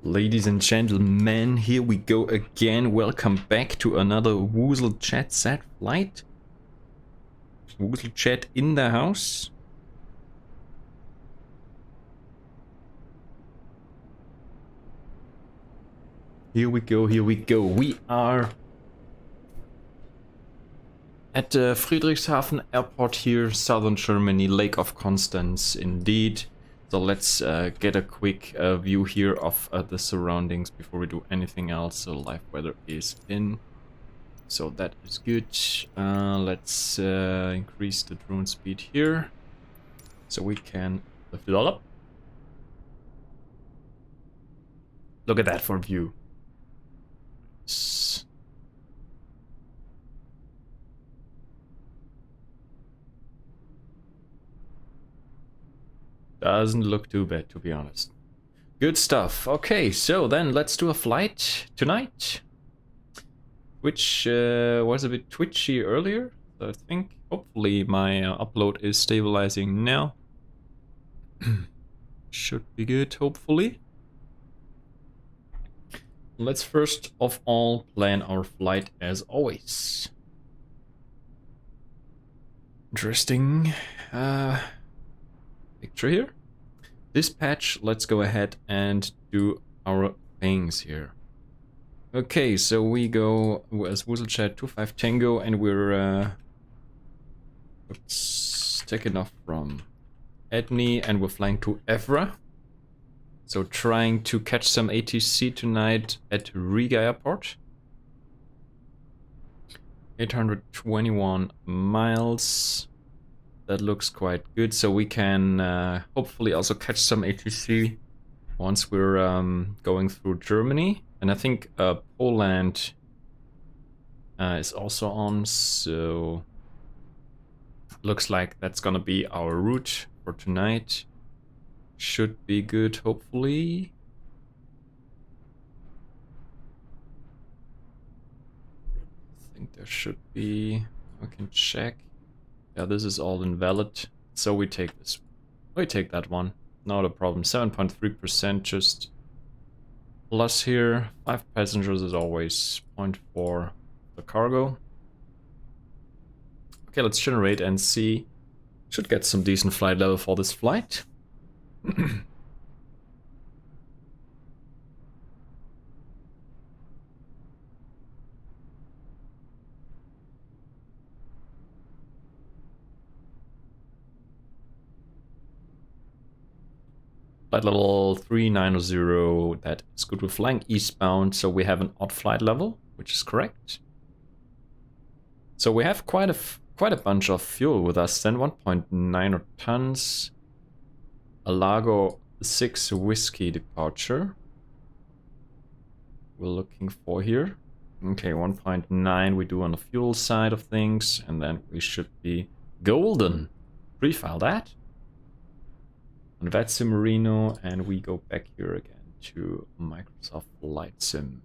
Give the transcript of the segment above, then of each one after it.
Ladies and gentlemen, here we go again. Welcome back to another WooselJet set flight. WooselJet in the house. Here we go, here we go. We are at the Friedrichshafen airport here, southern Germany, Lake of Constance indeed. So let's get a quick view here of the surroundings before we do anything else. So live weather is in, so that is good. Let's increase the drone speed here so we can lift it all up. Look at that for view. Doesn't look too bad, to be honest. Good stuff. Okay, so then let's do a flight tonight, which was a bit twitchy earlier. So I think hopefully my upload is stabilizing now. Should be good, hopefully. Let's first of all plan our flight as always. Interesting picture here. Dispatch, let's go ahead and do our things here. Okay, so we go as WooselJet 25 Tango and we're taking off from EDNY and we're flying to EVRA. So trying to catch some ATC tonight at Riga airport. 821 miles. That looks quite good, so we can hopefully also catch some ATC once we're going through Germany. And I think Poland is also on, so looks like that's gonna be our route for tonight. Should be good, hopefully. I think there should be, I can check. Yeah, this is all invalid, so we take this. We take that one, not a problem. 7.3% just plus here. 5 passengers as always. 0.4 the cargo. Okay, let's generate and see. Should get some decent flight level for this flight. Flight level 3900, that is good. We're flying eastbound, so we have an odd flight level, which is correct. So we have quite a bunch of fuel with us then, 1.9 tons. A Lago 6 whiskey departure. We're looking for here. Okay, 1.9 we do on the fuel side of things, and then we should be golden. Pre-file that. On VATSIM Marino, and we go back here again to Microsoft Flight Sim.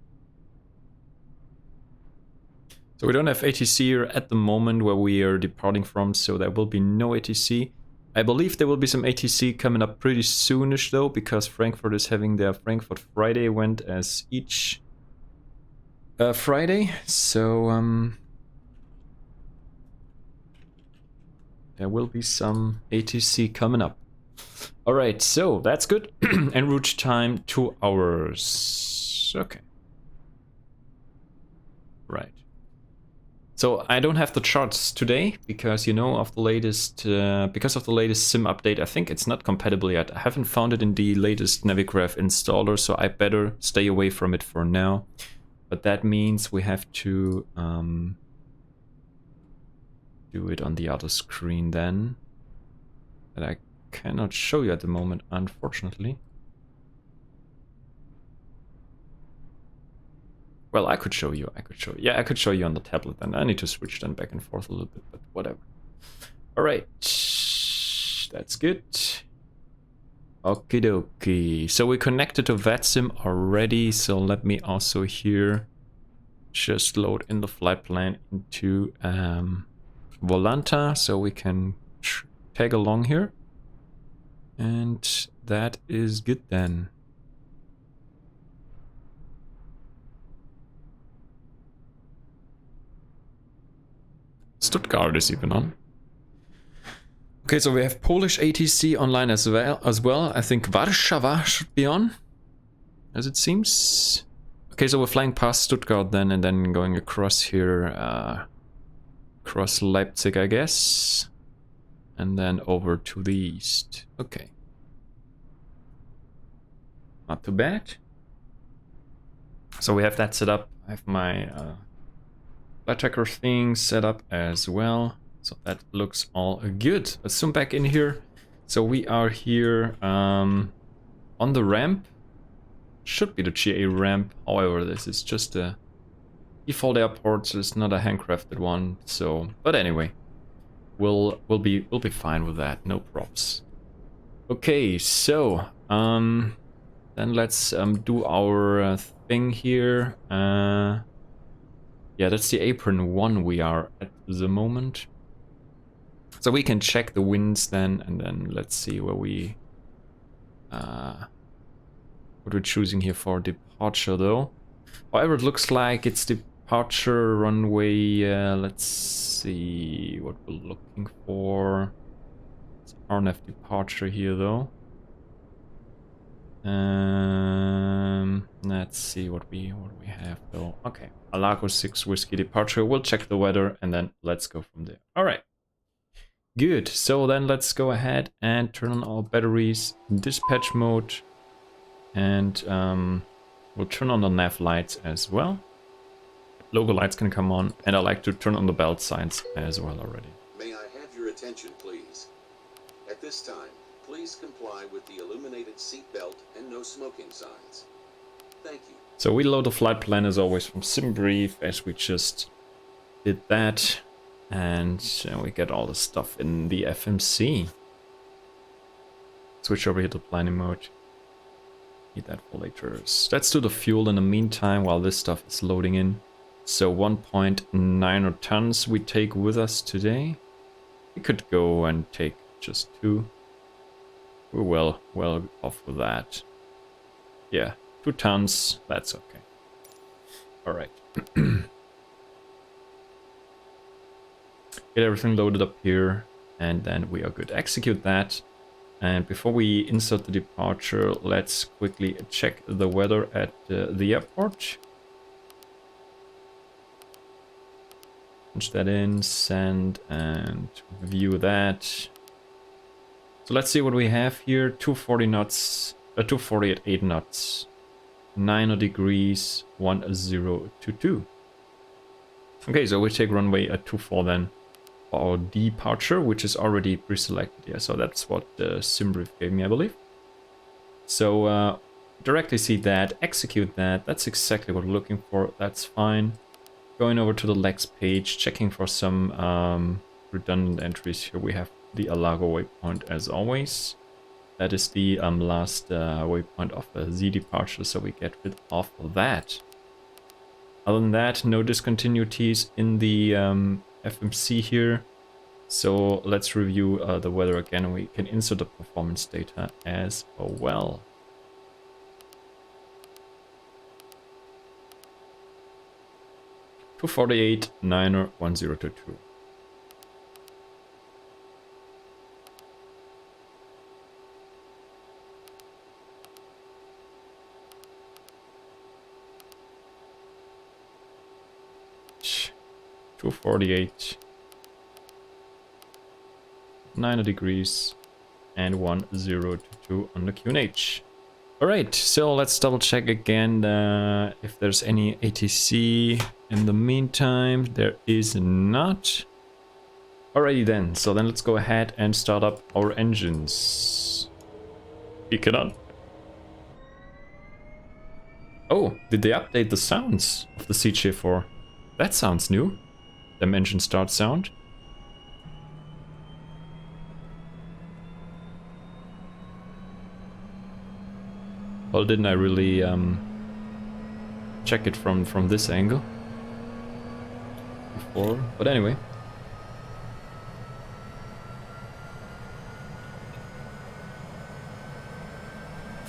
So we don't have ATC here at the moment where we are departing from, so there will be no ATC. I believe there will be some ATC coming up pretty soonish though, because Frankfurt is having their Frankfurt Friday event as each Friday, so there will be some ATC coming up. Alright, so that's good. En route time 2 hours. Okay. Right. So I don't have the charts today because, you know, of the latest because of the latest sim update. I think it's not compatible yet. I haven't found it in the latest Navigraph installer, so I better stay away from it for now. But that means we have to do it on the other screen then. That I cannot show you at the moment, unfortunately. Well, I could show you. Yeah, I could show you on the tablet, and I need to switch then back and forth a little bit, but whatever. All right, that's good. Okie dokie. So we connected to VATSIM already. So let me also here just load in the flight plan into Volanta, so we can tag along here. And that is good then. Stuttgart is even on. Okay, so we have Polish ATC online as well. I think Warsaw should be on, as it seems. Okay, so we're flying past Stuttgart then, and then going across here, across Leipzig, I guess, and then over to the east. Okay. Not too bad. So we have that set up. I have my flight tracker thing set up as well. So that looks all good. Let's zoom back in here. So we are here on the ramp. Should be the GA ramp. However, this is just a default airport, so it's not a handcrafted one. So, but anyway, we'll be fine with that. No props. Okay, so then let's do our thing here. Yeah, that's the apron 1 we are at the moment. So we can check the winds then, and then let's see where we what we're choosing here for departure though. However, it looks like it's departure runway. Let's see what we're looking for. It's RNF departure here though. Let's see what we have though. Okay, Alago 6 Whiskey departure. We'll check the weather and then let's go from there. All right. Good. So then let's go ahead and turn on our batteries, dispatch mode, and we'll turn on the nav lights as well. Logo lights can come on, and I like to turn on the belt signs as well already. May I have your attention, please? At this time, please comply with the illuminated seatbelt and no smoking signs. Thank you. So we load the flight plan as always from SimBrief, as we just did that. And we get all the stuff in the FMC. Switch over here to planning mode. Need that for later. Let's do the fuel in the meantime while this stuff is loading in. So 1.9 tons we take with us today. We could go and take just 2. We're well off with that. Yeah, 2 tons, that's okay. Alright. Get everything loaded up here, and then we are good. Execute that. And before we insert the departure, let's quickly check the weather at the airport. Punch that in, send, and view that. So let's see what we have here. 240 knots, 240 at 8 knots, 90 degrees, 1022. Okay, so we take runway at 24 then. Our departure, which is already pre-selected here, so that's what the SimBrief gave me, I believe. So directly see that, execute that. That's exactly what we're looking for. That's fine. Going over to the Lex page, checking for some redundant entries here. We have the Alago waypoint as always. That is the last waypoint of the Z departure, so we get rid of that. Other than that, no discontinuities in the FMC here. So let's review the weather again, and we can insert the performance data as well. (248 9er 1022). (248 9 degrees and 1022 on the QNH. Alright, so let's double check again if there's any ATC in the meantime. There is not. Alrighty then, so then let's go ahead and start up our engines. Pick it up. Oh, did they update the sounds of the CJ4? That sounds new. The engine start sound. Well, didn't I really check it from this angle before? But anyway.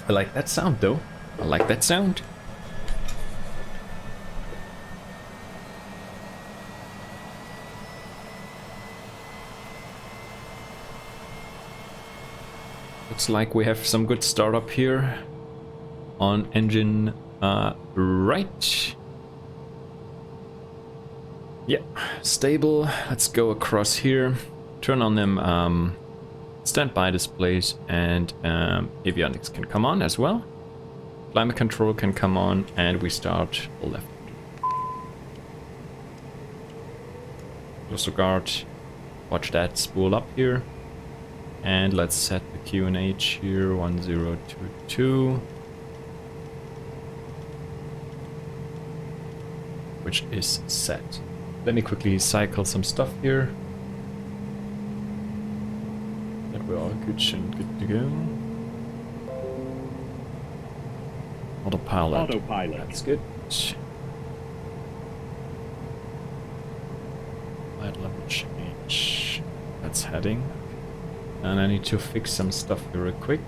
I like that sound though. I like that sound. Looks like we have some good startup here on engine right. Yeah, stable. Let's go across here. Turn on them standby displays, and avionics can come on as well. Climate control can come on, and we start left. Close the guard. Watch that spool up here. And let's set the QNH here, 1022. Which is set. Let me quickly cycle some stuff here. That we're all good to go. Autopilot. That's good. Light level change. That's heading. And I need to fix some stuff here real quick.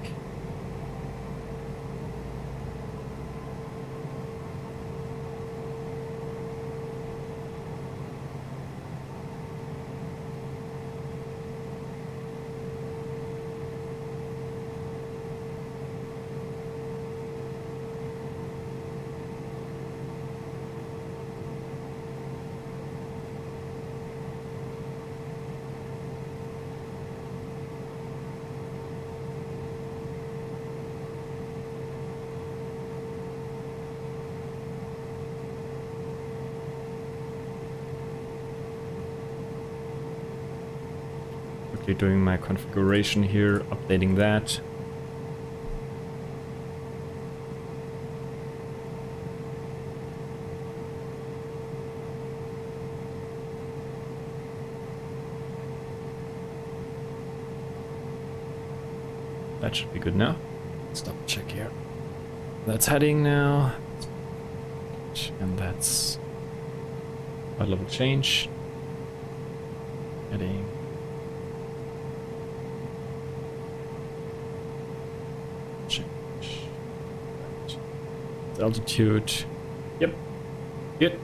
Doing my configuration here, updating that. That should be good now. Let's double check here. That's heading now. And that's a level change. Heading. Altitude. Yep. Good.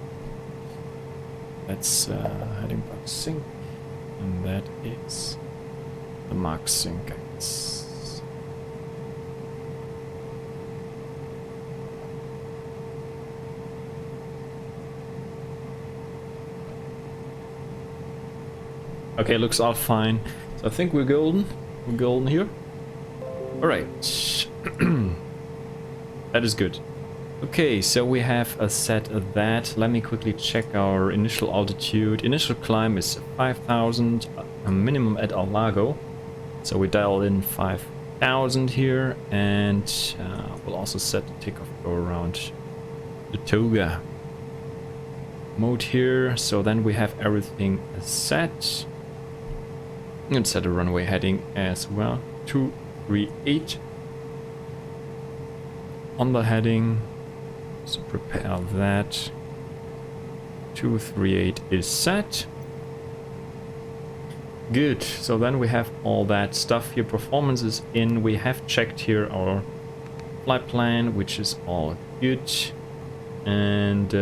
That's heading box sync. And that is the Mach sync, I guess. Okay, looks all fine. So I think we're golden. We're golden here. Alright. That is good. Okay, so we have a set of that. Let me quickly check our initial altitude. Initial climb is 5,000, a minimum at Alago. So we dial in 5,000 here, and we'll also set the takeoff go around the Toga mode here. So then we have everything set. And set a runway heading as well. 238 on the heading. So prepare that. 238 is set. Good. So then we have all that stuff here. Performance is in. We have checked here our flight plan, which is all good. And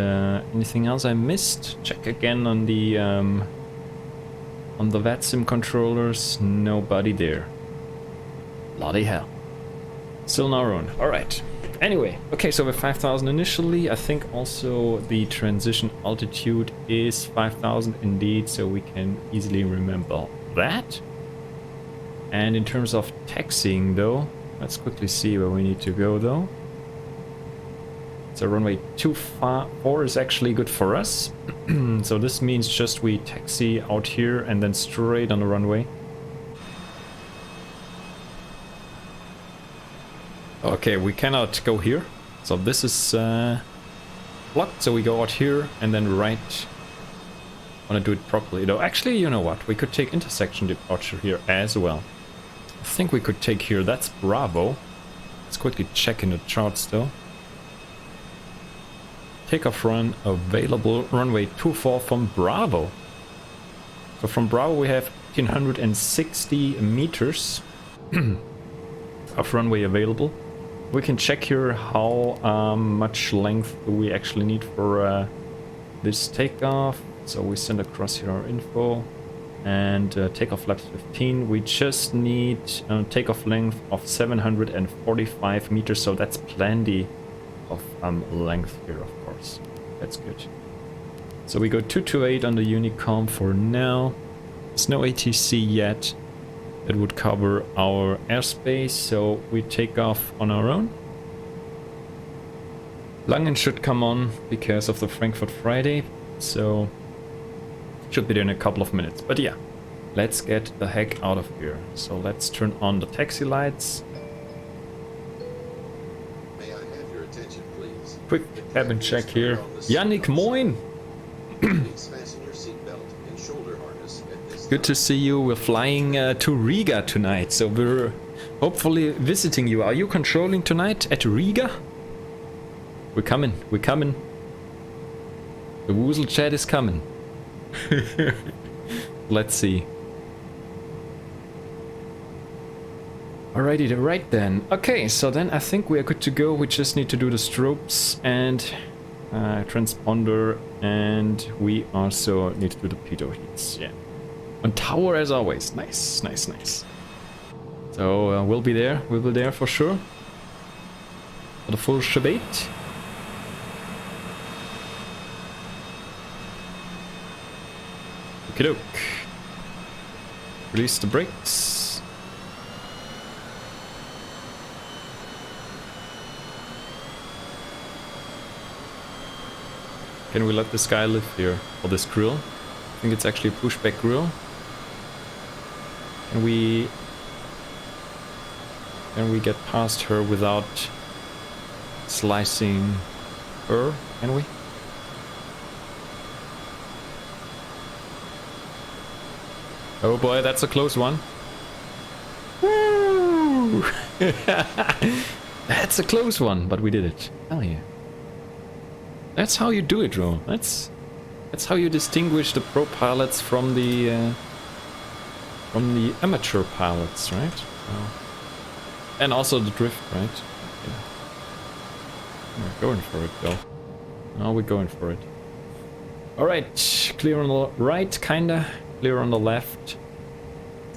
anything else I missed? Check again on the VATSIM controllers. Nobody there. Bloody hell. Still not on. All right. Anyway, okay, so we're 5,000 initially. I think also the transition altitude is 5,000 indeed, so we can easily remember that. And in terms of taxiing though, let's quickly see where we need to go though. So runway 24 is actually good for us. So this means just we taxi out here and then straight on the runway. Okay, we cannot go here, so this is blocked, so we go out here and then right. Want to do it properly though. Actually, you know what, we could take intersection departure here as well. I think we could take here, that's Bravo. Let's quickly check in the charts though. Takeoff run available, runway 24 from Bravo. So from Bravo we have 1,560 meters of runway available. We can check here how much length do we actually need for this takeoff. So we send across here our info, and takeoff flaps 15. We just need takeoff length of 745 meters, so that's plenty of length here, of course. That's good. So we go 228 on the Unicom for now. There's no ATC yet. It would cover our airspace, so we take off on our own. Langen should come on because of the Frankfurt Friday, so should be there in a couple of minutes. But yeah, let's get the heck out of here. So let's turn on the taxi lights. May I have your attention, please? Quick cabin check here. Yannick, moin! Please fasten your seatbelt and shoulder harness at this Good to see you. We're flying to Riga tonight, so we're hopefully visiting you. Are you controlling tonight at Riga? We're coming, we're coming. The WooselJet is coming. Let's see. Alrighty, right then. Okay, so then I think we are good to go. We just need to do the strobes and transponder, and we also need to do the pitot heats. Yeah. On tower as always. Nice, nice, nice. So we'll be there for sure. For the full shebate. Okey-doke. Release the brakes. Can we let this guy live here? Or this grill? I think it's actually a pushback grill. Can we get past her without slicing her? Can we? Oh boy, that's a close one. Woo! That's a close one, but we did it. Hell yeah. That's how you do it, Ro. That's how you distinguish the pro pilots from the amateur pilots, right? And also the drift, right? Yeah. We're going for it, though. No, we're going for it. Alright, clear on the right, kinda. Clear on the left.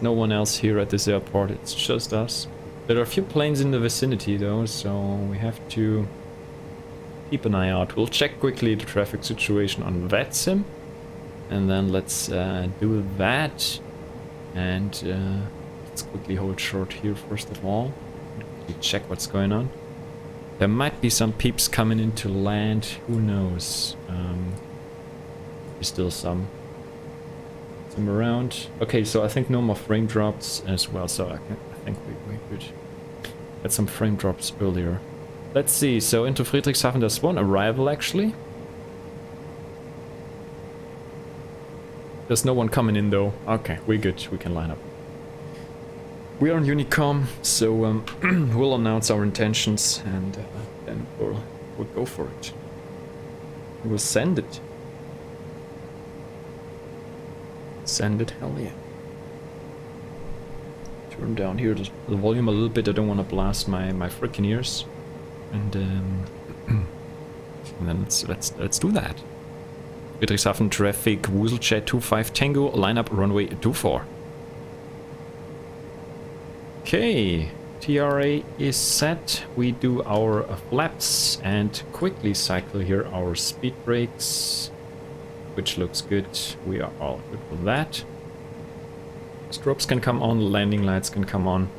No one else here at this airport, it's just us. There are a few planes in the vicinity though, so we have to keep an eye out. We'll check quickly the traffic situation on VATSIM, and then let's do that. And let's quickly hold short here first of all. Check what's going on. There might be some peeps coming into land, who knows. There's still some around. Okay, so I think no more frame drops as well, so I think we could get some frame drops earlier. Let's see, so into Friedrichshafen there's one arrival actually. There's no one coming in though. Okay, we're good, we can line up. We are on Unicom, so we'll announce our intentions and then we'll go for it. We'll send it. Send it, hell yeah. Turn down here the volume a little bit, I don't want to blast my freaking ears. And then let's do that. Friedrichshafen traffic, WooselJet 25 Tango, lineup runway 24. Okay, TRA is set. We do our flaps and quickly cycle here our speed brakes, which looks good. We are all good with that. Strobes can come on, landing lights can come on.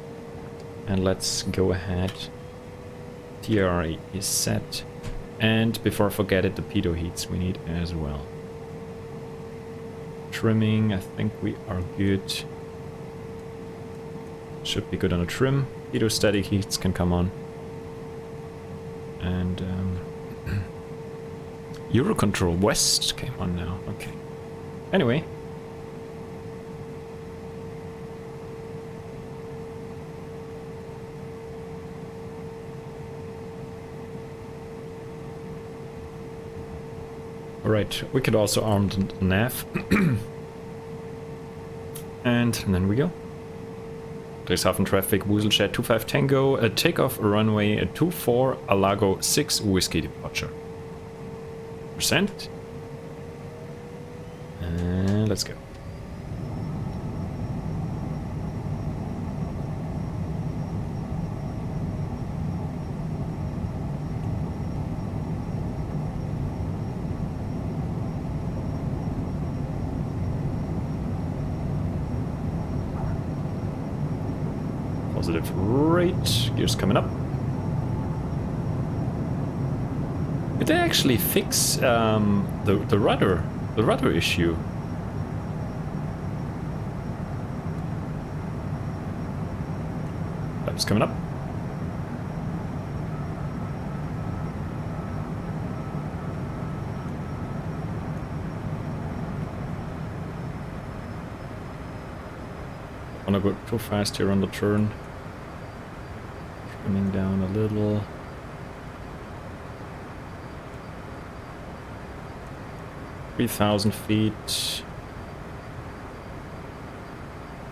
And let's go ahead. TRA is set. And before I forget it, the pitot heats we need as well. Trimming, I think we are good. Should be good on a trim. Pitot static heats can come on. And Eurocontrol West came on now. Okay. Anyway. Alright, we could also arm the nav. And then we go. Friedrichshafen traffic, WooselJet 25 Tango, takeoff runway 24, Alago 6 Whiskey departure. Percent. And let's go. Positive rate. Gears coming up. Did they actually fix the rudder issue? That's coming up. Wanna go too fast here on the turn. Coming down a little. $3,000 feet.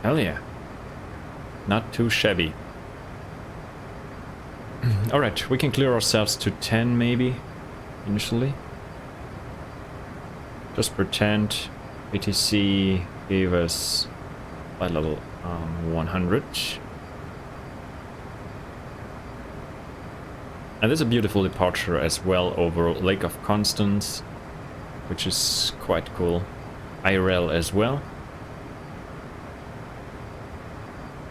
Hell yeah. Not too shabby. Alright, we can clear ourselves to 10 maybe, initially. Just pretend ATC gave us flight level 100. And there's a beautiful departure as well over Lake of Constance, which is quite cool. IRL as well.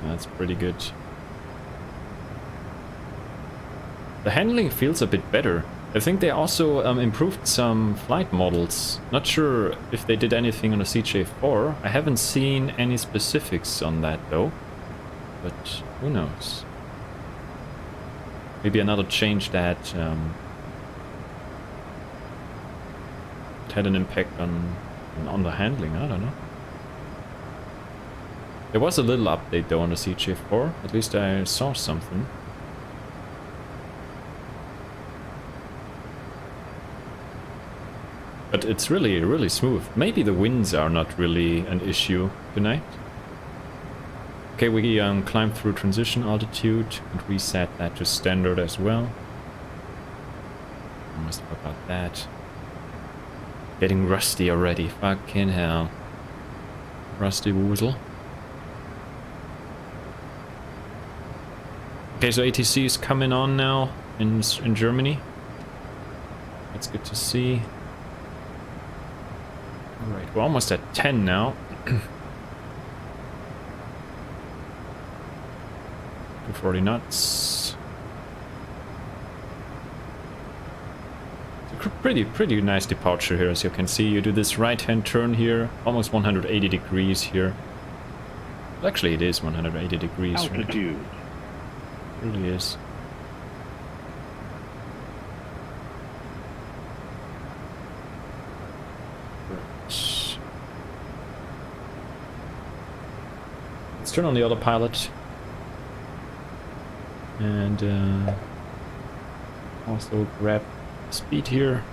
That's pretty good. The handling feels a bit better. I think they also improved some flight models. Not sure if they did anything on the CJ4. I haven't seen any specifics on that though. But who knows? Maybe another change that had an impact on the handling. I don't know. There was a little update though on the CJ4. At least I saw something. But it's really, really smooth. Maybe the winds are not really an issue tonight. Okay, we climbed through transition altitude and reset that to standard as well. Almost forgot that. Getting rusty already. Fucking hell. Rusty woozle. Okay, so ATC is coming on now in Germany. That's good to see. Alright, we're almost at 10 now. 240 knots. It's a pretty nice departure here, as you can see. You do this right-hand turn here, almost 180 degrees here. Well, actually, it is 180 degrees. Altitude. Right? It really is. Let's turn on the autopilot. And also grab speed here.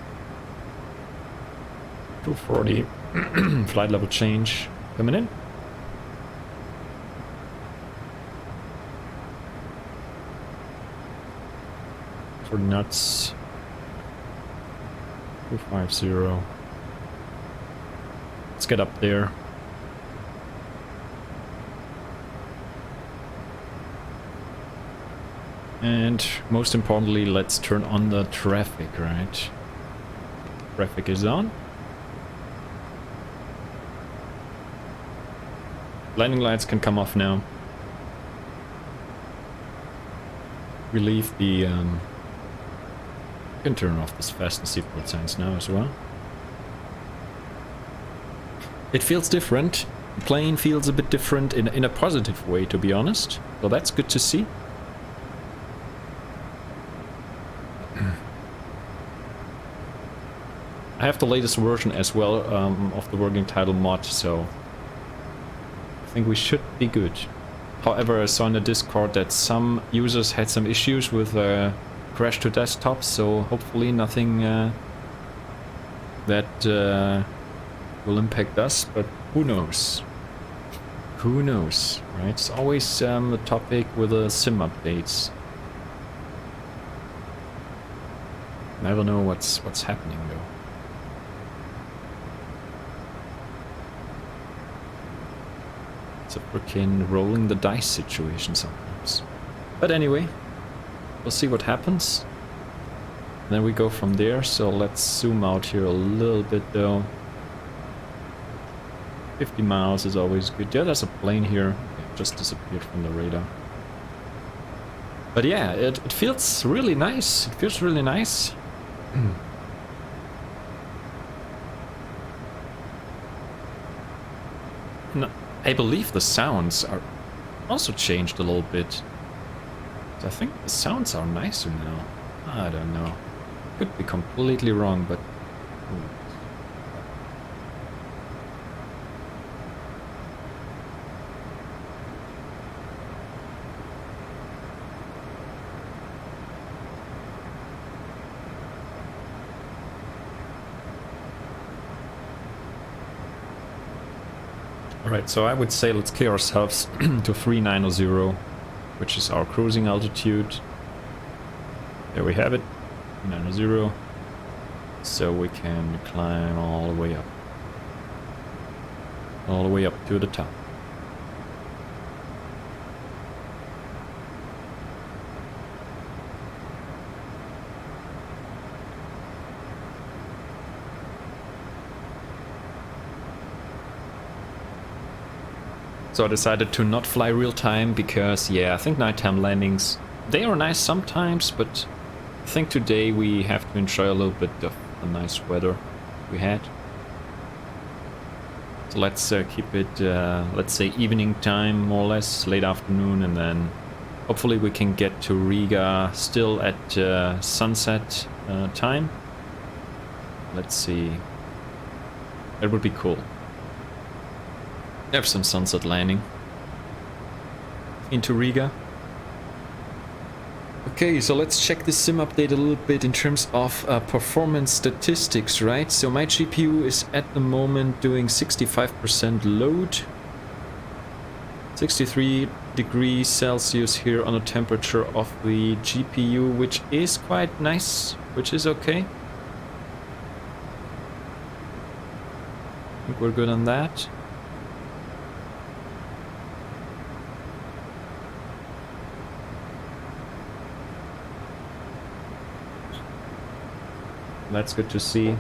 240. Flight level change coming in. For nuts. 250. Let's get up there. And most importantly, let's turn on the traffic, right? Traffic is on. Landing lights can come off now. We leave the can turn off this fasten seatbelt signs now as well. It feels different. The plane feels a bit different in a positive way, to be honest. So that's good to see. I have the latest version as well of the working title mod, so I think we should be good. However, I saw in the Discord that some users had some issues with crash to desktops, so hopefully nothing that will impact us, but who knows? Who knows, right? It's always the topic with the sim updates. Never know what's happening though. It's a freaking rolling the dice situation sometimes. But anyway, we'll see what happens. And then we go from there, so let's zoom out here a little bit though. 50 miles is always good. Yeah, there's a plane here. It just disappeared from the radar. But yeah, it feels really nice. It feels really nice. No, I believe the sounds are also changed a little bit. So I think the sounds are nicer now. I don't know. Could be completely wrong, but... Alright, so I would say let's clear ourselves to 3900, which is our cruising altitude. There we have it, 3900. So we can climb all the way up. All the way up to the top. So I decided to not fly real time because, yeah, I think nighttime landings, they are nice sometimes, but I think today we have to enjoy a little bit of the nice weather we had. So let's keep it, let's say evening time, more or less, late afternoon, and then hopefully we can get to Riga still at sunset time. Let's see. That would be cool. Have some sunset landing into Riga. Okay, so let's check the sim update a little bit in terms of performance statistics, right? So my GPU is at the moment doing 65% load, 63 degrees Celsius here on the temperature of the GPU, which is quite nice, which is okay. I think we're good on that. That's good to see.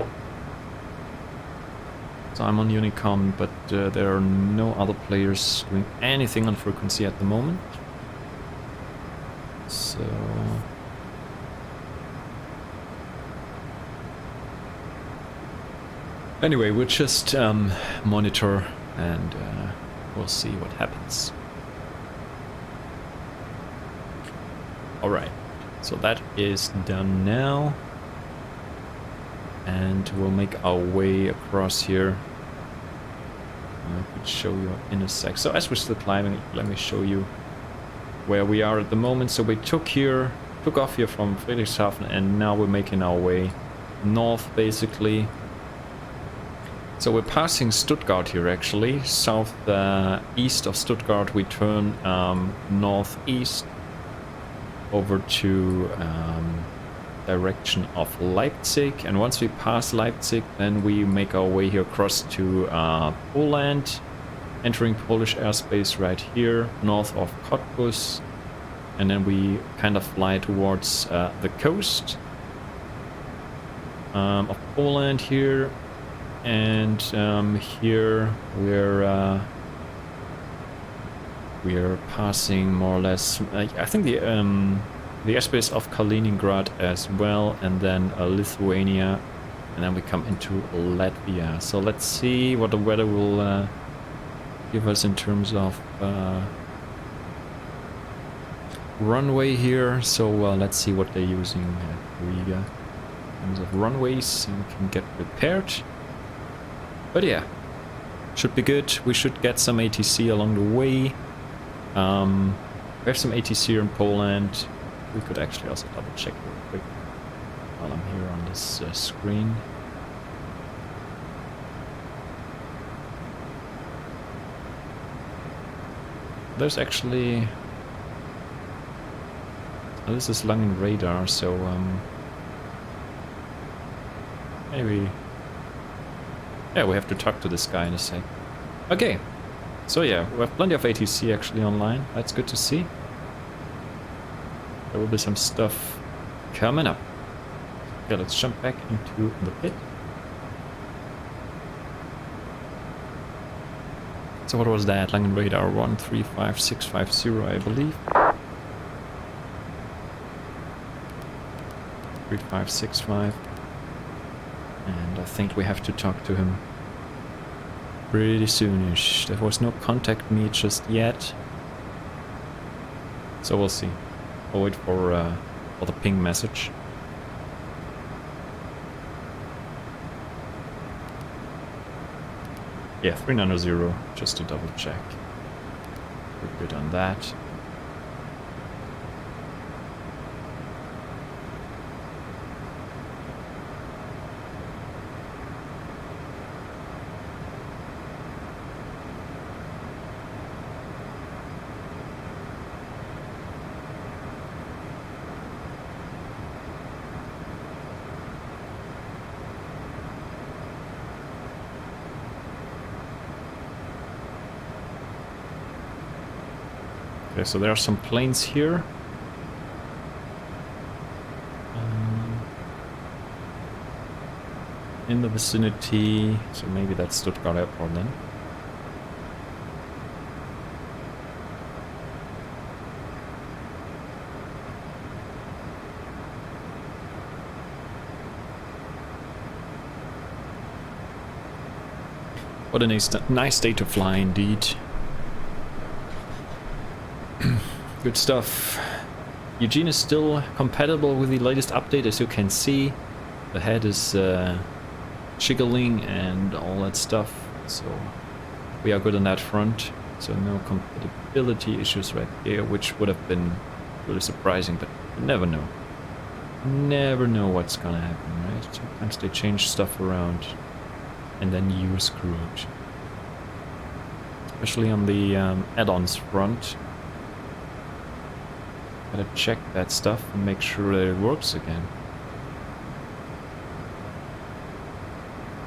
So I'm on Unicom, but there are no other players doing anything on frequency at the moment. So... anyway, we'll just monitor and we'll see what happens. Alright, so that is done now. And we'll make our way across here. I could show you in a sec. So as we're still climbing, let me show you where we are at the moment. So we took off here from Friedrichshafen, and now we're making our way north, basically. So we're passing Stuttgart here, actually. South east of Stuttgart, we turn northeast over to direction of Leipzig, and once we pass Leipzig, then we make our way here across to Poland, entering Polish airspace right here, north of Cottbus, and then we kind of fly towards the coast of Poland here, and here we're passing more or less, I think the airspace of Kaliningrad as well, and then Lithuania, and then we come into Latvia. So let's see what the weather will give us in terms of runway here. So let's see what they're using at Riga in terms of runways, so we can get prepared. But yeah, should be good. We should get some ATC along the way. We have some ATC here in Poland. We could actually also double check real quick while I'm here on this screen. There's actually... oh, this is Langen radar, so maybe... yeah, we have to talk to this guy in a sec. Okay, so yeah, we have plenty of ATC actually online. That's good to see. There will be some stuff coming up. Okay, let's jump back into the pit. So what was that? Langen radar 135650, I believe. 3565. And I think we have to talk to him pretty soonish. There was no contact me just yet. So we'll see. I'll wait for the ping message. Yeah, 390, just to double check. We're good on that. Okay, so there are some planes here. In the vicinity, so maybe that's Stuttgart Airport then. What a nice day to fly indeed. Good stuff. Eugene is still compatible with the latest update, as you can see. The head is jiggling and all that stuff, so we are good on that front. So no compatibility issues right there, which would have been really surprising, but you never know. Never know what's gonna happen, right? Sometimes they change stuff around and then you're screwed. Especially on the add-ons front. Gotta check that stuff and make sure that it works again.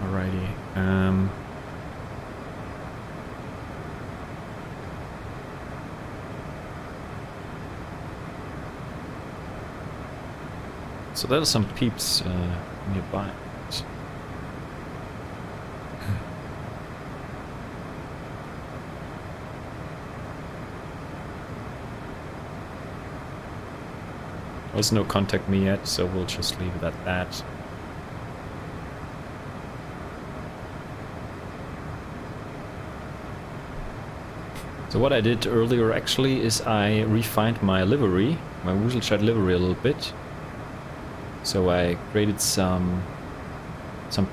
Alrighty. So there are some peeps nearby. There's no contact me yet, so we'll just leave it at that. So what I did earlier actually is I refined my livery, my WooselJet livery a little bit. So I created some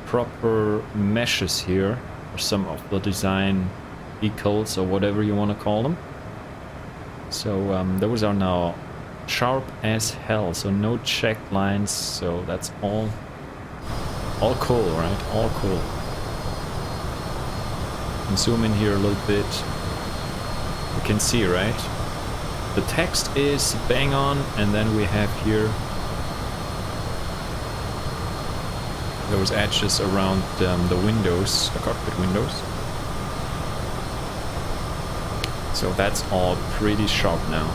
proper meshes here, or some of the design decals or whatever you want to call them. So those are now sharp as hell, so no checked lines, so that's all cool, right? All cool. And zoom in here a little bit. You can see, right? The text is bang on, and then we have here those edges around the windows, the cockpit windows. So that's all pretty sharp now.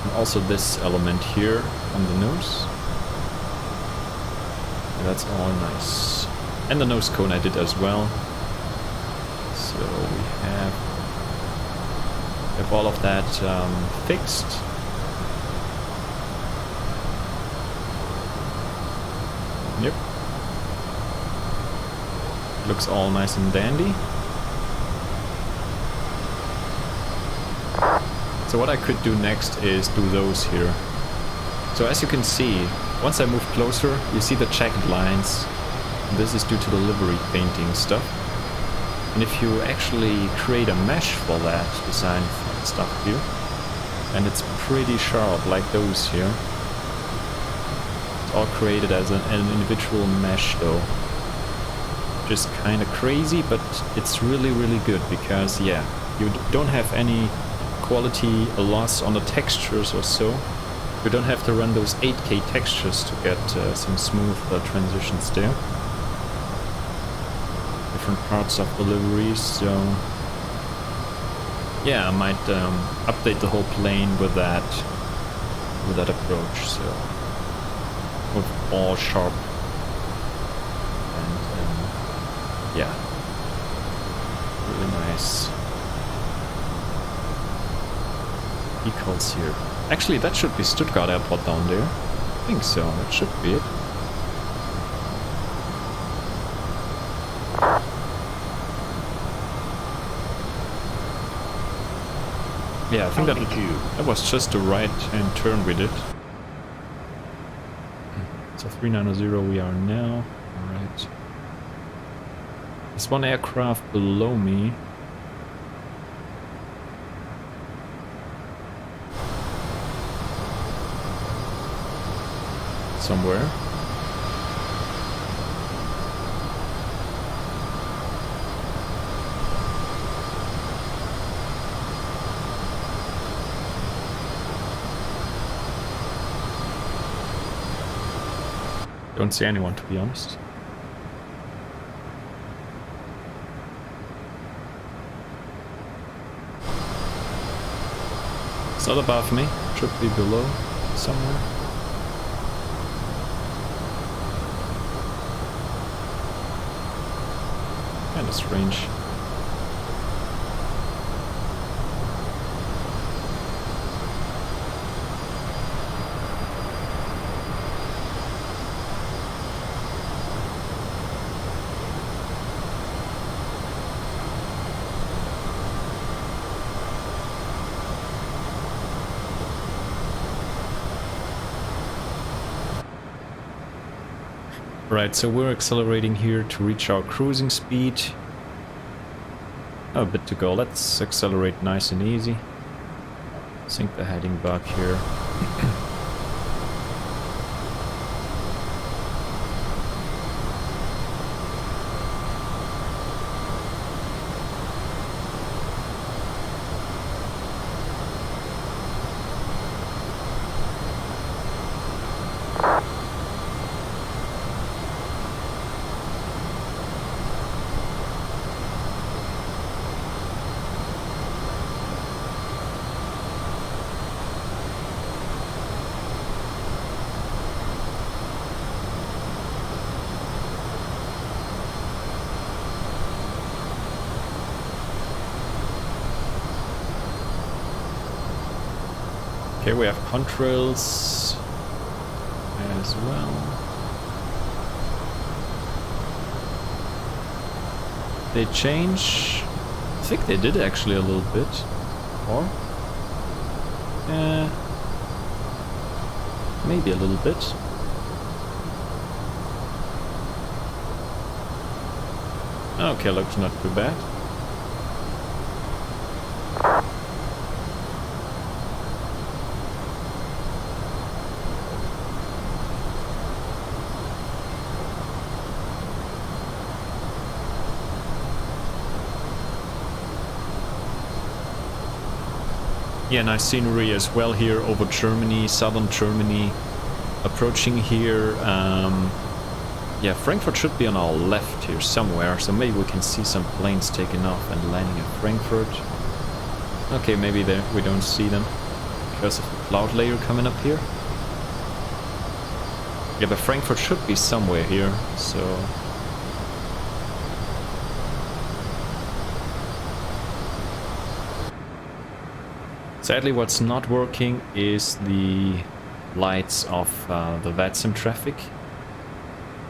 And also this element here on the nose. And that's all nice. And the nose cone I did as well. So we have all of that fixed. Yep. Looks all nice and dandy. So what I could do next is do those here. So as you can see, once I move closer, you see the checked lines. This is due to the livery painting stuff. And if you actually create a mesh for that design stuff here, and it's pretty sharp like those here. It's all created as an individual mesh though. Just kind of crazy, but it's really, really good because, yeah, you don't have any quality loss on the textures or so. You don't have to run those 8K textures to get some smooth transitions there. Different parts of the liveries, so yeah, I might update the whole plane with that approach. So with all sharp and yeah, really nice decals here. Actually, that should be Stuttgart Airport down there. think so, that should be it. Yeah, I think that was just the right-hand turn we did. So 390 we are now. Alright. There's one aircraft below me. Somewhere. Don't see anyone, to be honest. It's not above me, should be below somewhere. Kinda strange. Right, so we're accelerating here to reach our cruising speed. Oh, a bit to go. Let's accelerate nice and easy. Sink the heading back here. Okay, we have contrails as well. They change? I think they did actually a little bit. Or? Maybe a little bit. Okay, looks not too bad. Yeah, nice scenery as well here over Germany, southern Germany. Approaching here, yeah, Frankfurt should be on our left here somewhere, so maybe we can see some planes taking off and landing at Frankfurt. Okay, maybe there we don't see them because of the cloud layer coming up here. Yeah, but Frankfurt should be somewhere here, so... Sadly, what's not working is the lights of the VATSIM traffic.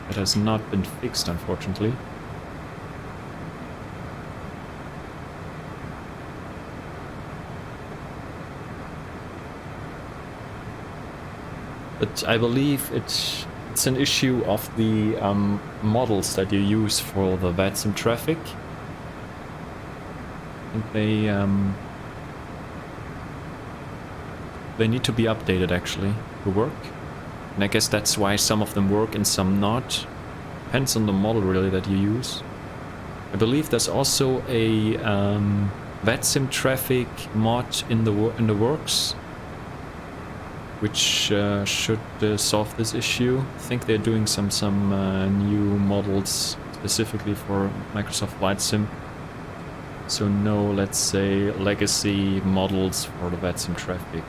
That has not been fixed, unfortunately. But I believe it's an issue of the models that you use for the VATSIM traffic. I think they need to be updated actually to work. And I guess that's why some of them work and some not. Depends on the model really that you use. I believe there's also a VATSIM traffic mod in the works, which should solve this issue. I think they're doing some new models specifically for Microsoft VATSIM. So no, let's say, legacy models for the VATSIM traffic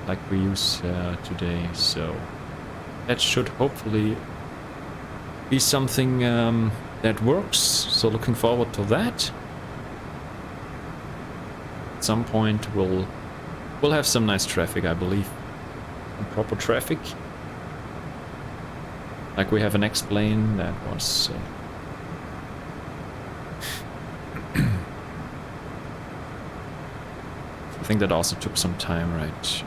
like we use today. So that should hopefully be something that works. So looking forward to that. At some point we'll have some nice traffic, I believe. And proper traffic. Like we have an X-plane that was... I think that also took some time, right? To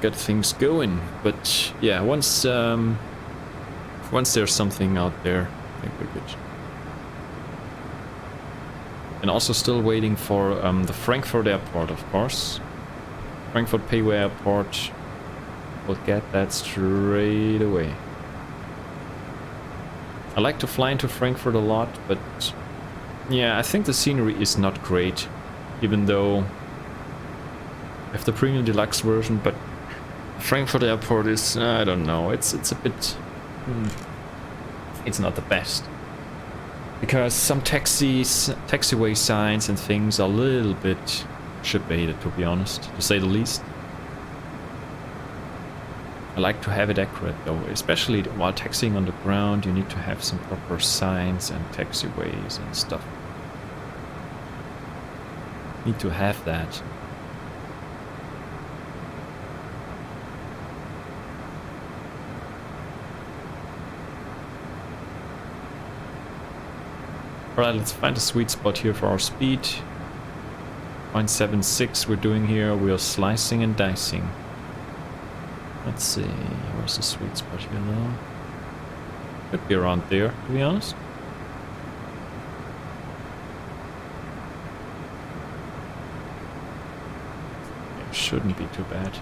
get things going. But yeah, once there's something out there, I think we're good. And also still waiting for the Frankfurt airport, of course. Frankfurt Payway Airport. We'll get that straight away. I like to fly into Frankfurt a lot, but yeah, I think the scenery is not great, even though I have the premium deluxe version, but Frankfurt Airport is, I don't know, it's a bit, it's not the best. Because some taxiway signs and things are a little bit ship-baited, to be honest, to say the least. I like to have it accurate though, especially while taxiing on the ground. You need to have some proper signs and taxiways and stuff. Need to have that. Alright, let's find a sweet spot here for our speed. 0.76 we're doing here, we are slicing and dicing. Let's see, where's the sweet spot here now? Could be around there, to be honest. It shouldn't be too bad.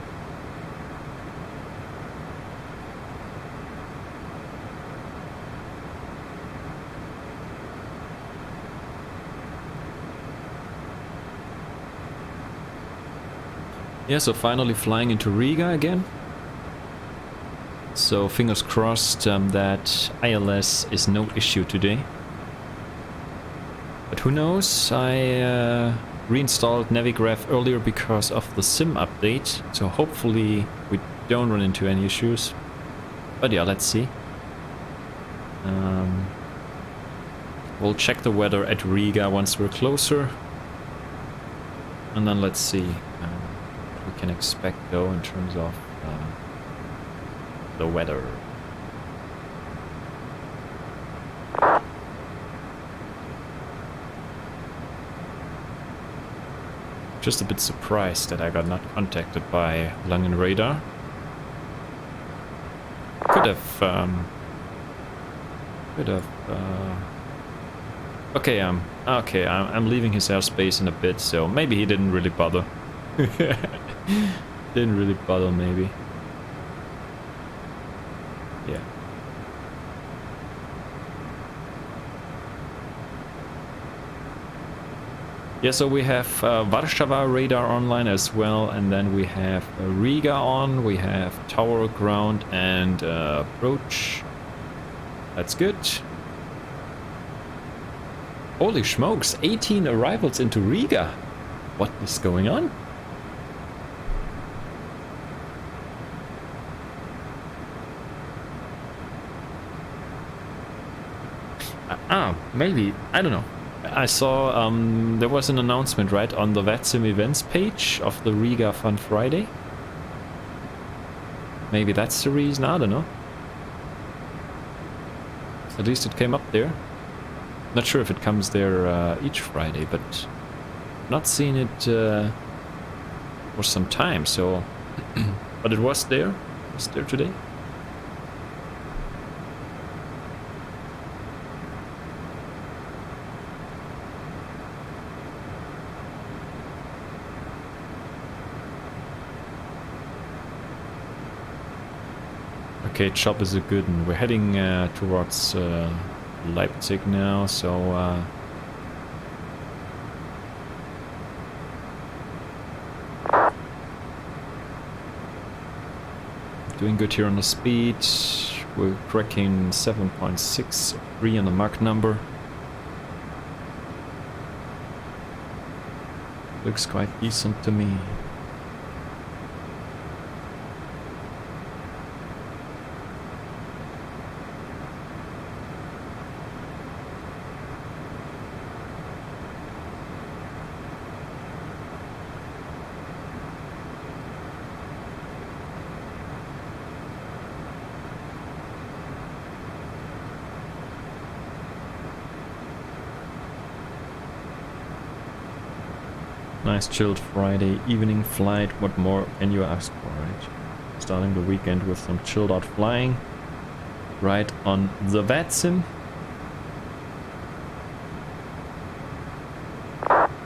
Yeah, so finally flying into Riga again. So fingers crossed that ILS is no issue today. But who knows, I reinstalled Navigraph earlier because of the SIM update. So hopefully we don't run into any issues. But yeah, let's see. We'll check the weather at Riga once we're closer. And then let's see what we can expect though in terms of the weather. Just a bit surprised that I got not contacted by Langen Radar. Could have okay, I'm leaving his airspace in a bit, so maybe he didn't really bother. Didn't really bother, maybe. Yeah. Yeah, so we have Warsaw radar online as well, and then we have Riga on, we have tower, ground, and approach. That's good. Holy smokes, 18 arrivals into Riga. What is going on? Maybe, I don't know. I saw there was an announcement, right, on the VATSIM events page of the Riga Fun Friday. Maybe that's the reason, I don't know. At least it came up there. Not sure if it comes there each Friday, but not seen it for some time, so... but it was there. It was there today. Okay, chop is a good one. We're heading towards Leipzig now, so doing good here on the speed. We're cracking 7.63 on the Mach number. Looks quite decent to me. Nice chilled Friday evening flight. What more can you ask for, right? Starting the weekend with some chilled out flying. Right on the VATSIM.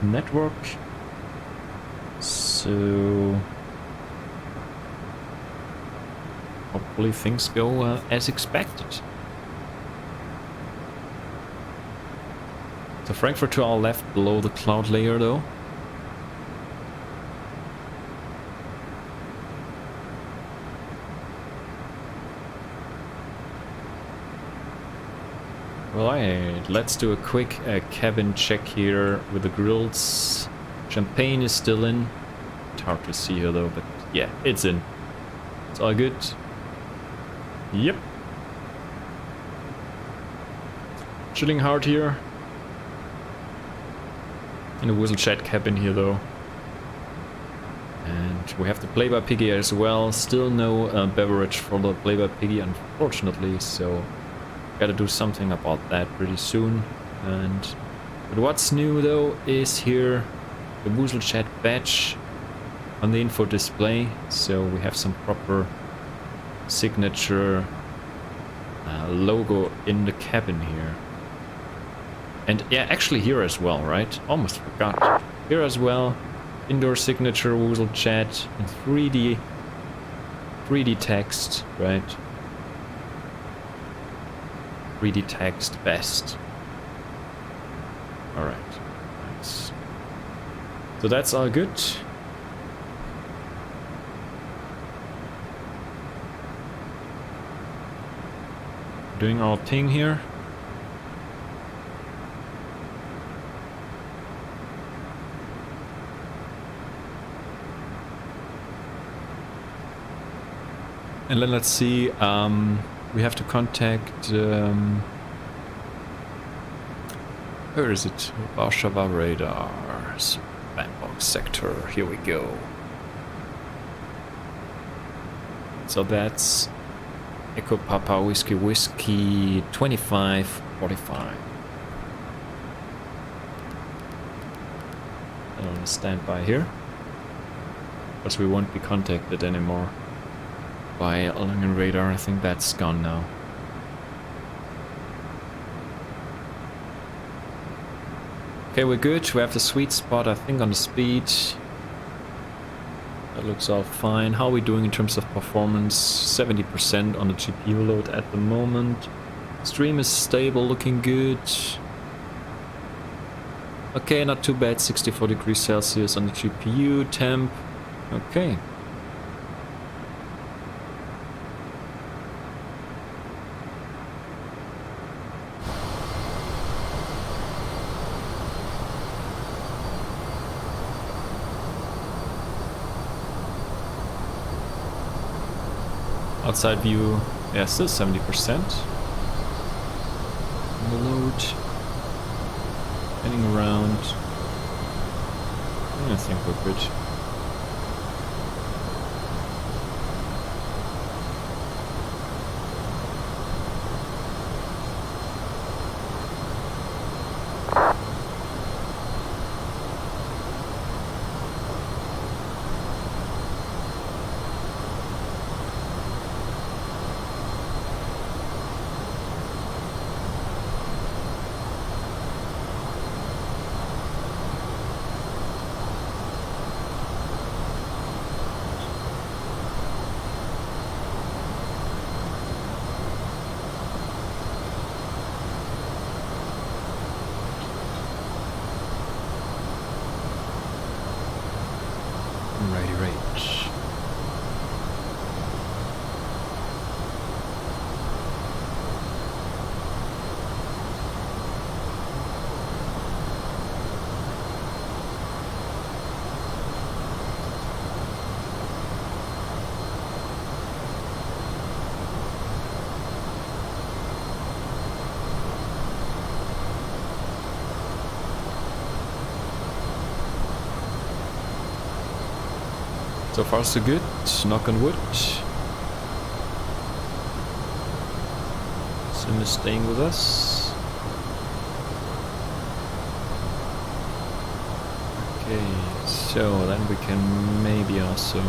Network. So hopefully things go as expected. So Frankfurt to our left below the cloud layer though. Right, let's do a quick cabin check here with the grills. Champagne is still in. It's hard to see here though, but yeah, it's in. It's all good. Yep. Chilling hard here. In the WooselJet cabin here though. And we have the play-by-piggy as well. Still no beverage for the play-by-piggy unfortunately, so gotta do something about that pretty soon. But what's new though is here the WooselJet badge on the info display, so we have some proper signature logo in the cabin here. And yeah, actually here as well, right? Almost forgot. Here as well, indoor signature WooselJet in 3D text, right? 3D text best. Alright, nice. So that's all good. Doing our thing here. And then let's see, we have to contact, where is it? Warsaw radar, bandbox sector, here we go. So that's Echo Papa Whiskey Whiskey 2545. And on standby here. But we won't be contacted anymore by Langen radar. I think that's gone now. Okay, we're good. We have the sweet spot, I think, on the speed. That looks all fine. How are we doing in terms of performance? 70% on the GPU load at the moment. Stream is stable, looking good. Okay, not too bad. 64 degrees Celsius on the GPU. Temp. Okay. Outside view, yeah, still 70%. On the load. Heading around. I think we're good. Righty right. So far so good, knock on wood. Sim is staying with us. Okay, So then we can maybe also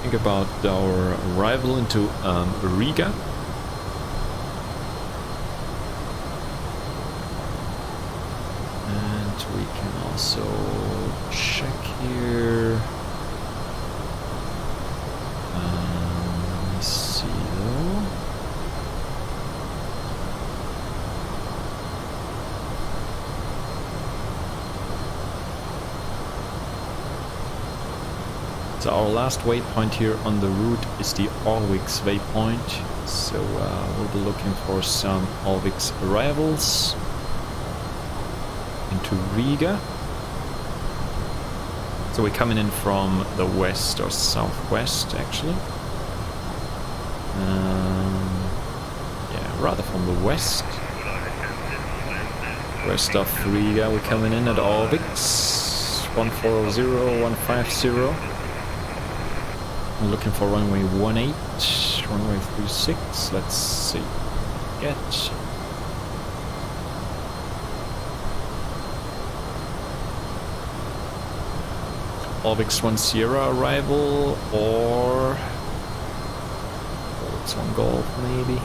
think about our arrival into Riga. And we can also check here. Let me see though. So our last waypoint here on the route is the Alviks waypoint. So we'll be looking for some Alviks arrivals into Riga. So we're coming in from the west or southwest actually. Yeah, rather from the west. West of Riga, we're coming in at Alviks 140, 150. I'm looking for runway 18, runway 36. Let's see. Get. Alviks 1 Sierra arrival or Alviks 1 Golf maybe.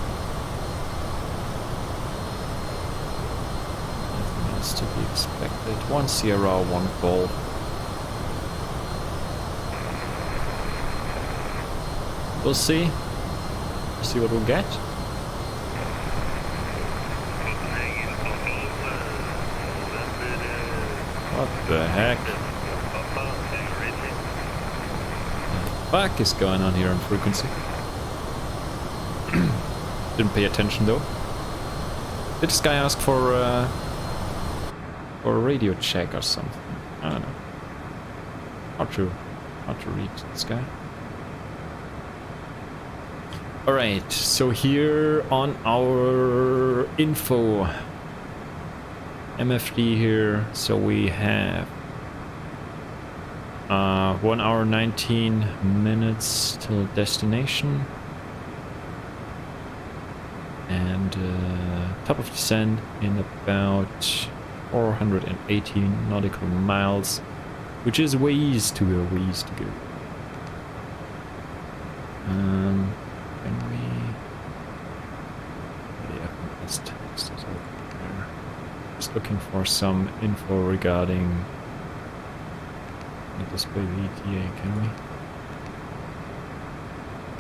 Nothing else to be expected. 1 Sierra, 1 Golf. We'll see. We'll see what we'll get. What the heck? What the fuck is going on here on frequency? Didn't pay attention though. Did this guy ask for a radio check or something? I don't know. How to read this guy. Alright, so here on our info, MFD here, so we have 1 hour 19 minutes till destination, and top of descent in about 418 nautical miles, which is ways to go, Can we? Yeah, let's text it over there. Just looking for some info regarding the display VTA, can we?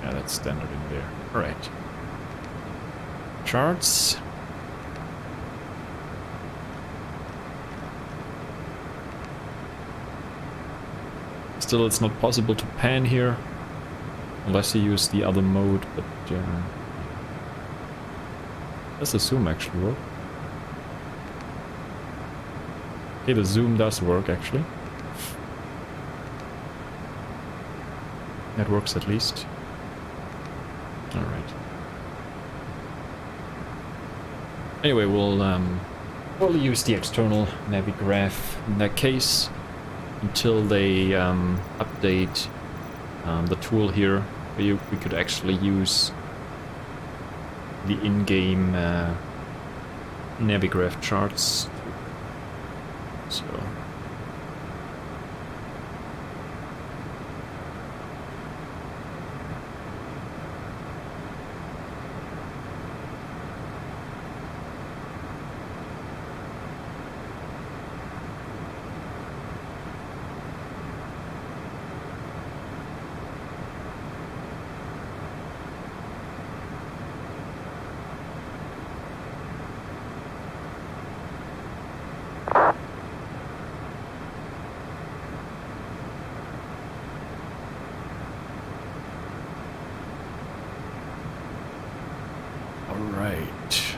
Yeah, that's standard in there. Alright. Charts. Still, it's not possible to pan here. Unless you use the other mode, but does the zoom actually work? Okay, the zoom does work actually. That works at least. Alright. Anyway, we'll use the external navigraph in that case until they update the tool here. We could actually use the in-game navigraph charts. So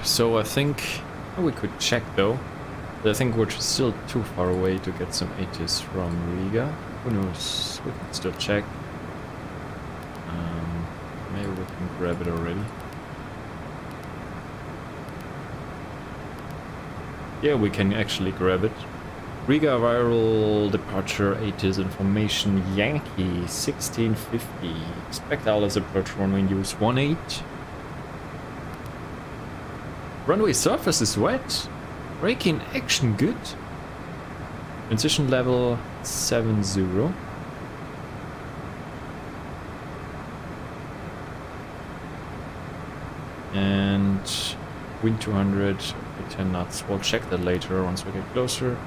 So I think we could check though. But I think we're still too far away to get some ATIS from Riga. Who knows? We can still check. Maybe we can grab it already. Yeah, we can actually grab it. Riga viral departure ATIS information Yankee 1650. Expect Alice approach runway use 18. Runway surface is wet. Braking action good. Transition level 70. And wind 200, 10 knots. We'll check that later once we get closer.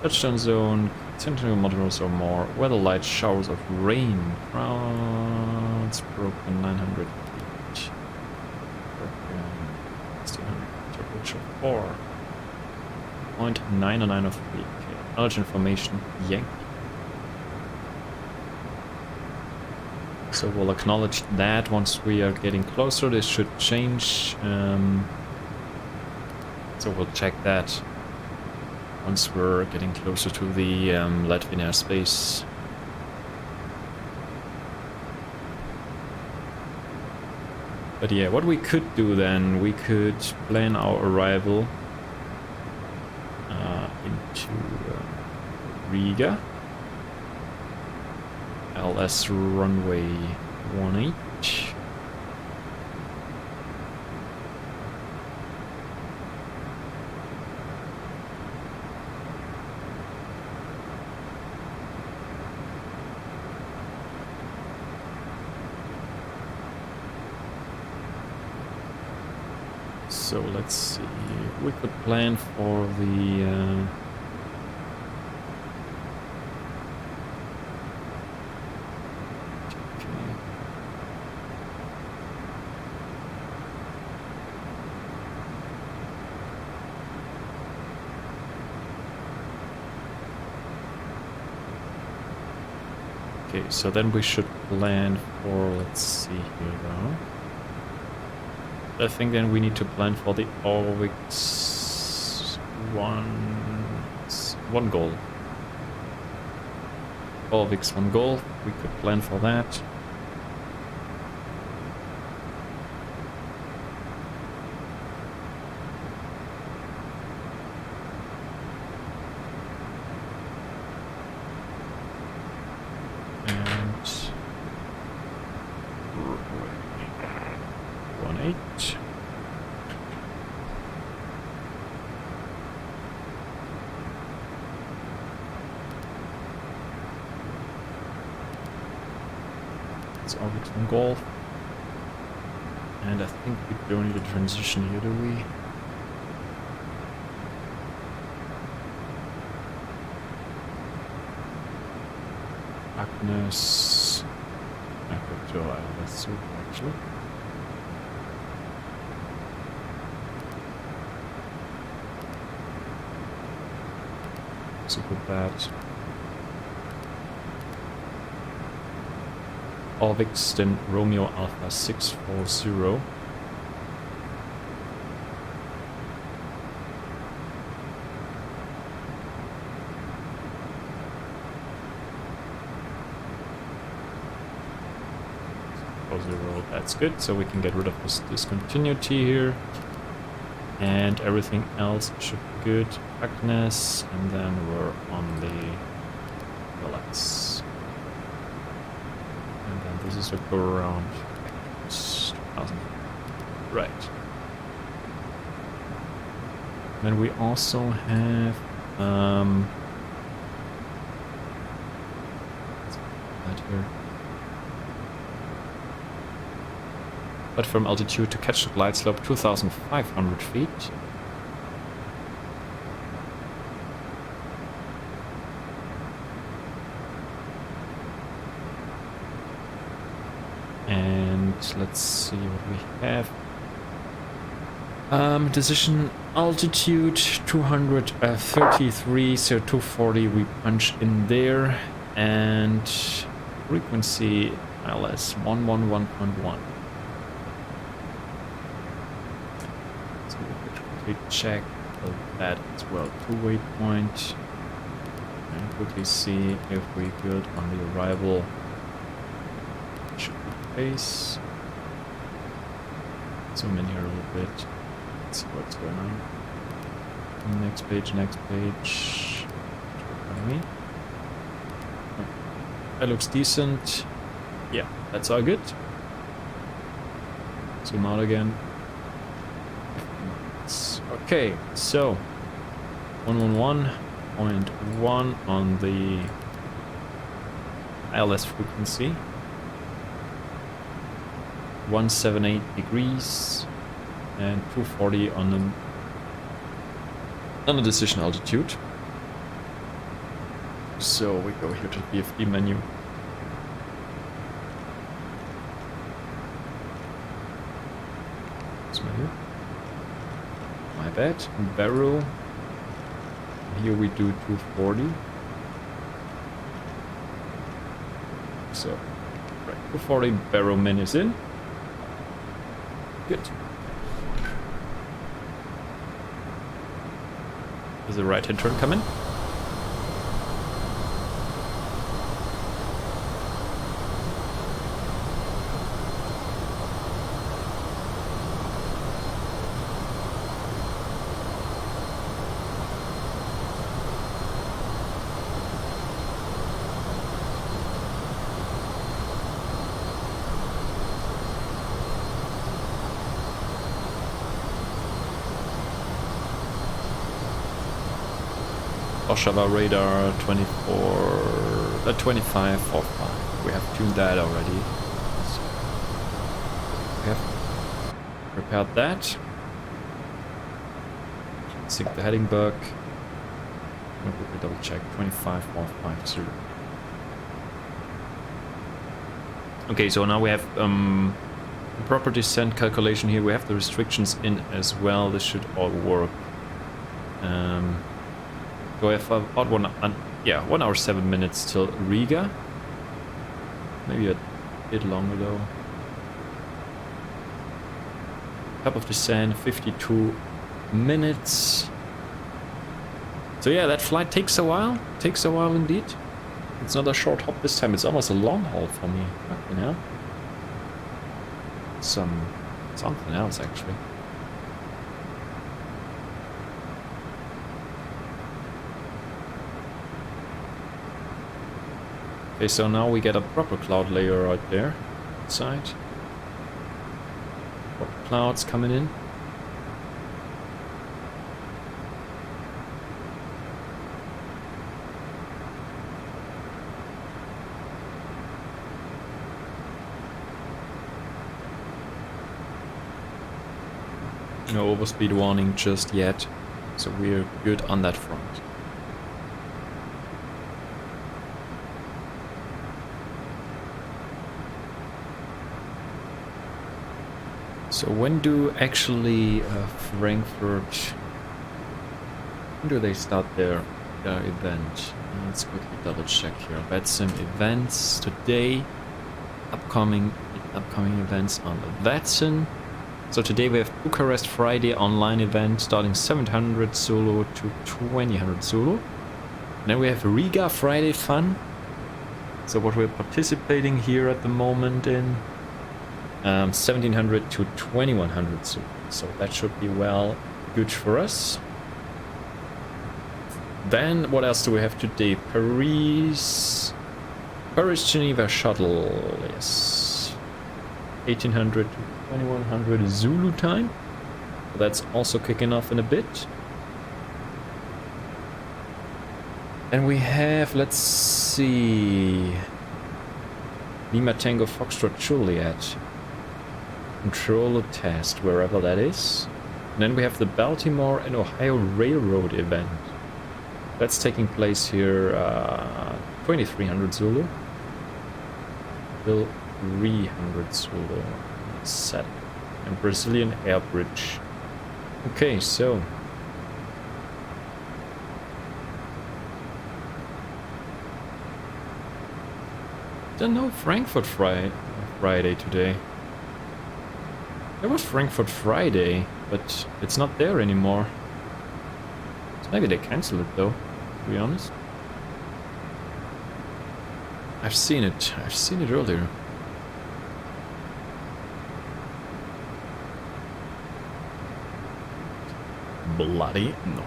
Touchdown zone, centimeter moderate or more. Weather light, showers of rain. Clouds broken 900 feet. Broken 1600. Temperature 4.909 of feet. Okay. Knowledge information, Yankee. So we'll acknowledge that once we are getting closer. This should change. So we'll check that once we're getting closer to the Latvian airspace. But yeah, what we could do then, we could plan our arrival into Riga. LS runway 18. So let's see, we could plan for the okay, so then we should plan for, let's see here though. I think then we need to plan for the Orvix one goal. Orvix 1 goal, we could plan for that. Orvix 1 goal. And I think we don't need a transition here, do we? Agnes. I could do that's super actually. Super bad. Orvix, then Romeo Alpha 640. That's good, so we can get rid of this discontinuity here. And everything else should be good. Agnes, and then we're on the LS. And then this is a go around 2000. Right. Then we also have that here. Platform altitude to catch the glide slope 2,500 feet. And let's see what we have. Decision altitude 233, so 240 we punch in there, and frequency ILS 111.1. So we check that as well. 2 waypoint, and quickly see if we good on the arrival. Should be pace. Zoom in here a little bit. See what's going on. Next page, next page. That looks decent. Yeah, that's all good. Zoom out again. Okay, so 111.1 on the ILS frequency. 178 degrees and 240 on the decision altitude. So we go here to the VFD menu. This menu. My bad. Barrel. Here we do 240. So, right, 240 barrel min is in. Good. Does the right-hand turn come in? Oshawa radar 2545. We have tuned that already. So we have repaired that. Sync the heading bug. And we double check 25450. Okay, so now we have proper descent calculation here. We have the restrictions in as well. This should all work. So we have about 1 hour 7 minutes till Riga. Maybe a bit longer though. Top of descent, 52 minutes. So yeah, that flight takes a while. Takes a while indeed. It's not a short hop this time. It's almost a long haul for me. You know, something else actually. Okay, so now we get a proper cloud layer right there, outside. Proper clouds coming in. No overspeed warning just yet, so we're good on that front. So when do actually Frankfurt, when do they start their event? Let's quickly double check here. VATSIM events today, upcoming events on the VATSIM. So today we have Bucharest Friday online event starting 700 Zulu to 2000 Zulu. And then we have Riga Friday fun. So what we're participating here at the moment in 1700 to 2100 Zulu. So that should be well good for us. Then what else do we have today? Paris Geneva shuttle, yes. 1800 to 2100 Zulu time. So that's also kicking off in a bit. And we have, let's see, Lima Tango Foxtrot Juliet. Controller test, wherever that is. And then we have the Baltimore and Ohio Railroad event. That's taking place here, 2300 Zulu. Till 300 Zulu. Set. And Brazilian Air Bridge. Okay, so. Don't know Frankfurt Friday today. There was Frankfurt Friday, but it's not there anymore. So maybe they canceled it though, to be honest. I've seen it earlier. Bloody no.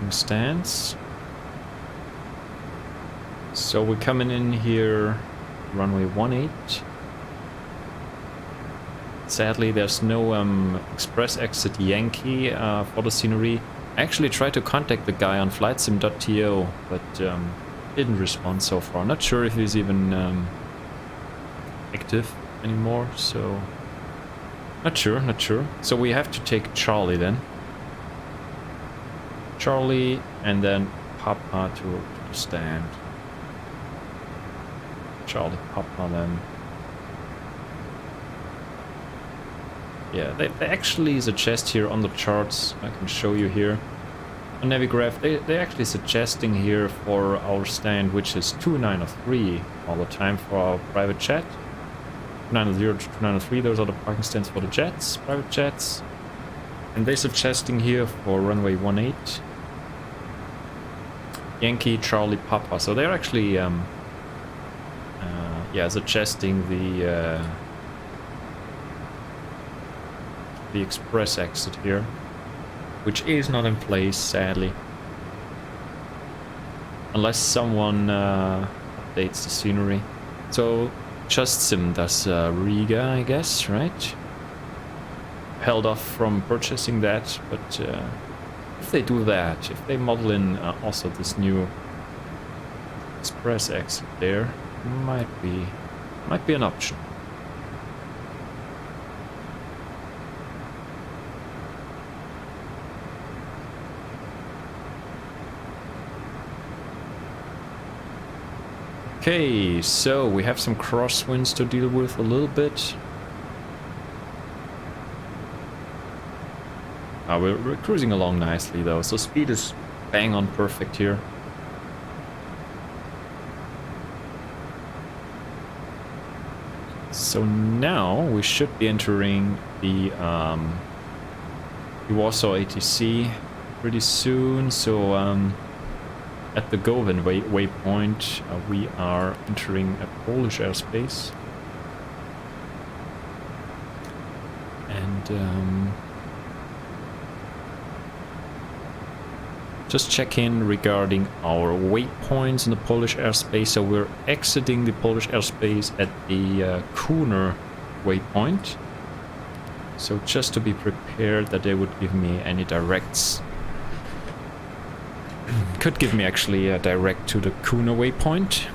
parking stands. So we're coming in here, runway 18. Sadly, there's no express exit Yankee for the scenery. I actually tried to contact the guy on flightsim.to, but didn't respond so far. Not sure if he's even active anymore, so not sure. So we have to take Charlie then. Charlie and then Papa to the stand. Charlie, Papa then. Yeah, they actually suggest here on the charts, I can show you here, on Navigraph, they're actually suggesting here for our stand, which is 2903 all the time for our private jet. 290 to 293, those are the parking stands for the jets, private jets. And they're suggesting here for runway 18, Yankee, Charlie, Papa. So they're actually, yeah, suggesting the express exit here, which is not in place, sadly, unless someone updates the scenery. So just sim does Riga, I guess, right? Held off from purchasing that, but if they do that, if they model in also this new express exit there, might be an option. Okay, so we have some crosswinds to deal with a little bit. We're cruising along nicely though, so speed is bang on perfect here. So now we should be entering the Warsaw ATC pretty soon. So at the Govan waypoint, we are entering a Polish airspace, and just check in regarding our waypoints in the Polish airspace. So we're exiting the Polish airspace at the Kuner waypoint. So just to be prepared that they would give me any directs. Could give me actually a direct to the Kuner waypoint.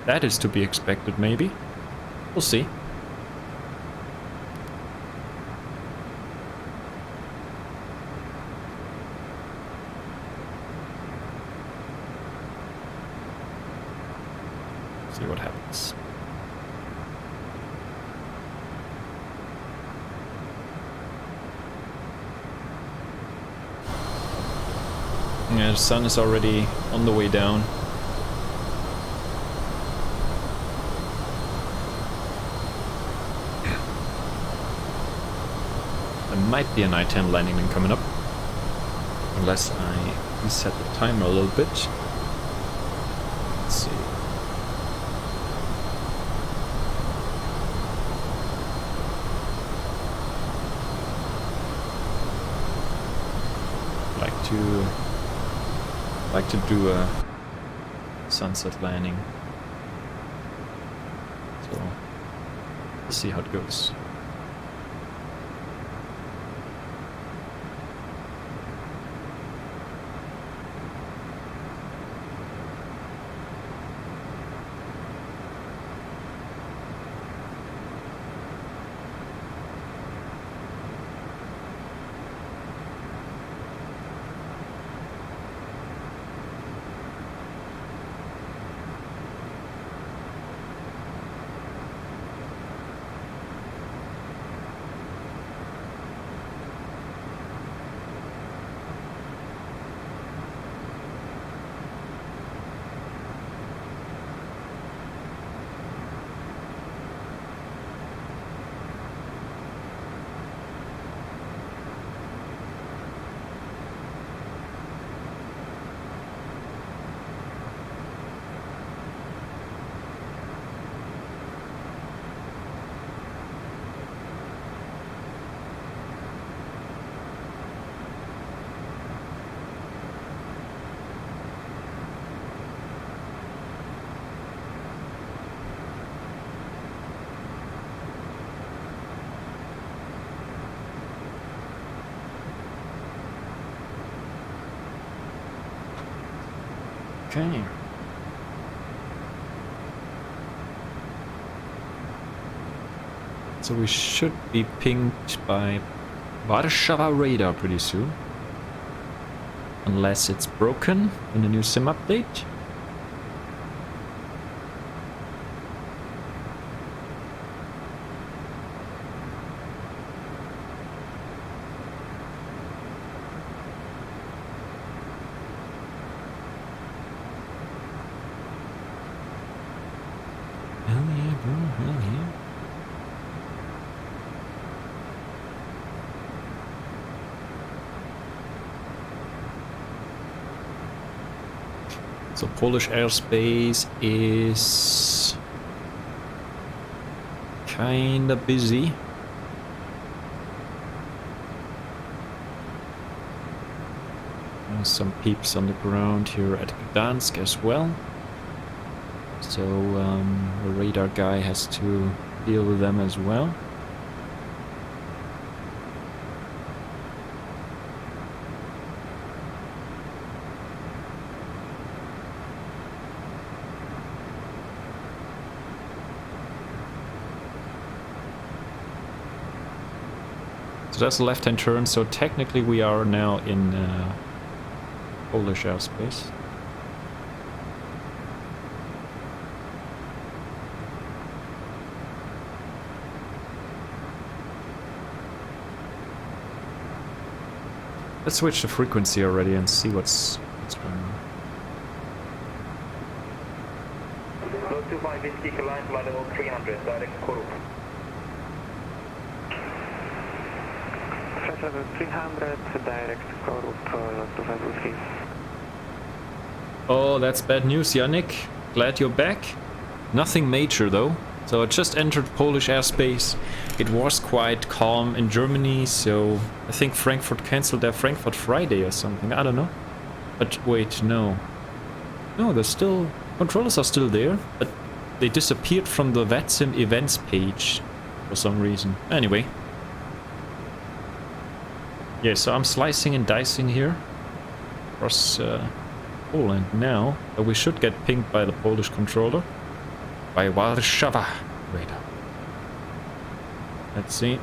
That is to be expected, maybe. We'll see. See what happens. Yeah, the sun is already on the way down. There might be a nighttime landing then coming up, unless I reset the timer a little bit. Let's see. Like to do a sunset landing, so we'll see how it goes. Okay. So we should be pinged by Warsaw radar pretty soon. Unless it's broken in the new sim update. Hell yeah, bro, hell yeah. So Polish airspace is kinda busy. There's some peeps on the ground here at Gdansk as well. So the radar guy has to deal with them as well. So that's a left-hand turn, so technically we are now in Polish airspace. Let's switch the frequency already and see what's going on. Close to 5 Whiskey line flight level 300, direct Korup. Flight level 300, direct Korup, lost to 5 Whiskey. Oh, that's bad news, Yannick. Glad you're back. Nothing major though. So I just entered Polish airspace. It was quite calm in Germany, so I think Frankfurt cancelled their Frankfurt Friday or something. I don't know. But wait, no. No, there's still... controllers are still there, but they disappeared from the VATSIM events page for some reason. Anyway. Yeah, so I'm slicing and dicing here across Poland now. But we should get pinged by the Polish controller. By Warsaw radar. Let's see.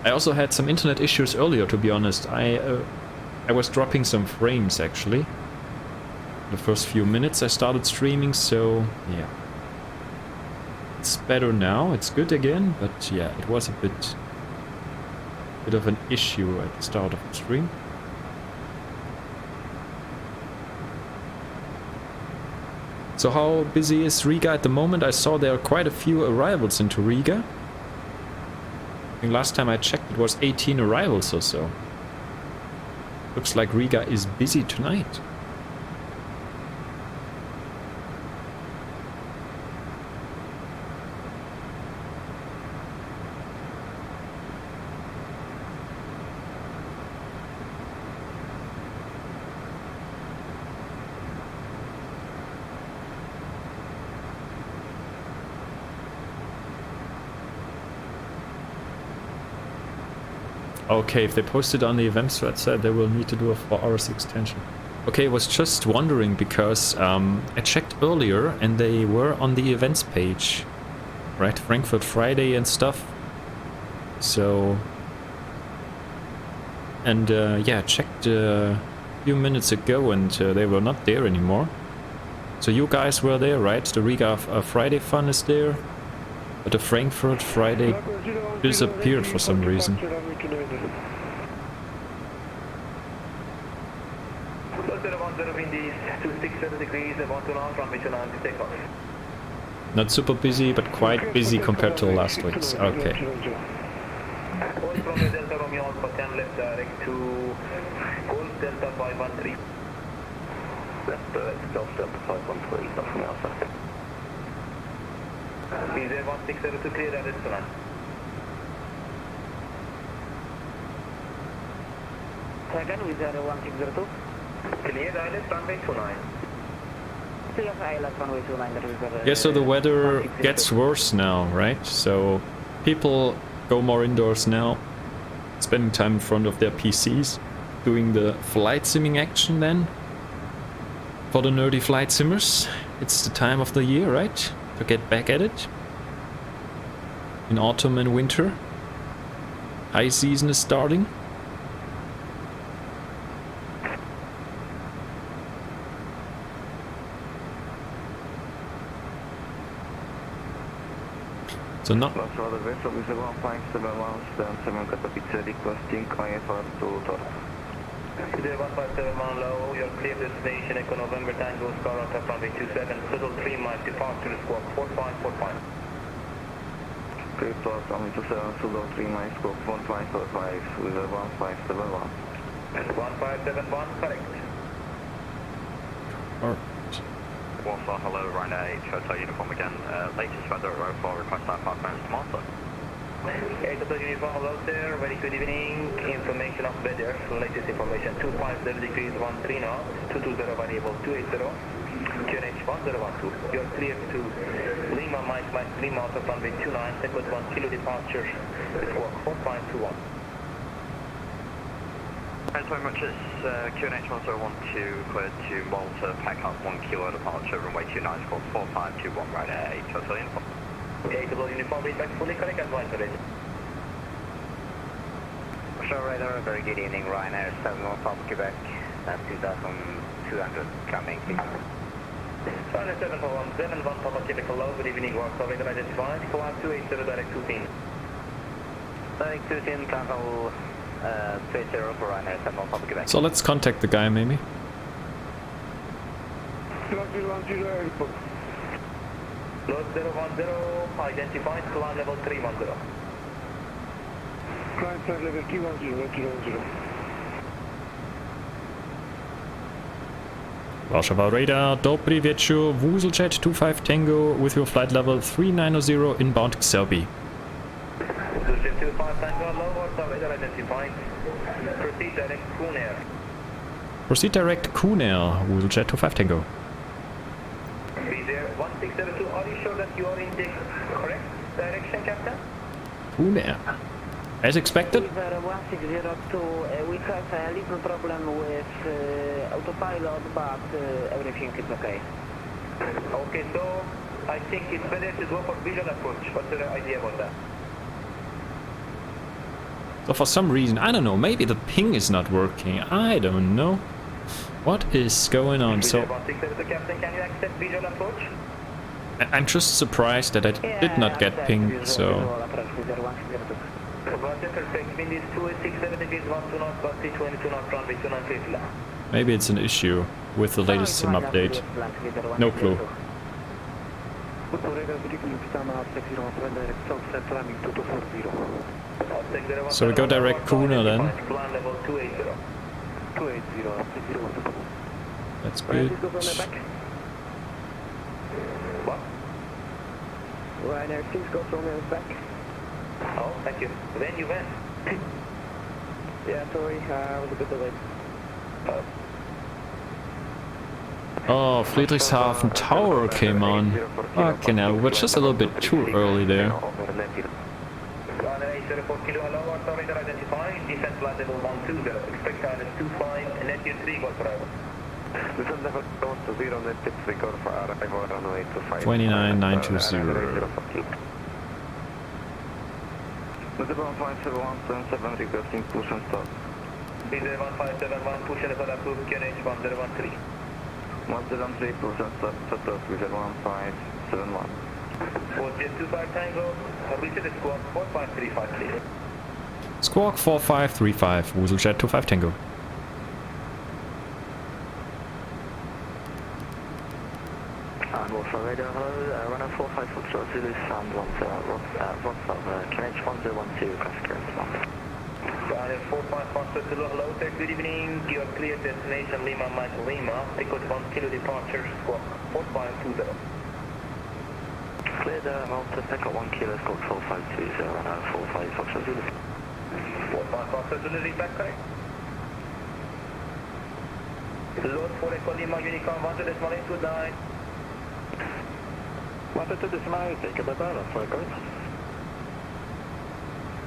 I also had some internet issues earlier, to be honest. I was dropping some frames actually. The first few minutes I started streaming, so yeah. It's better now, it's good again, but yeah, it was a bit of an issue at the start of the stream. So how busy is Riga at the moment? I saw there are quite a few arrivals into Riga. I think last time I checked it was 18 arrivals or so. Looks like Riga is busy tonight. Okay, if they posted on the events website, they will need to do a 4 hours extension. Okay, I was just wondering because I checked earlier and they were on the events page, right? Frankfurt Friday and stuff. So, and yeah, checked a few minutes ago and they were not there anymore. So you guys were there, right? The Riga Friday fun is there, but the Frankfurt Friday disappeared for some reason. Not super busy, but quite busy compared to last week's. Okay. Second, with 1602. Clear island, runway 29. Clear island, runway 29. Yeah, so the weather gets worse now, right? So people go more indoors now, spending time in front of their PCs, doing the flight simming action then. For the nerdy flight simmers, it's the time of the year, right? To get back at it. In autumn and winter. High season is starting. So not... That's rather vessel is 1571, stand 7 Katowice requesting IFR to Torp. 1571 low, your clear destination Echo November Tango Star on top runway 27, total 3 miles departure squawk 4545. Clear to us runway 27, total 3 miles squawk 1545 with a 1571. 1571, correct. Alright. Warsaw, hello, Ryanair 8, Hotel Uniform again. Latest weather at row 4, request 5 minutes to Malta. 8 Hotel Uniform, hello sir, very good evening. Information of weather, latest information 250 degrees 13 knots, 220 variable 280, QNH 1012. You're clear to Lima, Mike, Lima, out of runway 29, second 1 kilo departure, squawk 4521. Thanks very much, it's QNH 1012, cleared to Malta, pack up 1 kilo departure, runway 29, squawk 4521, Ryanair 8, Hotel Uniform. 8 Hotel Uniform, feedback fully correct, advice already. Show radar, very good evening, Ryanair 71 from Quebec, 2200 coming. Ryanair 71 Papa Quebec, hello, good evening, Warsaw, radar identified, 4280 direct 210. Direct 210, cancel 30 for Ryanair 71 Papa Quebec. So let's contact the guy maybe. Load 010, identified, climb level 310. Climb flight level 310. Warsaw radar, dobry wieczór, WooselJet 25 Tango with your flight level 3900 inbound Xerbi. WooselJet 25 Tango, low Warsaw radar identified. Proceed direct Kunair. Proceed direct Kunair, WooselJet 25 Tango. Be there 1602, are you sure that you are in the correct direction, Captain? Kunair. As expected. River 1602, we have a little problem with autopilot, but everything is okay. Okay, so I think it's better to go for visual approach. What's your idea about that? So for some reason, I don't know, maybe the ping is not working, I don't know. What is going on? So 1602, Captain, can you accept visual approach? I'm just surprised that I did not get pinged, so... Perfect, wind is 267 degrees, 12 knots, bus 22 knots, runway 29 left. Maybe it's an issue with the latest SIM update. No clue. So we go direct Kuna then. Plan level 280. That's good. What? Ryanair 6 got Romeo back. Oh, thank you. When you went? Yeah, sorry, I was a bit delayed. Oh, Friedrichshafen Tower came on. Okay, now we're just a little bit too early there. Ryanair 804 kilo, hello, Warsaw radar identified, descent flight level 120, expect island 25, and net 3 got driver. Descent level 0 net 3 got for arrival runway 25. 29920. With 157177 requesting push and start. Busy 1571, push and start approved, QNH 1013. 173 push and start, set up with 1571. WooselJet 25 Tango, reach the squawk 4535 please. Squawk 4535, WooselJet 25 Tango. And Warsaw radar, hello, runner 45 Foxtrot Zulu, sound 10, QNH 1012, request clearance 1. Ryanair 45 Foxtrot Zulu, hello sir, good evening, you are clear destination Lima, Mike Lima, Echo 1 kilo departure, squawk 4520. Cleared Malta, pick up 1 kilo, squawk 4520, runner 45 Foxtrot Zulu. 45 Foxtrot Zulu, read back correct. Load for Echo Lima, Unicorn 1.829. 1.8, take a bit better, for good.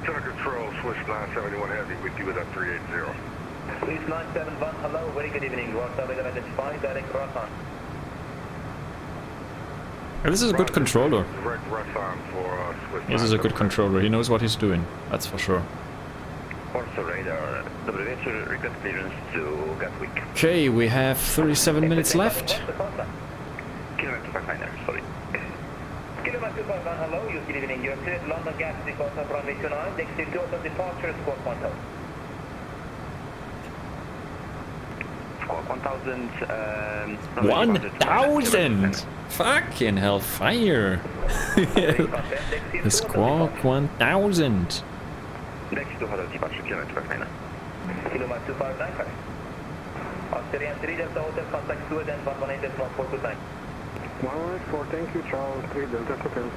Tucker Control, Swiss 971 Heavy with you with that 380. East 971, hello, very good evening. Warsaw radar identified, direct Rosan. This is a good controller. Direct rush arm for Swiss. This is a good controller. He knows what he's doing. That's for sure. Warsaw radar, dobry wieczór, request clearance to Gatwick. Okay, we have 37 minutes left. Kilometer 59, sorry. Kilometer 51, hello, good evening. You're cleared London Gatwick, Warsaw runway 29, next to total departure, squawk 1000. Squawk 1000, 1,000! Fucking hellfire! The Squawk 1,000! next to hotel departure, kilometer 59. Kilometer 259, correct. Australian 3 Delta Hotel, contact Sweden 118.4 good night. 114, thank you, Charles 3 Delta Hotel.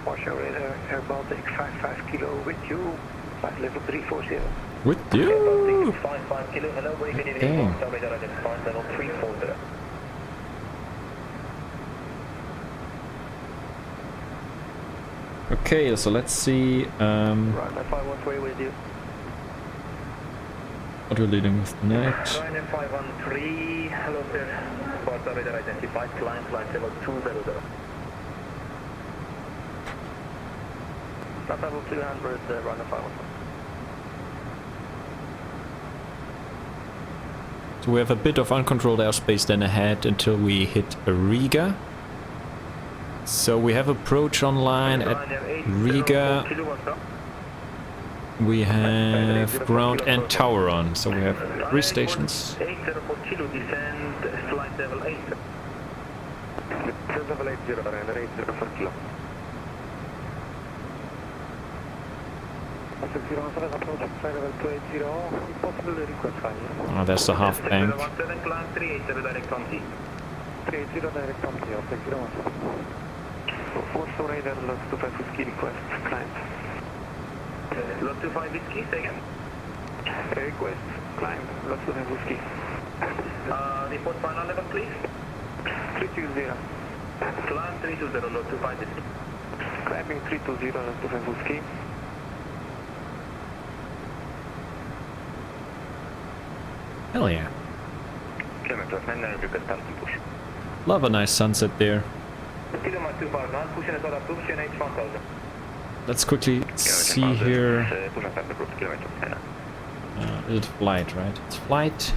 Warsaw radar, Air Baltic 55 kilo with you, flight level 340. With you! 55 kilo, hello, very good evening. Okay. Warsaw radar identified, level 340. Okay, so let's see Ryanair 513 with you. what we're leading with tonight. Ryanair 513, hello sir. Warsaw radar identified, climb flight level 200. Flight level 200, Ryanair 513. So we have a bit of uncontrolled airspace then ahead until we hit Riga. So we have approach online at Riga. We have ground and tower on, so we have 3 stations. 804 kilo, descend, flight level 8. Descent level 80, Ryanair 804 kilo. Approach flight level 280, possible request fine. Oh, there's the half bank. 17, climb 380, direct on T. 380 direct on T, I'll take it on. Warsaw radar, lot 25 whiskey request, climb. Lot 25 whiskey, say again. Request, climb, lot 25 whiskey. Report final level, please. 320. Climb 320, lot 25 whiskey. Climbing 320, lot 25 whiskey. Hell yeah. Kilometer 59, request start and push. Love a nice sunset there. Kilometer 259, pushing it on approach, NH 1000. Let's quickly see here. Push and start approach, kilometer 59. Is it flight, right? It's flight.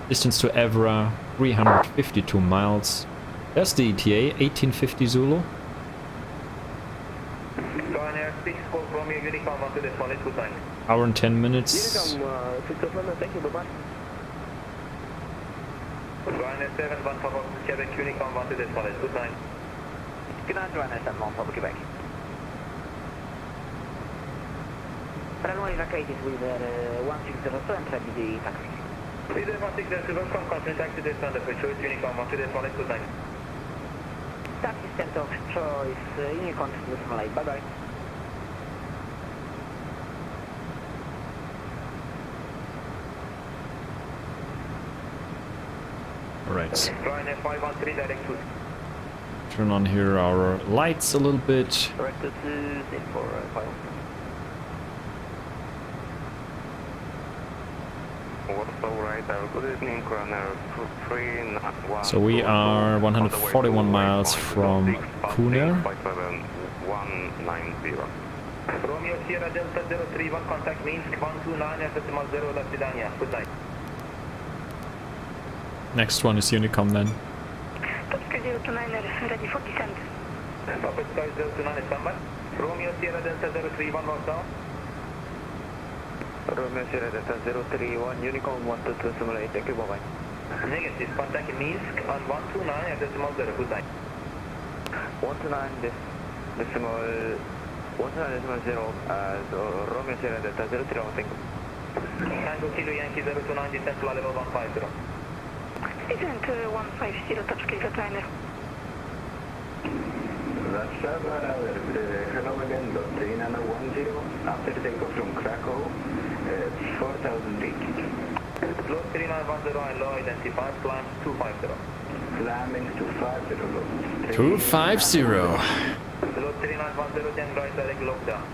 Distance to EVRA, 352 miles. There's the ETA, 1850 Zulu. Ryanair 6, call from your Unicom 1 to this one, it's good night. Hour and 10 minutes. 6 London, thank you, bye-bye. Ryanair 7, 1 Papa, Quebec, Unicom 1 to this one, it's good night. Good night, Ryanair 7, 1 Papa, Quebec. Runway vacated with 1602 and ready the taxi. Leader 1602, welcome, continue taxi this one, for choice, Unicom 1 to this one, it's good night. Taxi start of choice, Unicorn to this Malay, bye-bye. Alright, Ryanair 513, direct to. turn on here our lights a little bit. Direct to in for 5. Warsaw radar, good evening, Ryanair 391. So we are 141 miles from Kuna. 190. Romeo Sierra Delta 031, contact Minsk 129.0 La Sidania, good night. Next one is Unicom then. Tosca 029, ready for descent. Papa Sky 029, standby. Romeo Sierra Delta 031, Warsaw. Romeo Sierra Delta 031, Unicorn 122 simulate, thank you, bye-bye. Negative, contact Minsk on 129.0, good night. 129 decimal 129.0, Romeo Sierra Delta 031, thank you. Tango Kilo Yankee 029, descent to level 150. Descent 150, touch clear Ryanair. Hello again, Dr. Inanna 10, after takeoff from Krakow, 4,000 feet. Load 3910 and low identified, climb 250. Climbing to 50 low. 250. Load 3910, then right direct lockdown.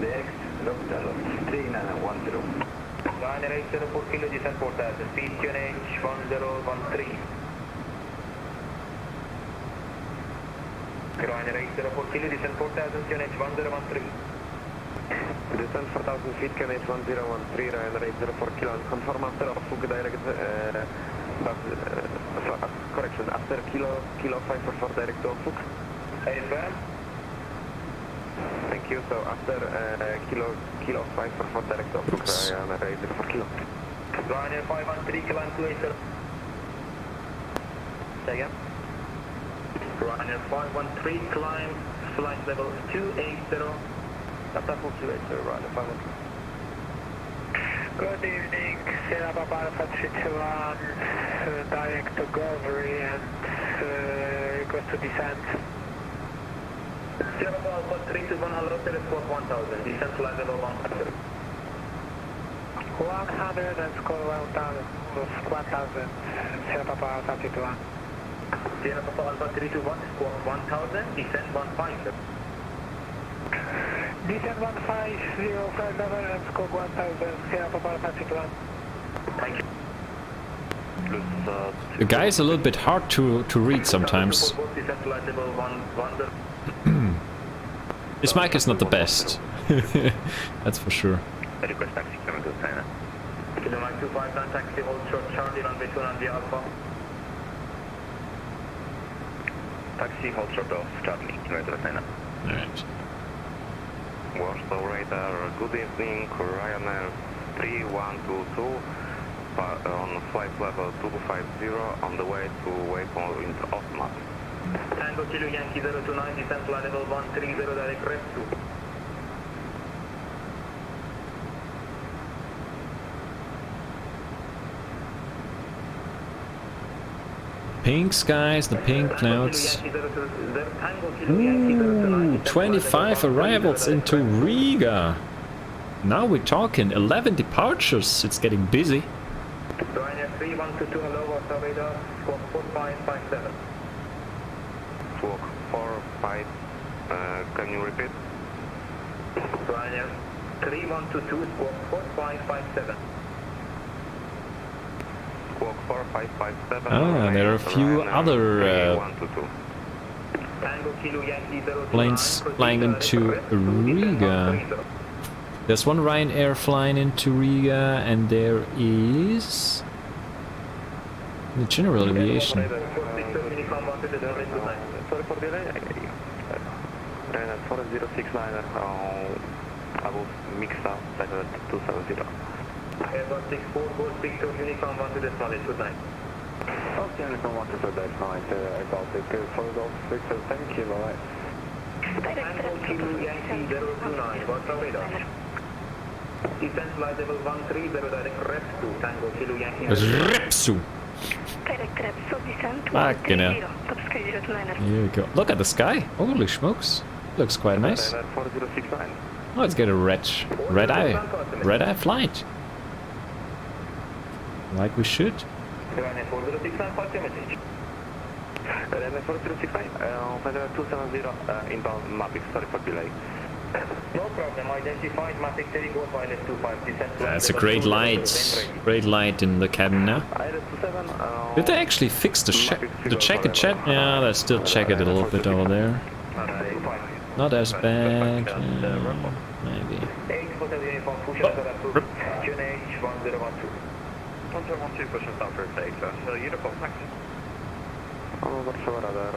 Direct lockdown, 3910. Ryanair 804 kilo, descent 4000, speed QNH 1013. Ryanair 804 kilo, descent 4000, QNH 1013. Descent 4000 feet, QNH 1013, Ryanair 804 kilo, confirm after off direct, correction, after kilo 544 direct to off. Affirm. Thank you, so after kilo 544 direct to off, Ryanair 804 kilo. Ryanair 513, climb 280. Say again. Ryanair 513, climb, flight level 280. That's level 280, Ryanair 513. Good evening, Sierra Papa Alpha 321, direct to Govry and request to descend. Sierra Papa Alpha 321, hello, telescope 1000, descent flight level 100. 100 and score 1000, Sierra Papa Alpha 321. Sierra Papa Alpha 321, squawk 1000, descent 150. Descent 150, flight level and score 1000, Sierra Papa Alpha 321. Thank you. The guy is a little bit hard to read sometimes. Descent flight level 100. His mic is not the best. That's for sure. Request taxi, coming to China. Kilo Mike 259, taxi, hold short, Charlie, runway 2 on the Alpha. Taxi, hold short off, Charlie, coming to China. Alright. Warsaw radar, good evening, Ryanair 3122 on flight level 250 on the way to waypoint Osmat. Tango Kilo Yankee 029, descent flight level 130, direct rest 2. Pink skies, the pink clouds. Ooh, 25 arrivals into Riga. Now we're talking 11 departures. It's getting busy. Ryanair 3122, hello, Warsaw radar, squawk 4557. Squawk 45, can you repeat? Ryanair 3122, squawk 4557. Squawk 4557. Ah, there are a few other Tango Kilo Yankee 029, planes flying into Riga. There's one Ryanair flying into Riga, and there is the general aviation. Sorry for delay. 4069, I will mix up at 270. Airbus 64, Gold Victor, Unicorn 1 to the solid, good night. Okay, Unicorn 1 to the night, Baltic, for Golf Victor, thank you, alright. Tango Kilo Yankee 029, Warsaw radar. Descent flight level 130, direct rest to Tango Kilo Yankee. Repsu. Direct Repsu, descent Fucking hell. 130, top sky 029er. Here we go. Look at the sky. Holy smokes. Looks quite nice. 4069. Let's get a red eye flight. Like we should. Ryanair 4069, pass your message. Ryanair 4069, 270, inbound Mavic, sorry for delay. No problem, identified Matic Terrigo, pilot 25, descent. That's a great light. Great light in the cabin now. Did they actually fix the checker chat? Yeah, they still check it a little bit over there. Not as bad. Maybe. 8 hotel uniform, push out to QNH 1012. 1012, push us down for takeoff. Uniform, taxi. Warsaw radar,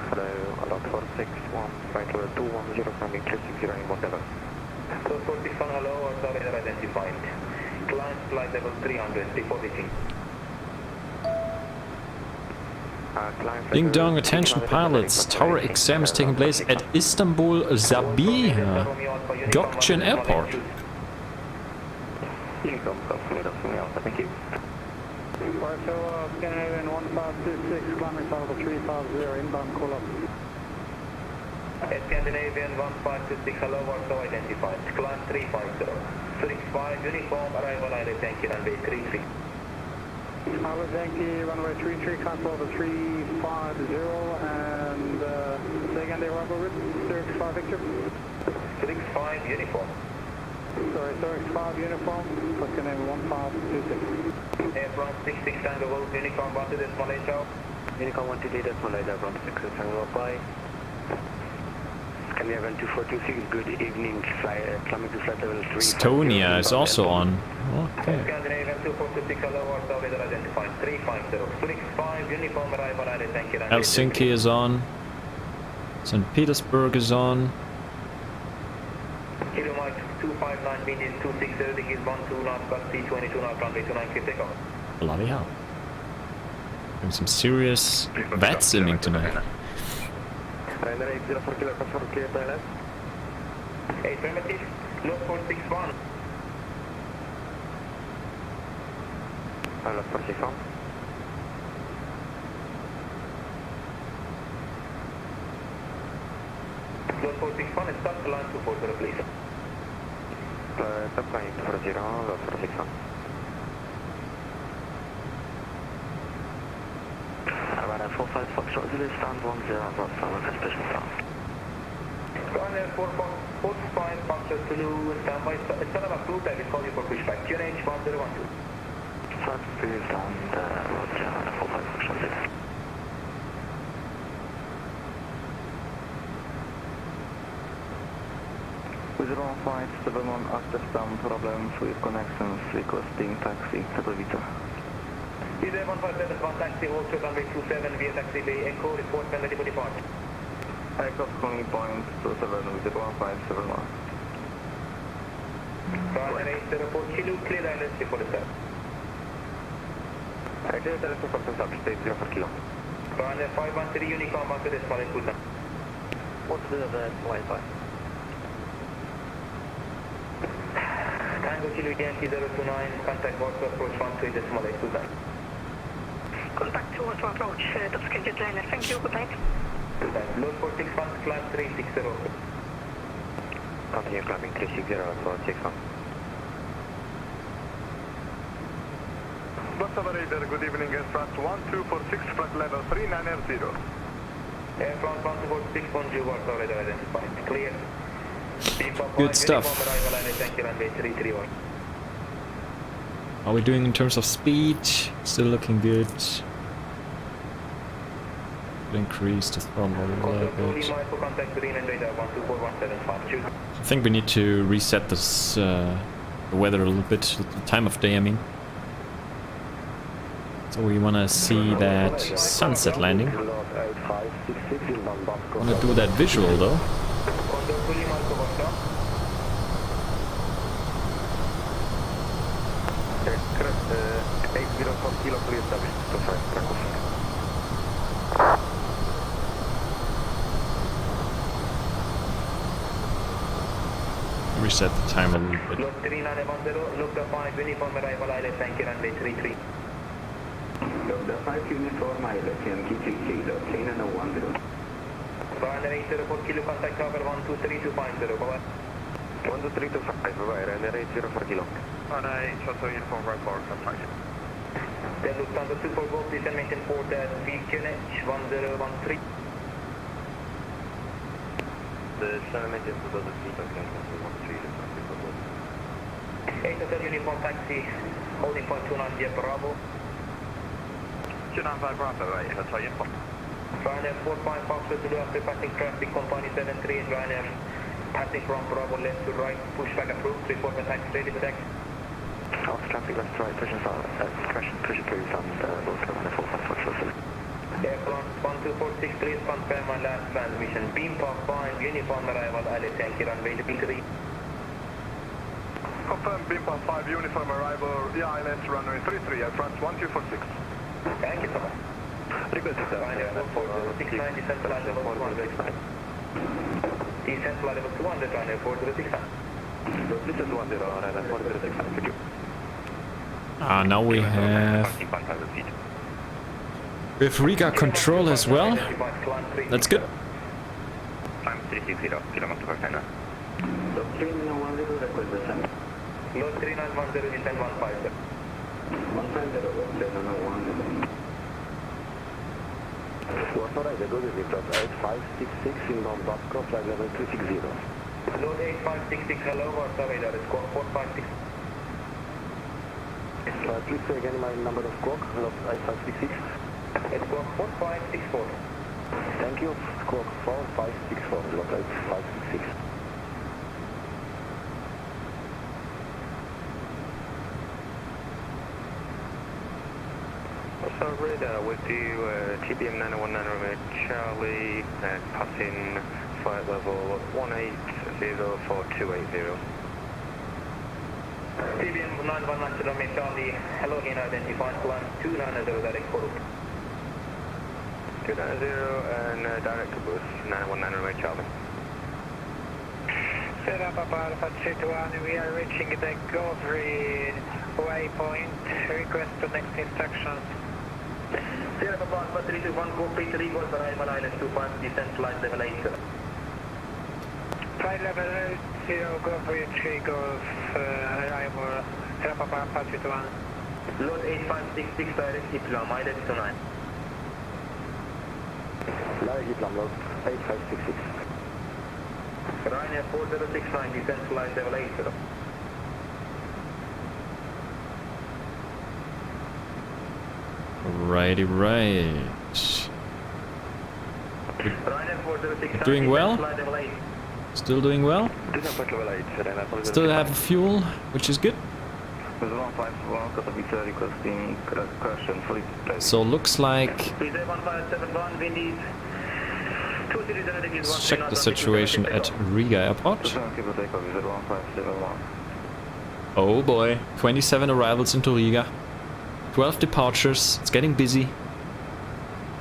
hello, alert 461, flight level 210, climbing 360 in whatever. So 41, hello, Warsaw radar identified. Climb flight level 300, depositing. Ding dong, attention pilots. Tower exam is taking place at Istanbul Sabiha Gökçen Airport. Thank you. Warsaw, Scandinavian 1526, climbing level 350, inbound call up. Scandinavian 1526, hello, Warsaw identified. Climb 350. 35, uniform, arrival, I thank you, runway 33. Alpha Yankee, runway 33, climb level 350, and second arrival route, 35 Victor. 65 uniform. Sorry, 35 uniform, fucking name 1526. Air France 66 Tango Wolf, Unicorn 1 to this Malaysia. Unicorn 1 to this Malaysia, ground 6 Tango Fly. Canadian 2426, good evening, climbing to flight level 3. Estonia is also on. Okay. Scandinavian 2426, hello, Warsaw, weather identified 350. 65 uniform arrival, thank you. Helsinki is on. St. Petersburg is on. Kilo Mike 259, wind is 260 degrees, 12 knots, bus T22 knots, runway 29, take off. Bloody hell. Doing some serious VATSIMing tonight. Ryanair 804 kilo, for clear pilot. Affirmative, load 461. Pilot 461. Load 461, stop the line 240, please. Stop line 240, load 461. Ryanair 45 Foxtrot Zulu, stand 10, that's special sound. Ryanair 45 Foxtrot Zulu, stand by, stand up approved, I will call you for pushback. QNH 1012. Start please, and Ryanair 45 Foxtrot Zulu. With 157 after some problems with connections, requesting taxi, Katowice. Either 157, one taxi, hold short runway 27 via taxi bay, echo, report when ready for departure. Aircraft calling point 27 with 1571. Ryanair 804 Kilo, clear islands before the start. Actually, there is a person stop, state 04 kilo. Ryanair 513 Unicorn, back to this Malaysia. What's the Wi-Fi? Tango Kilo Yankee 029, contact Warsaw approach 13 decimal 8, good night. Contact to Warsaw approach, top scheduled liner. Thank you, good night. Good night. Load 461, climb 360. Continue climbing 360 for 61. Bus operator, good evening, Air France 1246, flight level 3990. Air France 1246, bonjour, Warsaw, radar identified. Clear. Good stuff. How are we doing in terms of speed? Still looking good. Increase the throttle a little bit. I think we need to reset this the weather a little bit, the time of day I mean. So we want to see that sunset landing. Want to do that visual though. Reset the time a little bit. Look 3910, look the 5 uniform arrival island, thank you, runway 33. Look the 5 uniform island, Yankee 6 kilo, clean and 10. Ryanair 804 kilo, contact cover 123 bye-bye. 12325, bye-bye, Ryanair 804 kilo. Ryanair 804 uniform, right forward, contact. Then Lufthansa 24 Golf, descend maintain port at VQNH 1013. The descend maintain to the seat, okay, 804 uniform taxi, holding point 29 via Bravo. 295 Bravo, right, hotel uniform. Ryanair 45 Foxtrot Zulu after passing traffic, company 73, Ryanair passing from Bravo left to right, pushback approved, report the taxi ready for taxi. Off traffic left to right, pressure please, and those Ryanair 45 Foxtrot Zulu. Air France 1246, please confirm my last transmission. Beam pop 5, uniform arrival, Ali Yankee runway 3. Confirm Beampa 5 uniform arrival, the islands runway 33 at France 1246. Thank you so much. Request sir. Ryanair 4069, descent flight level 200. Descent flight level 200, Ryanair 4069. This is 10, Ryanair 4069, could you? Now we have Riga control as well. That's good. Time 360, kilometer per channel. So 3910, request descent. Load 3910, descent 150. 150, Warsaw Rider, good evening, plus 8566 inbound Basco, flight level 260. Load 8566, hello, Warsaw Rider, squawk 456. Please say again my number of squawk, load 8566. It's squawk 4564. Thank you, squawk 4564, load 8566. So radar with you, TBM 919 Charlie, passing flight level 1804280. TBM 919 Charlie, hello, identified plan 290 direct for 290 and direct to boost 919 Charlie. Set up about Alpha 221, we are reaching the Govri waypoint. Request the next instructions. Sierra Papa Alpha 321, copy 3 Golf arrival island 25, descent flight level 8. Flight level 80, Govri 3 Golf, arrival, Sierra Papa Alpha 221. Load 8566 direct Islam, mileage 29. Direct Islam, load 8566. Ryanair 4069, descent flight level 80. Righty right. Ryanair 4069, Doing well? flight level 8. Still doing well. Descent flight level 8, Still have fuel, which is good. With 151, Katowice requesting correction, fully ready. So looks like, Reserve 1571, windy. let's check the situation at Riga Airport. Cable takeoff, visit 1571. Oh boy, 27 arrivals into Riga. 12 departures. It's getting busy.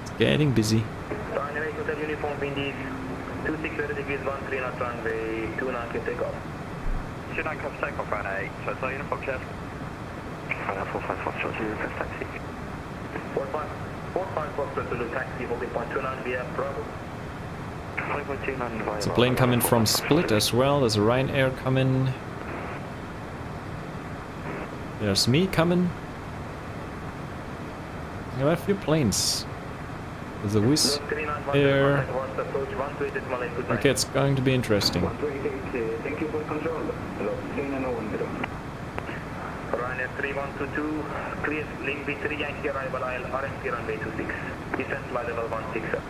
It's getting busy. Ryanair Hotel uniform, windy. 260 degrees, 13 knot runway, 29 takeoff. 29 comes takeoff, Ryanair 8, Hotel uniform, check. Ryanair 454, short request taxi. 454 to taxi, holding point 29 via Bravo. There's a plane coming from Split as well. There's a Ryanair coming. There's me coming. There are a few planes. There's a Wizz Air. Okay, it's going to be interesting. Thank you for control. Ryanair 3122, clear link B3 Yankee arrival aisle RMP runway 26. Descent flight level 16.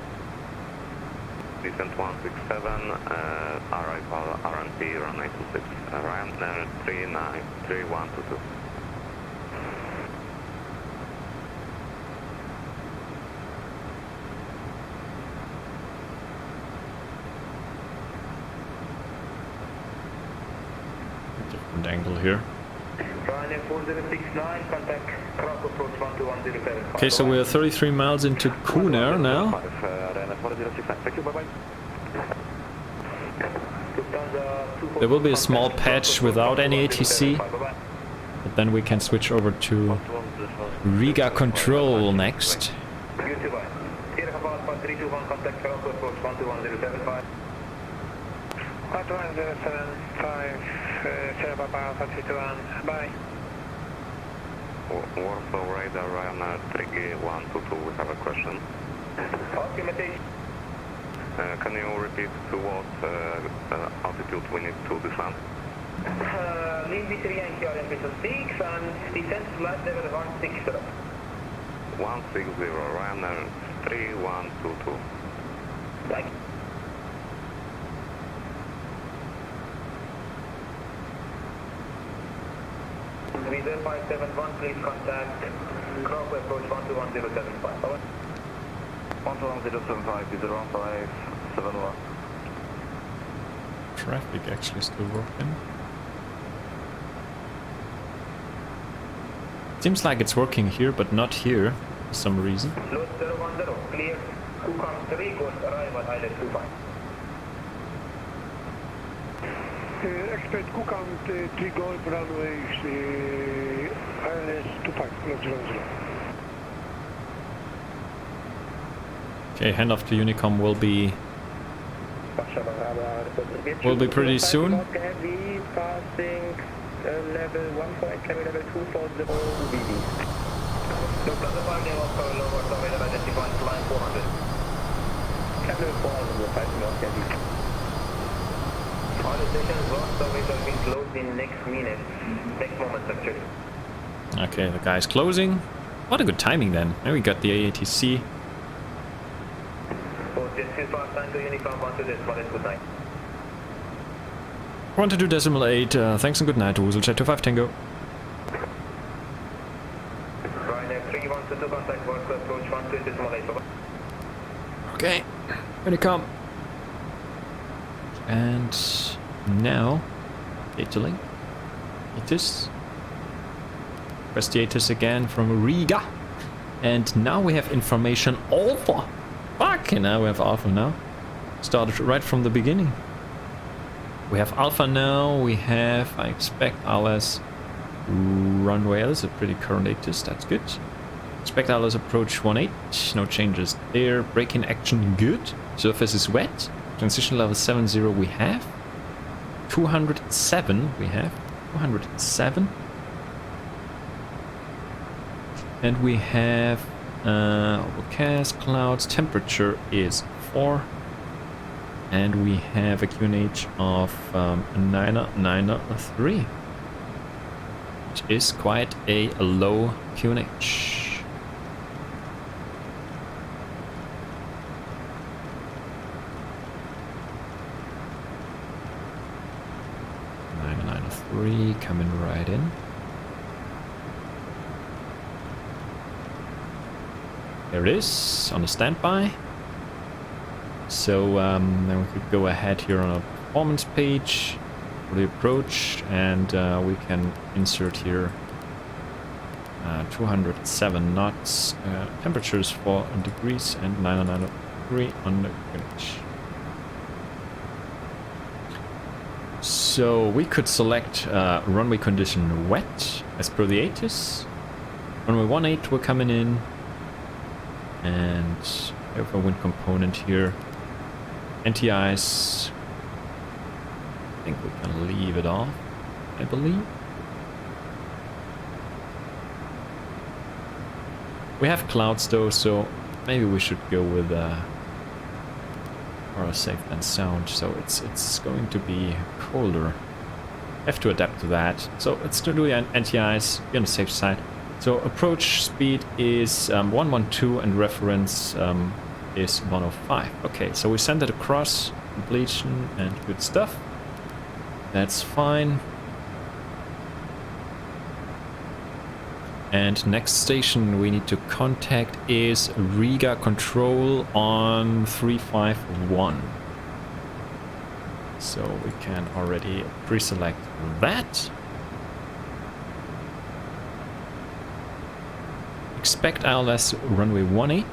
Descent 167, arrival RMP runway 26. Ryanair 3122. Different angle here. Ryanair 4069, contact cross approach 12107. Okay, so we're 33 miles into Kunar now. There will be a small patch without any ATC, but then we can switch over to Riga Control next. Sierra Papa 321, contact cross approach 12107. 11075, Sierra Papa Alpha 221, bye. Warsaw radar Ryanair 3122, we have a question. Documentation. Can you repeat to what altitude we need to descend? Link B3 Yankee RMP 26 and descent flight level 160. 160, Ryanair 3122. Thank you. Reserve 571, please contact Cross approach 12107. 11075, is 1571. Traffic actually still working. Seems like it's working here, but not here for some reason. Load 010, clear. Kukam 3, Ghost arrival, island 25. Expect Kukam 3 Golf runway ILS 25, close 00. Okay, handoff to Unicom will be pretty soon. Heavy passing level 1.7, level 240 BD. Look at the finding of lower surveyor identifying flying 400. All the stations lost, so it will be closed in next minute, next moment actually. Okay, the guy's closing. What a good timing then. And we got the AATC. So this is fast time to uniform 1-2, good night. 122.8, thanks and good night, WooselJet 25 Tango. Ryanair 3-1-2, contact work approach 1-2.8. Okay, here they come. And now, data link. ATIS. Press the ATIS again from Riga. And now we have information Alpha. Fucking now we have Alpha now. Started right from the beginning. We have Alpha now, we have, I expect, LS runway. That's a pretty current ATIS, that's good. Expect LS approach 18, no changes there. Braking action good. Surface is wet. Transition level 70 we have. 207 we have. 207. And we have overcast clouds. Temperature is 4. And we have a QNH of 993, which is quite a low QNH. Coming right in. There it is, on the standby. So then we could go ahead here on a performance page for the approach, and we can insert here 207 knots, temperatures 4 degrees and 993 on the finish. So we could select runway condition wet as per the ATIS. Runway 18 we're coming in, and we have a wind component here. Anti-ice, I think we can leave it off, I believe. We have clouds though, so maybe we should go with or safe than sound, so it's going to be colder. Have to adapt to that. So let's do the anti-ice, be on the safe side. So approach speed is 112 and reference is 105. Okay, so we send it across, completion and good stuff. That's fine. And next station we need to contact is Riga Control on 351. So we can already pre-select that. Expect ILS runway 18.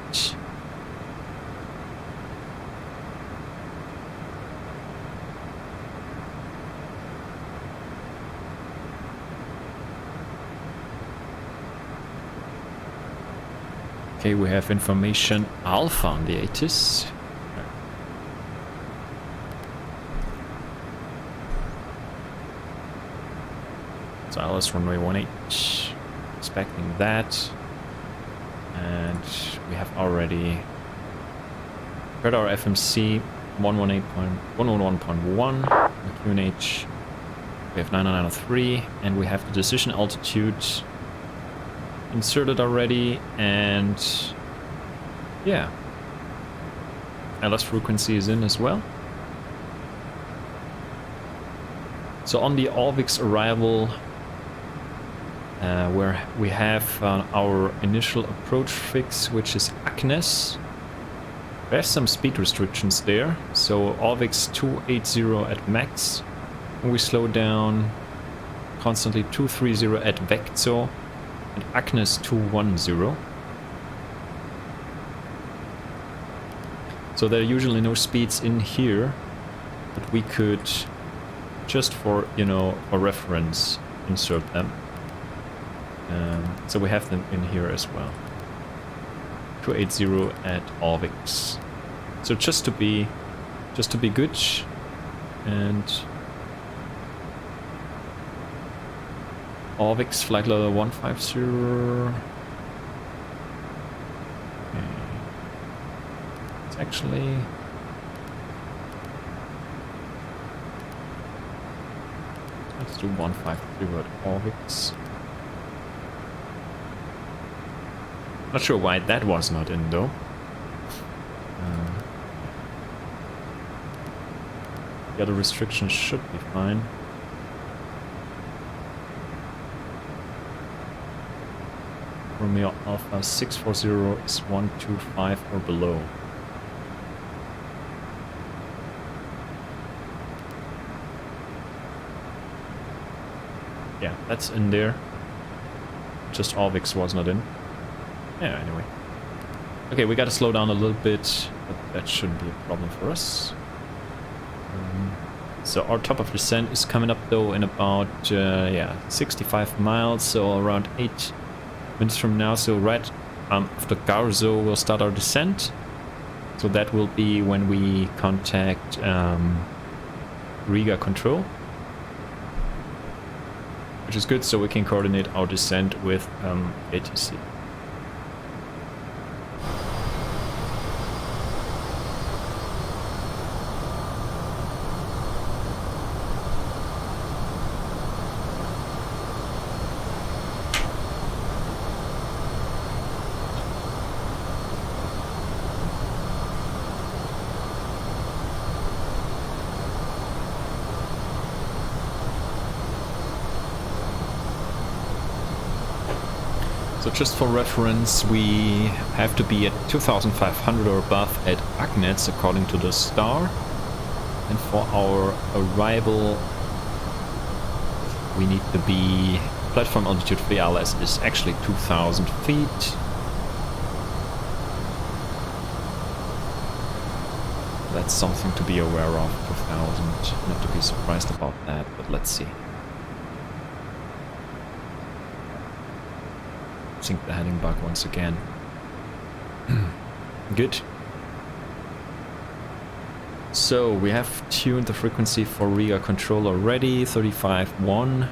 Okay, we have information Alpha on the ATIS. So ILS runway 18. Expecting that. And we have already heard our FMC 111.1, the QNH, we have 993, and we have the decision altitude inserted already, and yeah, LS frequency is in as well. So on the Alvix arrival, where we have our initial approach fix, which is Agnes. We have some speed restrictions there, so Alvix 280 at max, and we slow down constantly 230 at Veczo, and Agnes 210. So there are usually no speeds in here, but we could, just for, you know, a reference, insert them. So we have them in here as well. 280 at Alvix. So just to be good, and Alvix flight level 150. Okay. It's actually Let's do 153 at Orvix. Not sure why that was not in though. The other restrictions should be fine. Romeo Alpha 640 is 125 or below. Yeah, that's in there. Just Orvix was not in. Yeah, anyway. Okay, we gotta slow down a little bit, but that shouldn't be a problem for us. So our top of descent is coming up though in about, 65 miles, so around 8 minutes from now. So right after Garzo we'll start our descent. So that will be when we contact Riga control. Which is good, so we can coordinate our descent with ATC. So just for reference, we have to be at 2500 or above at Agnetz according to the star. And for our arrival, we need to be... Platform altitude for VLS is actually 2000 feet. That's something to be aware of, 2000. Not to be surprised about that, but let's see. Sync the heading bug once again. Good. So we have tuned the frequency for Riga control already, 35.1.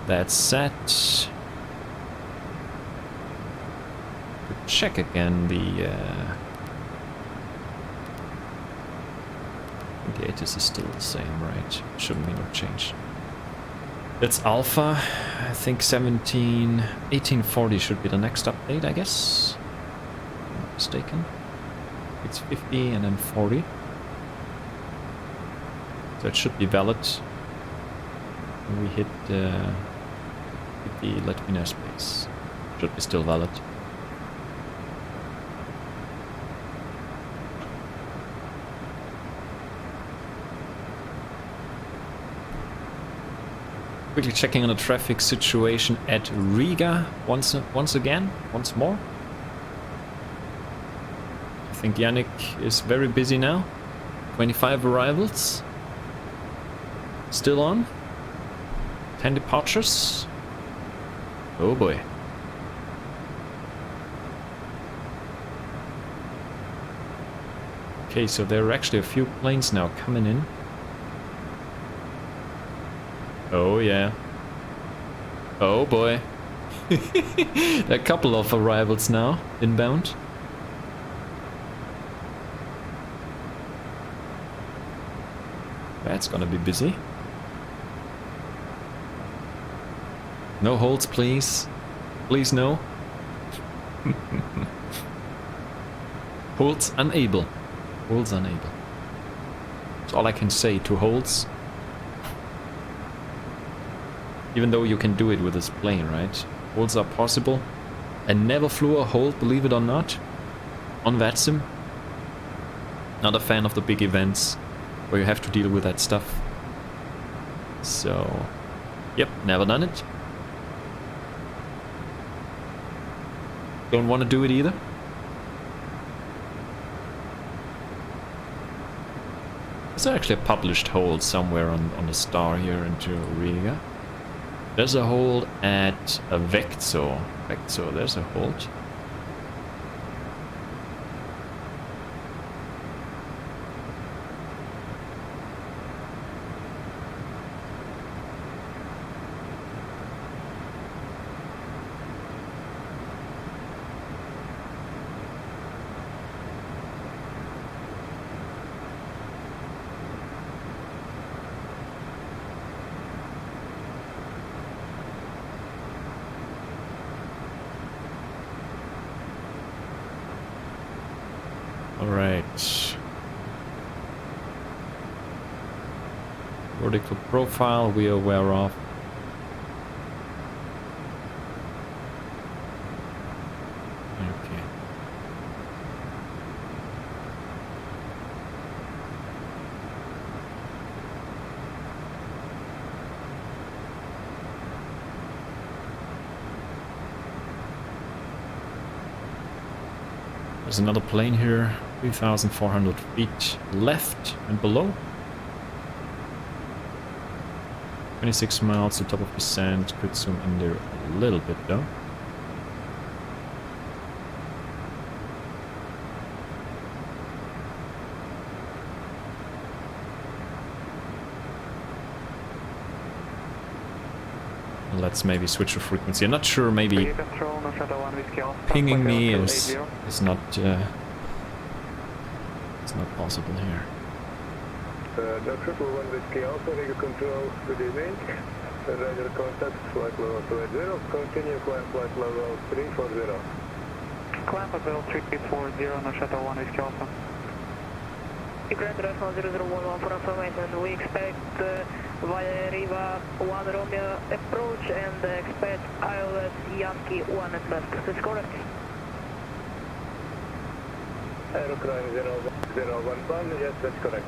That's set. Could check again the ATIS is still the same, right? Shouldn't be no change. That's Alpha. I think 1840 should be the next update, I guess. If I'm not mistaken. It's 50 and then 40. So it should be valid. When we hit the Latvian airspace. Should be still valid. Quickly checking on the traffic situation at Riga once more. I think Yannick is very busy now. 25 arrivals. Still on. 10 departures. Oh boy. Okay, so there are actually a few planes now coming in. Oh yeah. Oh boy. There are a couple of arrivals now, inbound. That's gonna be busy. No holds, please. Please, no. Holds unable. Holds unable. That's all I can say to holds. Even though you can do it with this plane, right? Holds are possible. I never flew a hold, believe it or not, on VATSIM. Not a fan of the big events where you have to deal with that stuff. So, yep, never done it. Don't want to do it either. There's actually a published hold somewhere on the star here into Riga. There's a hold at a Veczo. There's a hold. Alright. Vertical profile we are aware of. Okay. There's another plane here, 3,400 feet left and below. 26 miles to top of descent, could zoom in there a little bit though. Let's maybe switch the frequency. I'm not sure, maybe pinging me is not it's not possible here. Dr. 1 Whiskey Alpha, Riga Control, good evening. Radar contact, flight level 20, continue climb flight level 340. Climb up level 340, no shuttle 1 Whiskey Alpha. Grand Rational 0011 for information. We expect via Riva 1 Romeo approach and expect ILS Yankee 1 at left. Is this correct? Aerocrine 011, yes, that's correct.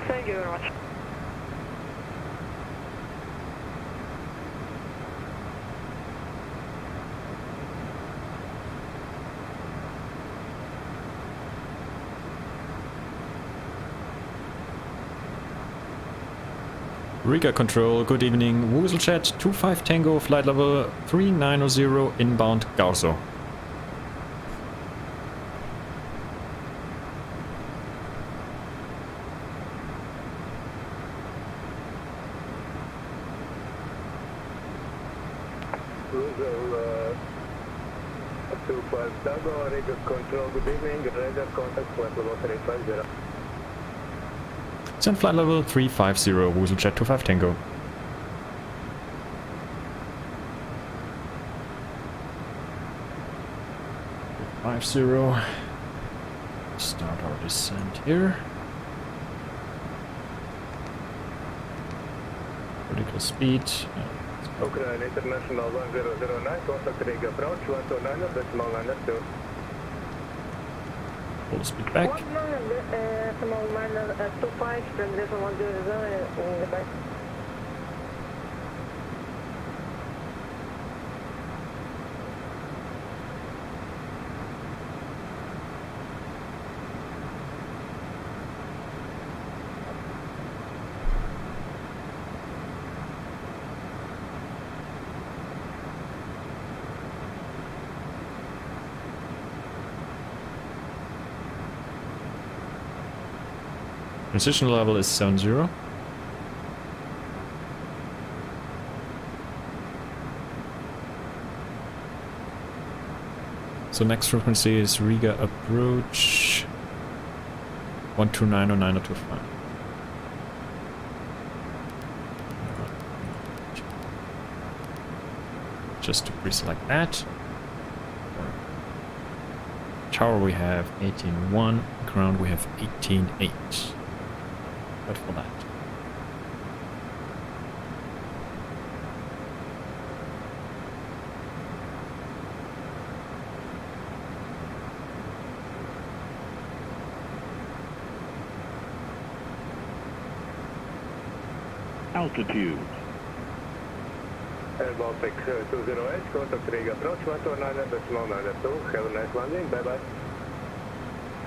Thank you very much. Riga Control, good evening. WooselJet 25 Tango, flight level 3900, inbound Gauso. Weasel 25 Tango, Riga Control, good evening. Radar contact, flight level 350. Send flight level 350, WooselJet 25 Tango. Start our descent here. Vertical speed. Ukraine International 1009, contact Riga approach, 129, decimal 92. Full speed back. 25, transition 100 back. Transition level is 70. So next frequency is Riga approach 129 or 9025. Just to pre-select that. Tower we have 18.1, ground we have 18.8. But for that. Altitude. Air Baltic 208, contact Riga approach, 129, decimal 92. Have a nice landing, bye bye.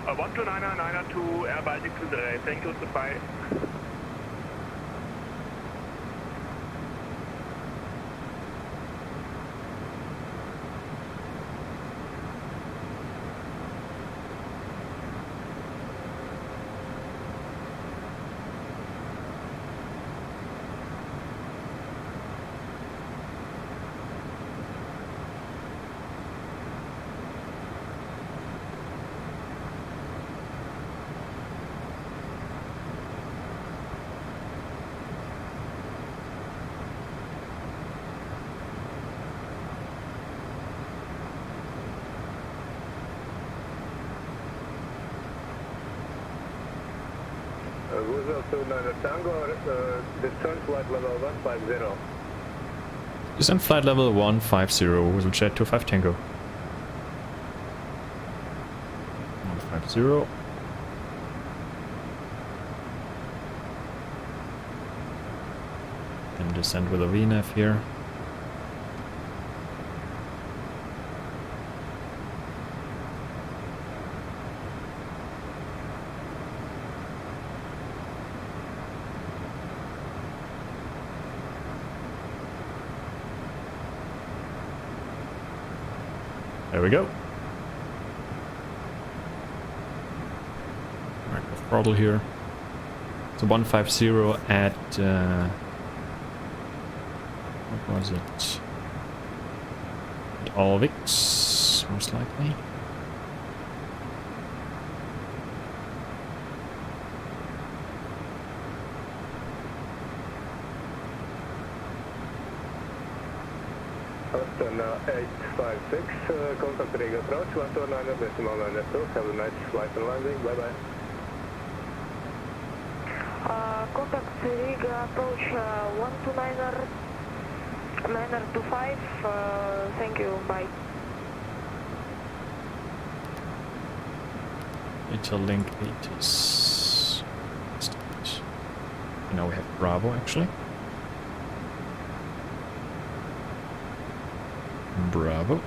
129, 902, Air Baltic 208, thank you, goodbye. WooselJet Tango, descent flight level 150. Descent flight level 150, WooselJet 25 Tango. 150. And descend with a VNAV here. There we go. Right, the throttle here. So 150 at what was it? At Alvix, most likely. Austin 856, contact Riga approach 129.92. Have a nice flight and landing. Bye bye. Contact Riga approach 129.95. Thank you. Bye. Interlink 80s. Now we have Bravo actually. Bravo.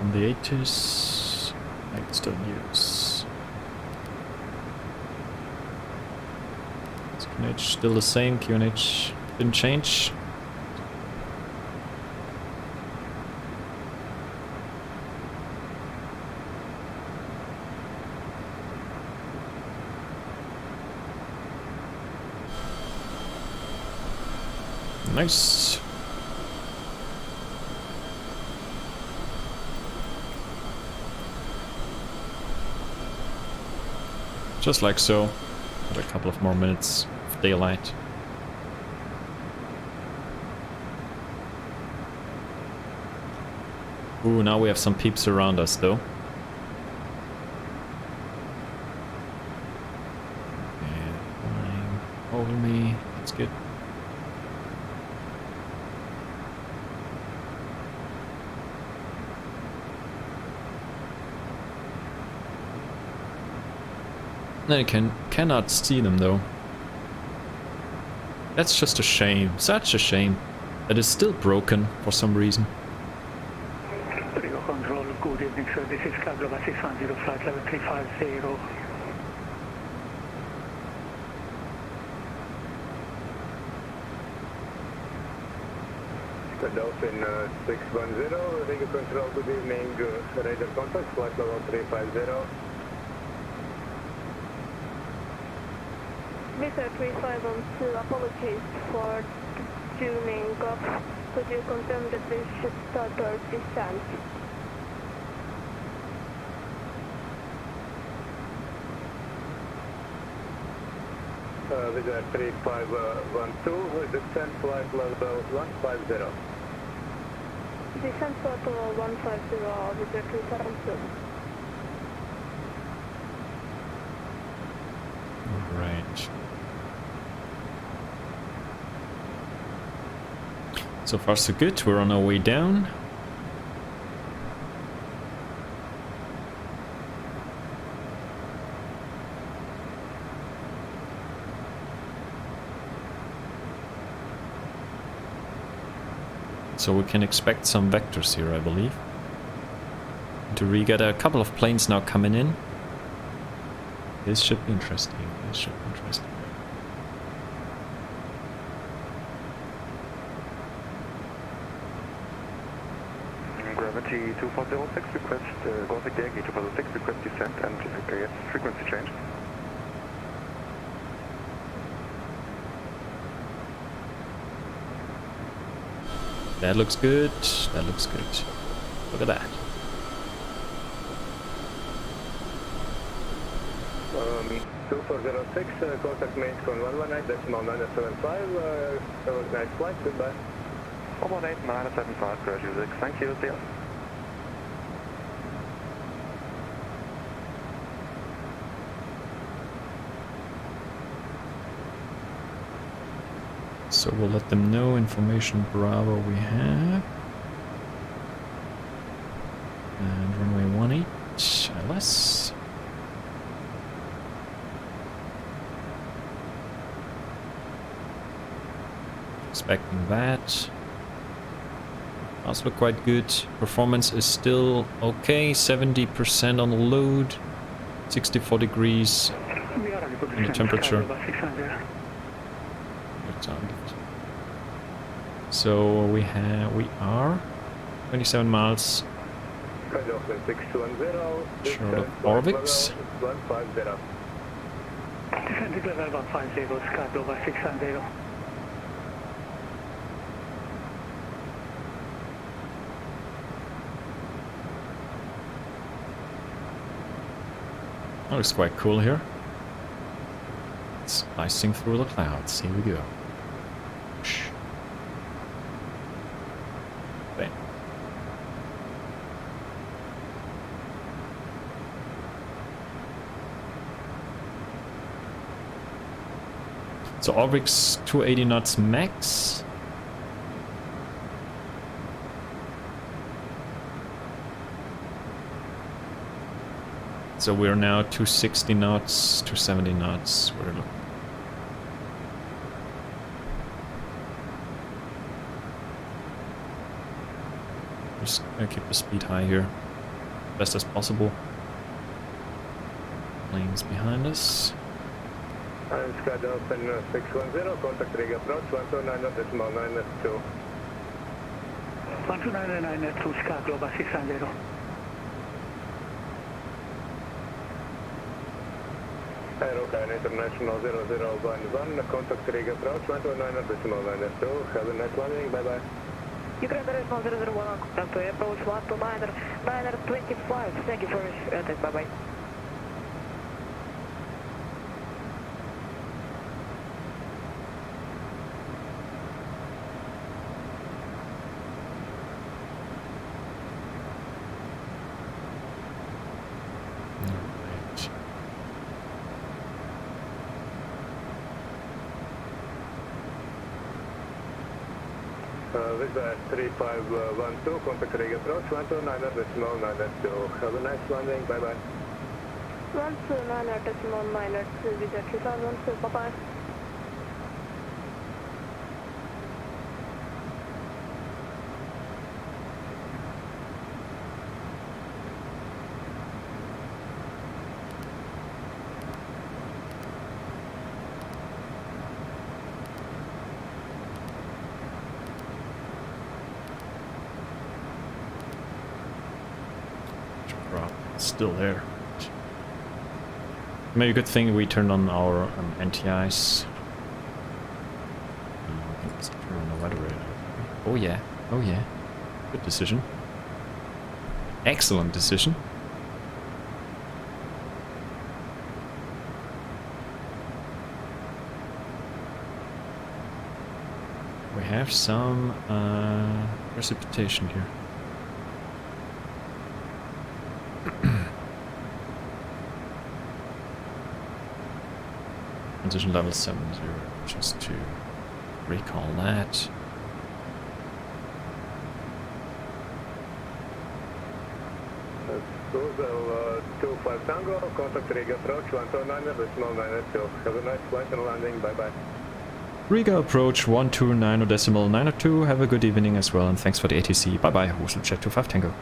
On the 80s, I can still use. Is QNH still the same? QNH didn't change. Nice. Just like so. Got a couple of more minutes of daylight. Ooh, now we have some peeps around us though. And flying over me. That's good. I cannot see them though. That's just a shame. Such a shame. That is still broken for some reason. Riga Control, good evening sir. This is Club Bravo 610, flight level 350. Dolphin 610, Riga Control, good evening. Radar contact, flight level 350. Mr. 352, apologies for tuning off. Could you confirm that we should start our descent? With 3512, descent flight level 150. Descent flight level 150, with 352. Right. So far so good, we're on our way down. So we can expect some vectors here, I believe. Do we get a couple of planes now coming in? This should be interesting. This should be interesting. Gravity 2406, request Gothic Yankee 2406, request descent and yes, frequency change. That looks good. That looks good. Look at that. 2406, contact main con 118.975, have a nice flight, goodbye. 118.975, gradually, thank you, dear. So we'll let them know information Bravo we have. And runway 18 LS. Expecting that. Does look quite good. Performance is still okay. 70% on the load. 64 degrees in the temperature. So we are 27 miles short of Orvix. Descending level 150, Skype over 610. That looks quite cool here. It's slicing through the clouds. Here we go. Bang. So Orvix 280 knots max. So we're now 260 knots, 270 knots. We're looking. Just gonna keep the speed high here, best as possible. Planes behind us. Sky open 610, contact rig approach 129.992. 129.992, Sky Global 610. Aerocan International 0011, contact rig approach 129.992. Have a nice landing, bye bye. Ukraine International 001, contact to approach 129.925. Thank you for your attention, bye bye. Visa 3512, contact rig approach 129.992. Have a nice landing, bye bye. 129.992, Visa 3512, bye bye. Still there. Maybe a good thing we turned on our NTIs. I think let's turn on the weather radar. Oh yeah, oh yeah. Good decision. Excellent decision. We have some precipitation here. Transition level 70, just to recall that. Google 25 Tango, contact Riga approach 129.992. Have a nice flight and landing, bye bye. Riga approach 129.902. Have a good evening as well, and thanks for the ATC. Bye bye, WooselJet 25 Tango.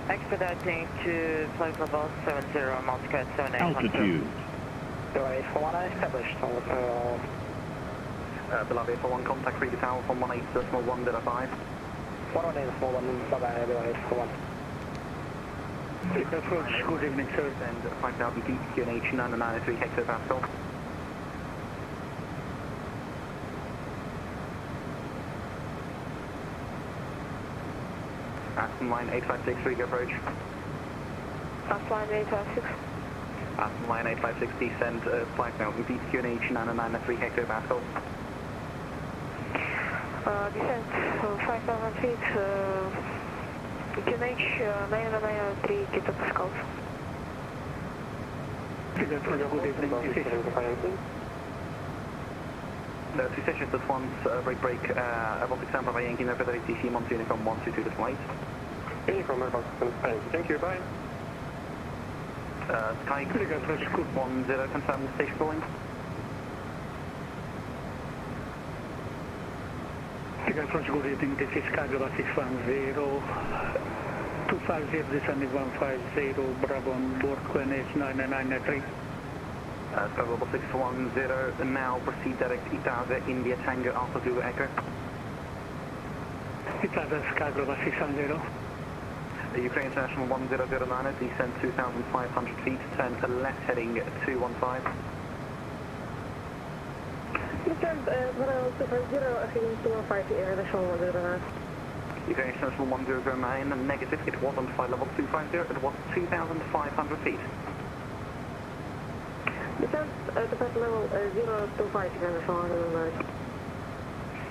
Expediting to flight level 70, multicode 78. Altitude. Below for 1 established. Below for 1 contact Riga Tower from 18.105. 118.1, bye-bye, below for 1. Approach, good evening, sir. And 5,000 feet, QNH 993 hectopascal. Aston line 856, Riga approach. Aston line 856. Aston line 856, descend 5,000 feet, QNH 993 hectopascal. Descent 5,000 feet, QNH 993 Tito Pascals. Good evening, this is The two stations at once, break, about example by Yankee, November ATC, Monty Uniform 122 to flight. Uniform Airbus, thank you, bye. Sky 10, confirm the station calling. Good evening, this is Kagura 610, 250 descending 150, Bravo on board QNH 993. Global 610, now proceed direct Itaza, India Tango, Alpha Zulu Echo. Itaza Kagura 610. Ukraine International 1009, descend 2,500 feet, turn to left heading 215. Descend 250, heading 215, International 109. Ukraine International 1009, negative, it was on flight level 250, it was 2,500 feet. Descend to flight level 025, International 109.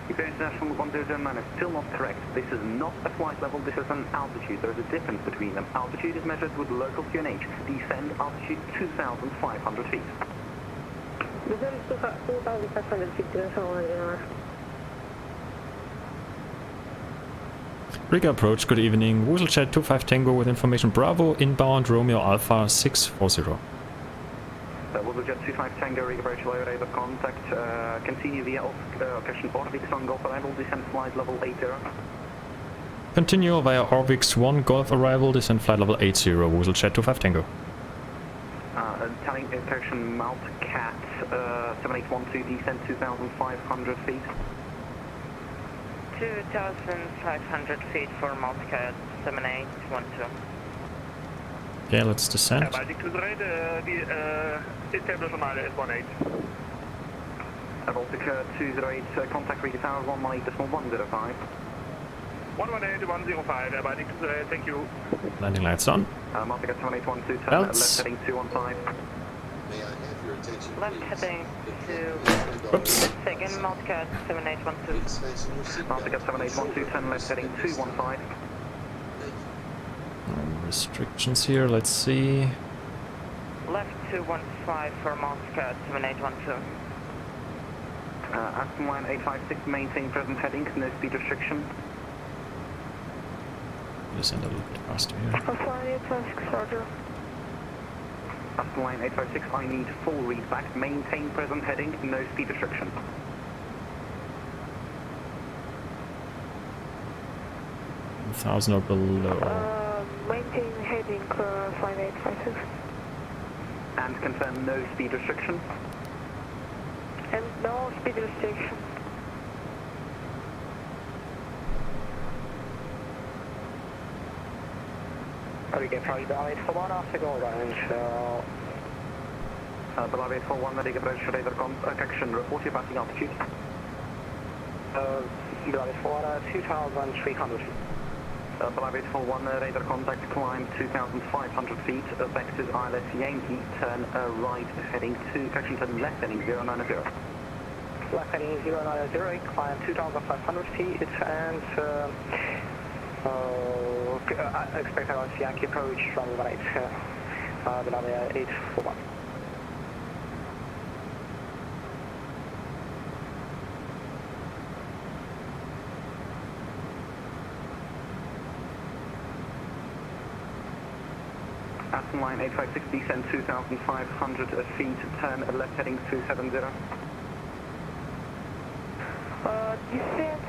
Ukraine International 1009 is still not correct. This is not a flight level, this is an altitude. There is a difference between them. Altitude is measured with local QNH. Descend altitude 2,500 feet. Descend 2,500 feet, International 109. Riga approach, good evening. WooselJet 25 Tango with information Bravo, inbound Romeo Alpha 640. WooselJet 25 Tango, Riga approach, low radar contact. Continue via occasion Orvix on Golf arrival, descend flight level 80. Continue via Orvix 1 Golf arrival, descend flight level 80, WooselJet 25 Tango. Telling occasion Mount Cat 7812, descend 2,500 feet. 2,500 feet for Multicat 7812. Okay, let's descend. Baltic 208, contact Riga Tower 118.105. 118.105, thank you. Landing lights on. Multicat 7812, turn Belts. left heading 215. May I have your attention, Left please? heading The to Whoops. second Multicat 7812. Please fasten your seatbelt. Multicat 7812, turn left heading 215. Restrictions here, let's see. Left 215 for Multicat 7812. Aston line 856, maintain present heading, no speed restriction. Descend a little bit faster here. Flying 856, Roger. Aston line 856, I need full read back, maintain present heading, no speed restriction. 1,000 or below. Maintain heading flying 856. And confirm no speed restriction. And no speed restriction. Riga approach Bell 841 after go range. Bell 841, Riga approach radar contact, report your passing altitude. Bell 841, 2,300 feet. Bell 841, radar contact, climb 2,500 feet, back to ILS Yankee, turn right heading correction, turn left heading 090. Left heading 090, climb 2,500 feet, and expect ILS Yankee approach runway 18, Bell 841. Aston line 856, descend 2,500 feet, turn left heading 270. Descent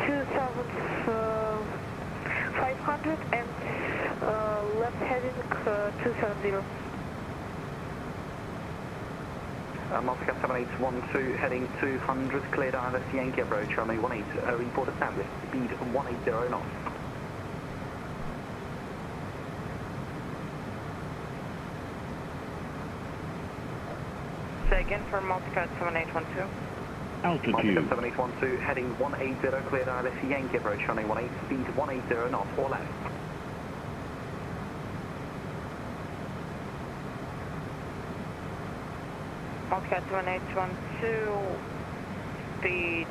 2,500 and left heading 270. Multicat 7812, heading 200, cleared ILS Yankee approach, runway 18, report established, speed 180 knots. Say again for Multicat 7812. Multicat 7812, heading 180, cleared ILS Yankee approach, runway 18, speed 180 knots, or less. Multicat 7812, speed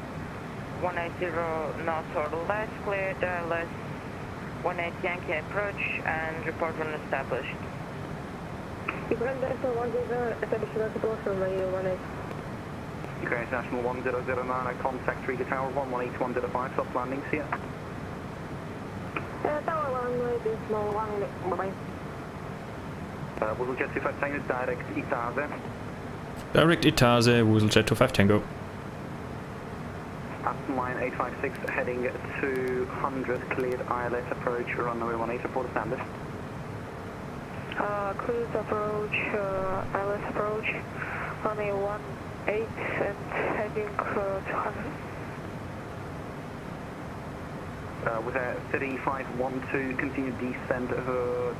180 knots or less, cleared ILS 18 Yankee approach and report when established. Ukraine National 10, establish the closure by 18. Ukraine National 1009, contact Riga Tower 118105, soft landing, see ya. Tower 1, this small 1, bye-bye. WooselJet 25 Tango, direct Itaze. Direct Itaze, WooselJet 25 Tango. Aston line 856, heading 200, cleared ILS approach, runway 18, report standard. Cruise approach, ILS approach, runway 18 and heading 200. With a 3512, continued descent of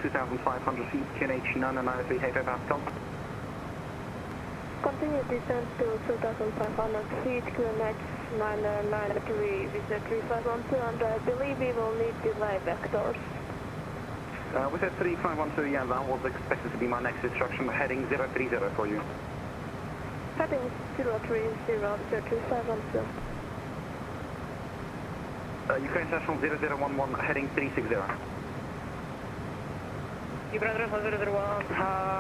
2,500 feet, QNH 993, Hefe Pascal. Continue descent to 2,500 feet, QNH 993, visit 3512, and I believe we will need delay vectors. With a 3512, yeah, that was expected to be my next instruction, heading 030 for you. Heading 030, visit 3512. Ukraine National 0011, heading 360. Ukraine National 001,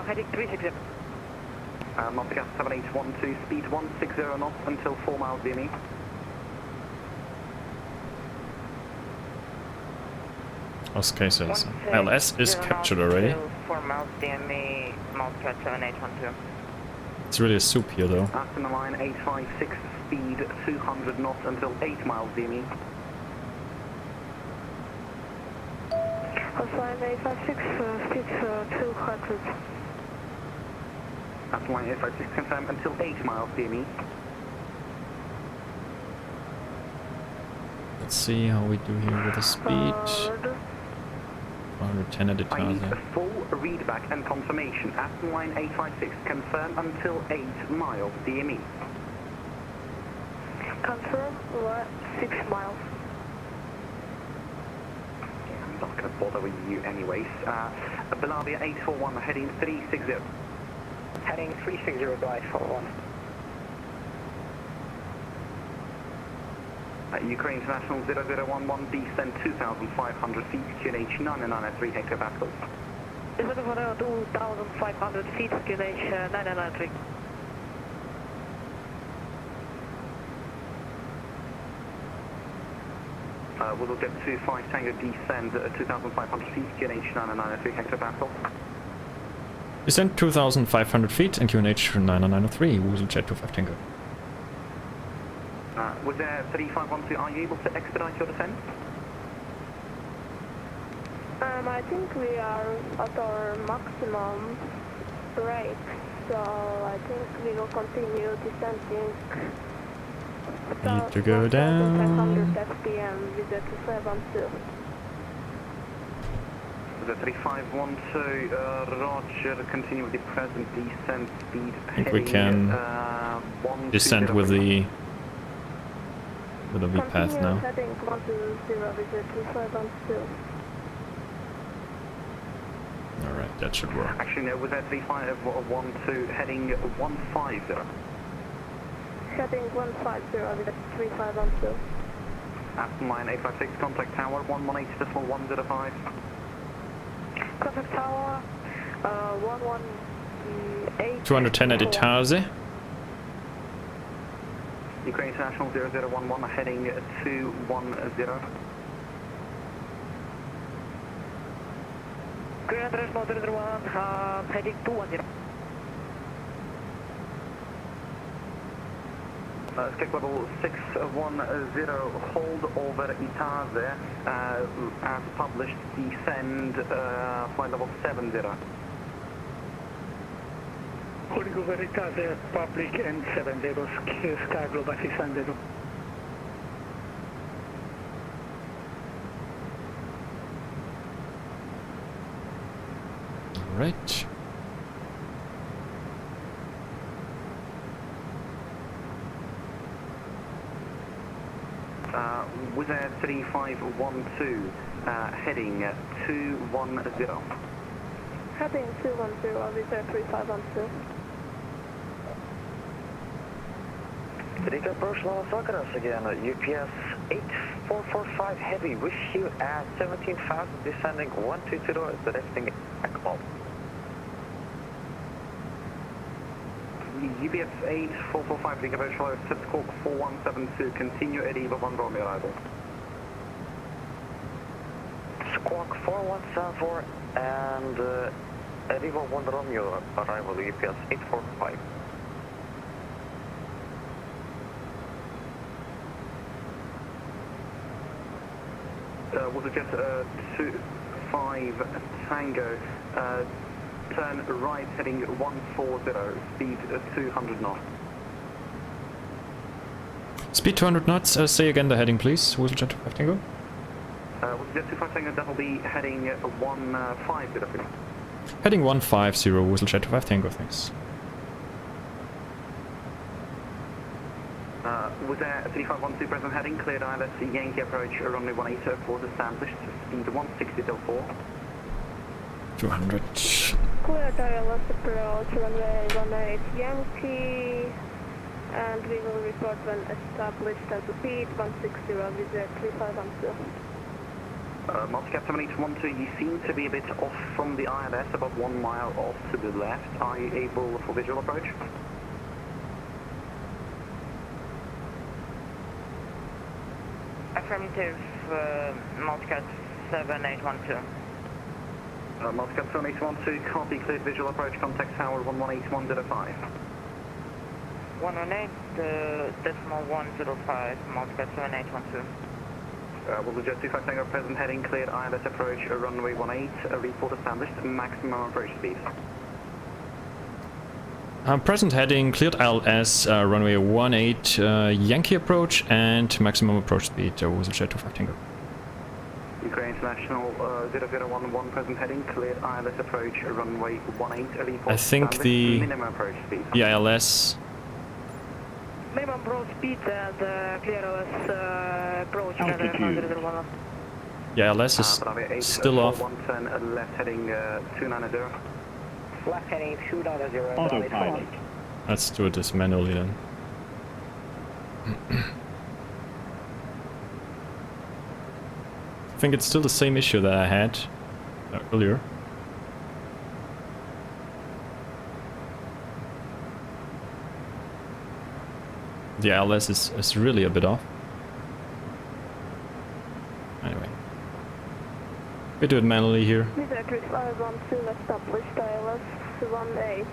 heading 360. Montegas 7812, speed 160 knots until 4 miles DME. Okay, so LS is captured already. 4 miles DME, Montegas 7812. It's really a soup here though. Aston line 856, speed 200 knots until 8 miles DME. Line 856, speed 200. Aston line 856, confirm until 8 miles DME. Let's see how we do here with the speed. 110 at the I need a Itaze. full readback and confirmation. Aston line 856, confirm until 8 miles DME. Confirm, 6 miles. I'm not going to bother with you anyways. Belavia 841, heading 360. Heading 360 to 841. Ukraine International 0011, descent 2,500 feet, QNH 993 hectopascals. Descent for 2,500 feet, QNH 993. We'll get 25 Tango descend 2,500 feet, QNH 993 hectopascals. Descent 2,500 feet and QNH 993, WooselJet 25 Tango. Was there 3512, are you able to expedite your descent? I think we are at our maximum rate, so I think we will continue descending. Need to go down. 500 FPM with the 272. The 3512, Roger, continue with the present descent speed. I think we can descend with the V path now. Heading 120 with the 272. Alright, that should work. Actually, no, was that 3512, heading 150? Heading 150 with the 3512. Aston line 856, contact tower 118.105. Contact tower 118. 210 at Itaze. Ukraine International 0011, heading 210. Ukraine International 001, heading 210. Stick level 610, hold over Itaze, as published, descend flight level 70. Holding over Itaze, public and 70, Sky Global 600. Alright. With a 3512, heading 210. Heading 210 with a 3512. Riga approach Los Angeles again, UPS 8445. 5 heavy, wish you at 17,000, descending 120, is the lifting back up. UBS 8445, Riga Virtual, set squawk 4172, continue at EVA 1 Romeo arrival. Squawk 4174 and at EVA 1 Romeo arrival, UPS 845. WooselJet 25 Tango, turn right heading 140, speed 200 knots. Speed 200 knots. Say again the heading, please. WooselJet 25 Tango. WooselJet 25 Tango, that will be heading 150. Heading 150. WooselJet 25 Tango. Thanks. Was there 3512 present heading, cleared ILS Yankee approach, runway 18, course established, speed 160 till 4. 200. Cleared ILS approach, runway 18 Yankee, and we will report when established at speed 160, visit 3512. Multicap 7812, you seem to be a bit off from the ILS, about 1 mile off to the left. Are you able for visual approach? Affirmative, Multicat 7812. Multicap 7812, copy, cleared visual approach, contact tower 118105. 118, decimal 105, Multicat 7812. WooselJet 25 Tango, present heading, cleared ILS approach, runway 18, report established, maximum approach speed. Present heading, cleared ILS, runway 18, Yankee approach, and maximum approach speed, WooselJet 25 Tango. Ukraine International 0011, present heading, cleared ILS approach, runway 18, report I think the minimum approach speed. The ILS. Minimum approach speed and clear ILS approach. The ILS is still off. 110, left heading 290. Left heading 290. Autopilot. Let's do this manually then. I think it's still the same issue that I had earlier. The ILS is really a bit off. Anyway. We do it manually here. Visit 3512, established ILS 18.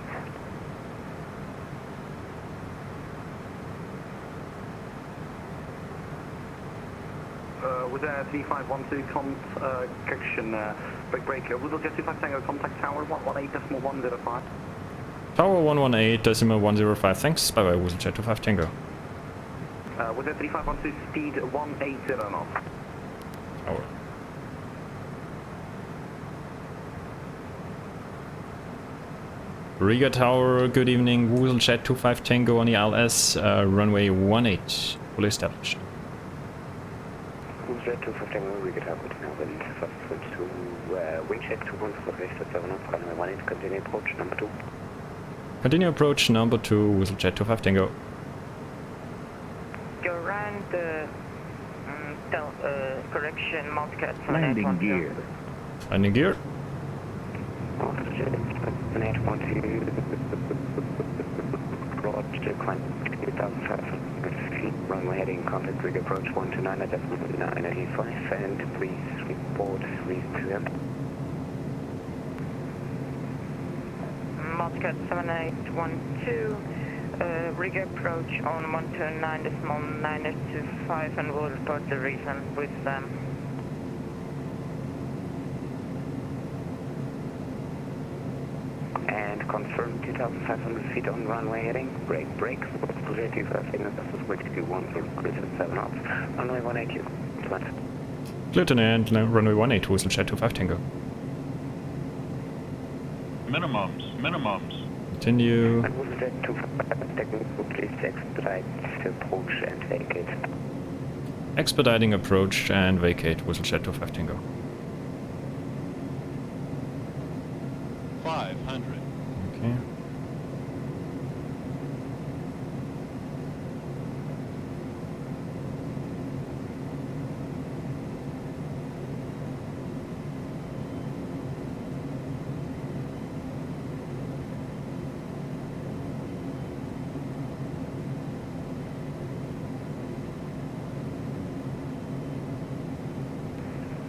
With a 3512 connection, break, WooselJet 25 Tango, contact tower 118.105. Tower 118.105, thanks, bye bye, WooselJet 25 Tango. With a 3512, speed 180 knots. Tower. Riga Tower, good evening, WooselJet 25 Tango on the ILS, runway 18, fully established. WooselJet 25 Tango, Riga Tower, good evening, to wing check 2147 knots, runway 18, continue approach number 2. Continue approach number 2, WooselJet 25 Tango. Go around the correction, Multicat 7812. Landing gear. Landing gear. WooselJet 7812, Roger, climb 2,500 feet, runway heading, contact Riga approach 129.985, and please report return. Multicat 7812, Riga approach on 129.925, and we'll report the reason with them. And confirm 2,500 feet on runway heading, break, WooselJet 25 Tango, this is wait to do 1 for cruise at 7 knots, runway 18, plant. Clear to land, runway 18, WooselJet 25 Tango. Minimums. Continue. And WooselJet 25 Tango, please expedite approach and vacate. Expediting approach and vacate, WooselJet 25 Tango. 500. Okay.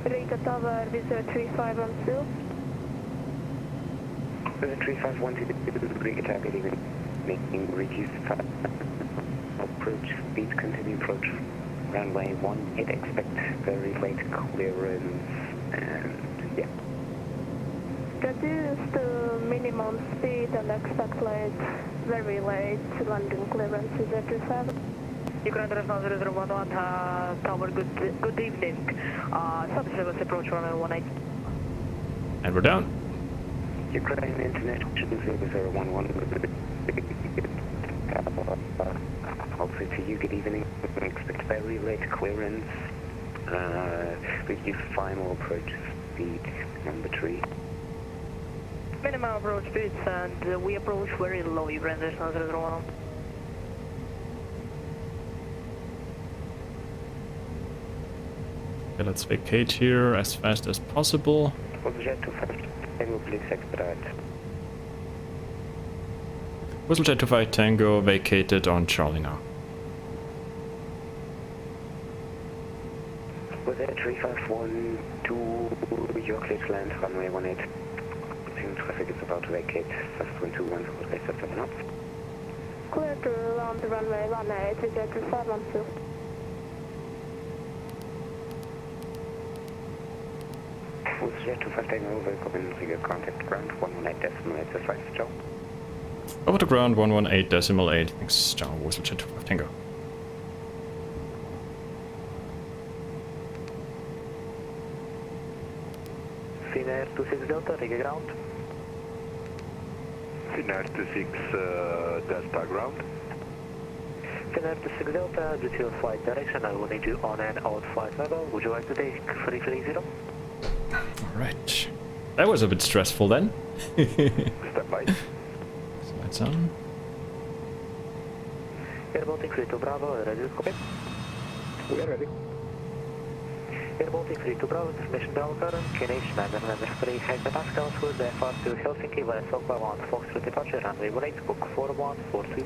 Riga Tower, Visit 3512. Visit 3512, Riga Tower, good evening. Making reduced approach, speed, continue approach. Runway 18, expect very late clearance, and yeah. Reduce the minimum speed and expect late, very late landing clearance is at 37. Ukraine National 0011, Tower, good evening. Service levels approach runway 18. And we're down. Ukraine International 0011, also to you, good evening. Expect very late clearance, reduce final approach speed, number 3. Minimum approach speeds and we approach very low, Ukraine National 001. Okay, let's vacate here as fast as possible. WooselJet 25 Tango, please expedite. WooselJet 25 Tango vacated on Charlie now. With a 3512, you're clear to land, runway 18. Traffic is about to vacate, subsequent to 1 set 7 knots. Clear to land the runway 18, Visit 3512. WooselJet 25 Tango, welcome in Riga, contact ground 118.8 SFS, Joe. Over to ground 118.8. Thanks, John. WooselJet 25 Tango. Finnair 26 Delta, Riga ground. Finnair 26 Delta ground. Finnair 26 Delta, due to your flight direction, I will need you on and out flight level. Would you like to take 330? Alright. That was a bit stressful then. Stand by. So lights on. Air Baltic 32 Bravo, ready to copy. We are ready. Air Baltic 32 Bravo, information down current, QNH 993 hectopascals with FR to Helsinki via Sokla 1 Foxtrot departure, runway 18, book 4142.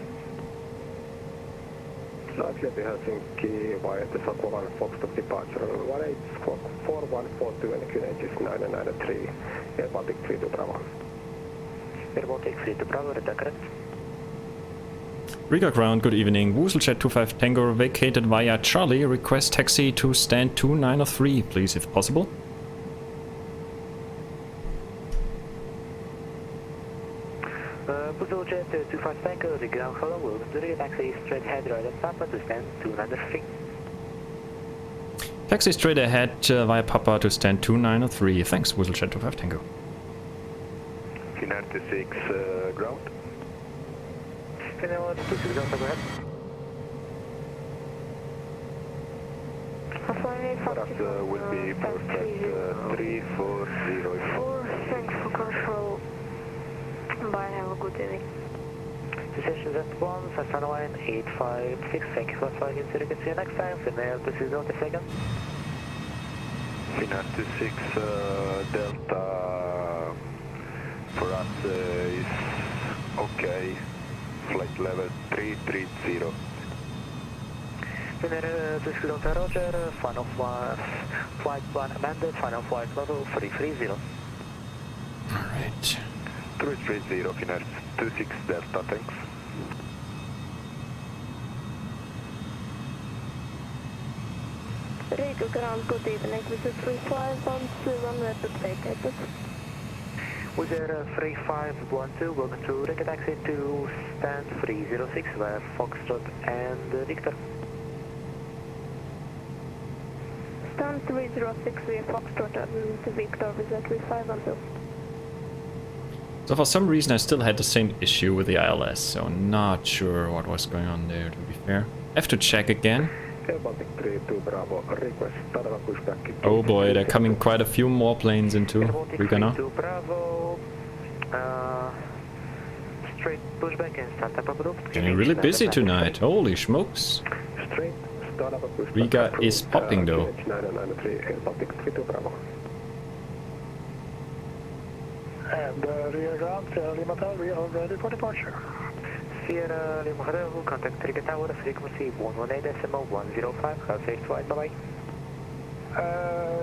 Slightly Helsinki via the Sokla 1 Foxtrot departure, 18, 4142 and QNH is 993, Air Baltic 32 Bravo. Air Baltic 32 Bravo, read correct. Riga ground, good evening. WooselJet 25 Tango vacated via Charlie. Request taxi to stand 2903, please, if possible. WooselJet 25 Tango, the ground hello, will the Riga taxi straight ahead right at Papa to stand 293. Taxi straight ahead via Papa to stand 2903. Thanks, WooselJet 25 Tango. Finnair 26 ground. Finnair 26 Delta, go ahead. For us will be perfect 3404. Thanks for control. Bye, have a good evening. Decision Z1, Cessna 856, thank you for flying in Zurich, see you next time. Finnair 26 Delta, second. Finnair 26 Delta for us is okay. Flight level 330. Finnair 26 Delta, roger. Final flight plan amended, final flight level 330. Alright. 330, Finnair 26 Delta, thanks. Riga ground, good evening. Visit 3512, runway vacated. With Air 3512, welcome to Riga taxi to stand 306 via Foxtrot and Victor. Stand 306 via Foxtrot and Victor, Visit 3512. So for some reason I still had the same issue with the ILS, so not sure what was going on there, to be fair. I have to check again. Oh boy, there are coming quite a few more planes into Riga now. Straight pushback and start up abrupt. Getting really busy tonight, holy smokes. Riga is popping though. And rear ground, Lima Tower, we are ready for departure. Sierra Lima Hotel, contact Riga Tower, frequency 118.105, have safe flight, bye bye.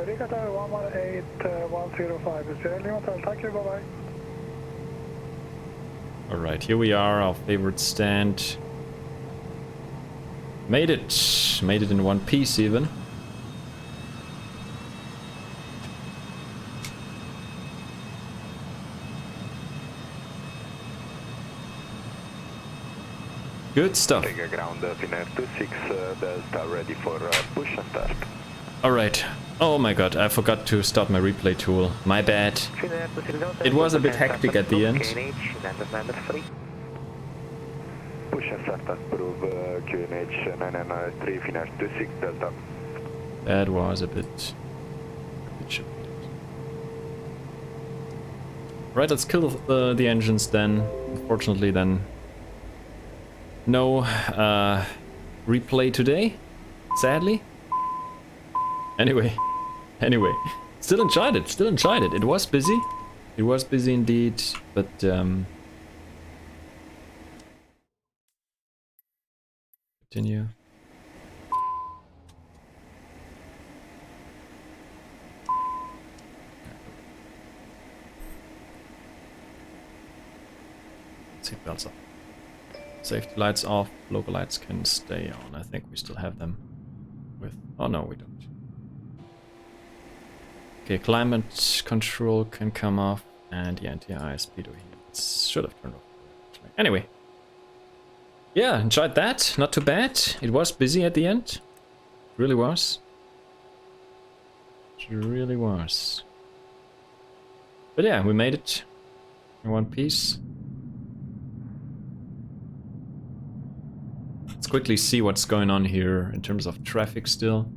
Riga Qatar 118105 is Sierra Lima Hotel. Thank you, bye-bye. Alright, here we are, our favorite stand. Made it! Made it in one piece even. Good stuff. Riga ground, Finnair 26, Delta ready for push and start. Alright. Oh my god, I forgot to start my replay tool. My bad. It was a bit hectic at the end. Push and start, approve QNH 993, Finnair 26, Delta. That was a bit shit. Right, let's kill the engines then. Unfortunately then, no replay today, sadly. Anyway, still enjoyed it, It was busy. It was busy indeed, but continue. Seatbelts up. Safety lights off, local lights can stay on. I think we still have them with... Oh no, we don't. Okay, climate control can come off, and the anti-air speedo should have turned off. Anyway. Yeah, enjoyed that. Not too bad. It was busy at the end. It really was. It really was. But yeah, we made it in one piece. Let's quickly see what's going on here in terms of traffic still.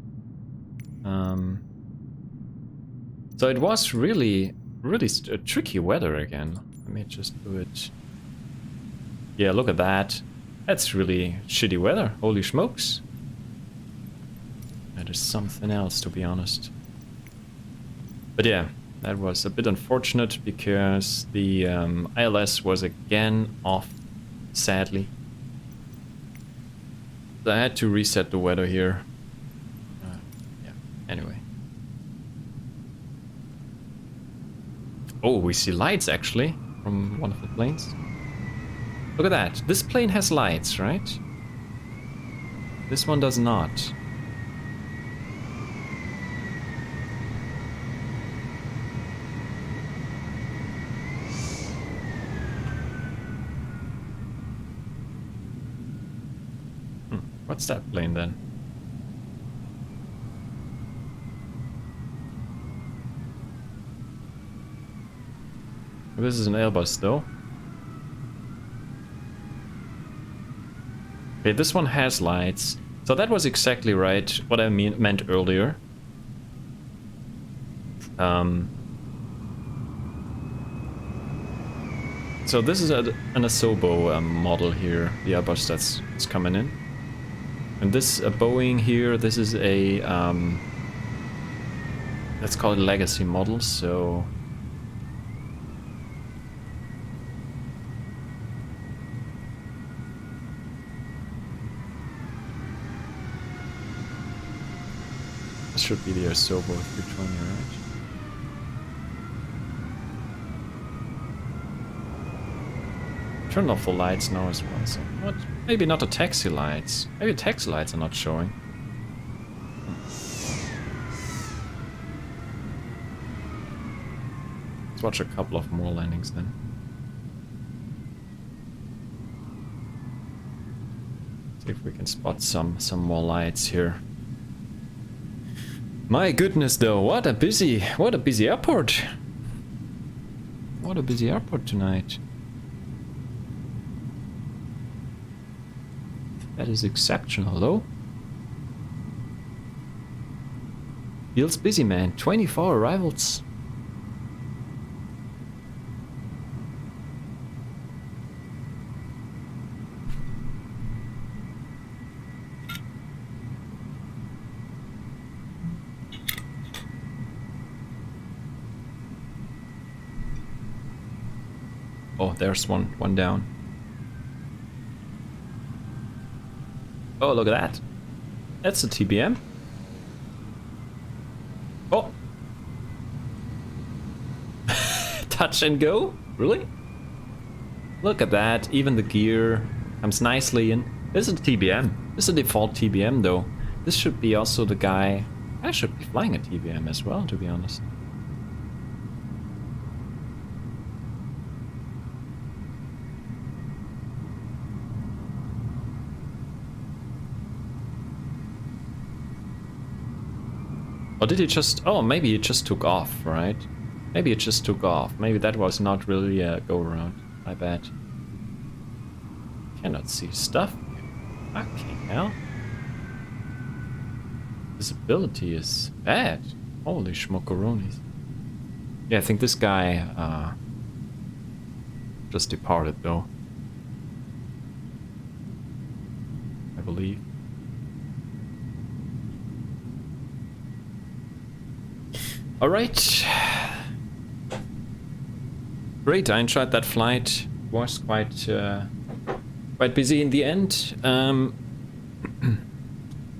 So it was really tricky weather again. Let me just do it. Yeah, look at that. That's really shitty weather. Holy smokes. That is something else, to be honest. But yeah, that was a bit unfortunate because the ILS was again off, sadly. So I had to reset the weather here. Yeah, anyway. Oh, we see lights actually from one of the planes. Look at that. This plane has lights, right? This one does not. What's that plane then? This is an Airbus though. Okay, this one has lights. So that was exactly right, what I meant earlier. So this is an Asobo model here, the Airbus that's coming in. And this Boeing here, this is a, let's call it legacy model, so... This should be the Asobo 320, right? Turn off the lights now as well, so what? Maybe not the taxi lights. Maybe taxi lights are not showing. Let's watch a couple of more landings then. See if we can spot some more lights here. My goodness though, what a busy airport. What a busy airport tonight. That is exceptional though. Feels busy, man. 24 arrivals. Oh, there's one down. Oh, look at that. That's a TBM. Oh, touch and go? Really? Look at that, even the gear comes nicely in. This is a TBM. This is a default TBM though. This should be also the guy. I should be flying a TBM as well, to be honest. Or did he just... Oh, maybe it just took off, right? Maybe it just took off. Maybe that was not really a go-around. I bet. Cannot see stuff. Fucking hell. Visibility is bad. Holy schmockeronis. Yeah, I think this guy just departed though. I believe. Alright. Great, I enjoyed that flight. Was quite busy in the end.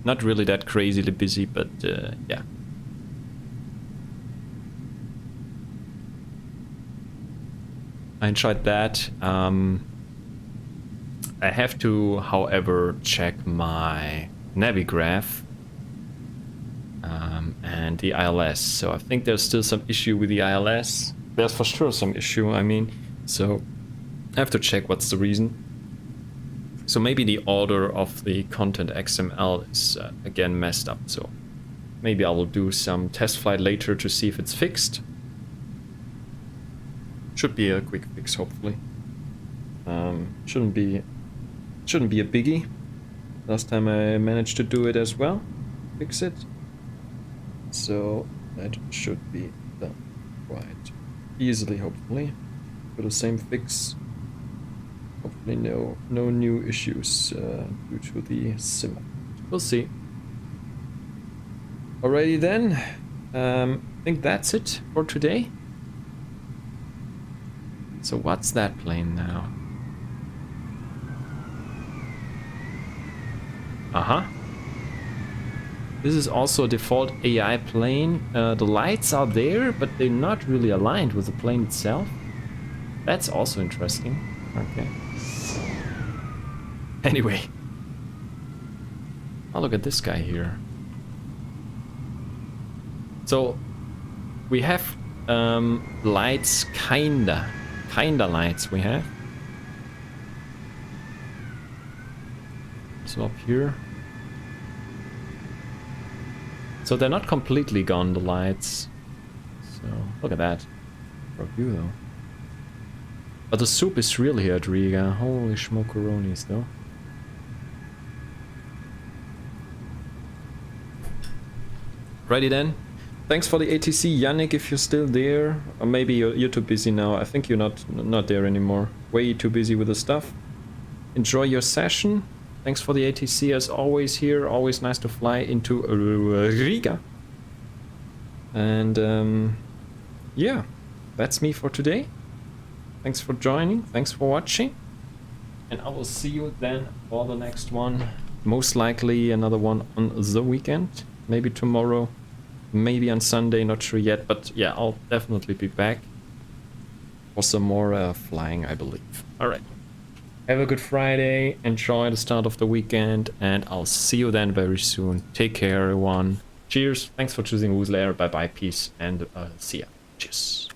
Not really that crazily busy, but yeah. I enjoyed that. I have to, however, check my Navigraph and the ILS. So I think there's still some issue with the ILS. There's for sure some issue, I mean. So I have to check what's the reason. So maybe the order of the content XML is again messed up. So maybe I will do some test flight later to see if it's fixed. Should be a quick fix, hopefully. Shouldn't be a biggie. Last time I managed to do it as well. Fix it. So that should be done quite easily, hopefully. For the same fix. Hopefully no new issues due to the sim. We'll see. Alrighty then. I think that's it for today. So what's that plane now? This is also a default AI plane. The lights are there, but they're not really aligned with the plane itself. That's also interesting. Okay. Anyway. Oh, look at this guy here. So we have lights, kinda lights we have. So up here. So they're not completely gone, the lights. So look at that. For a view though. But the soup is real here at Riga. Holy schmokeronis though. Righty then. Thanks for the ATC, Yannick, if you're still there. Or maybe you're too busy now. I think you're not there anymore. Way too busy with the stuff. Enjoy your session. Thanks for the ATC as always here. Always nice to fly into Riga. And yeah, that's me for today. Thanks for joining. Thanks for watching. And I will see you then for the next one. Most likely another one on the weekend. Maybe tomorrow. Maybe on Sunday, not sure yet, but yeah, I'll definitely be back for some more flying, I believe. All right. Have a good Friday, enjoy the start of the weekend, and I'll see you then very soon. Take care, everyone. Cheers. Thanks for choosing WooselJet. Bye-bye, peace, and see ya. Cheers.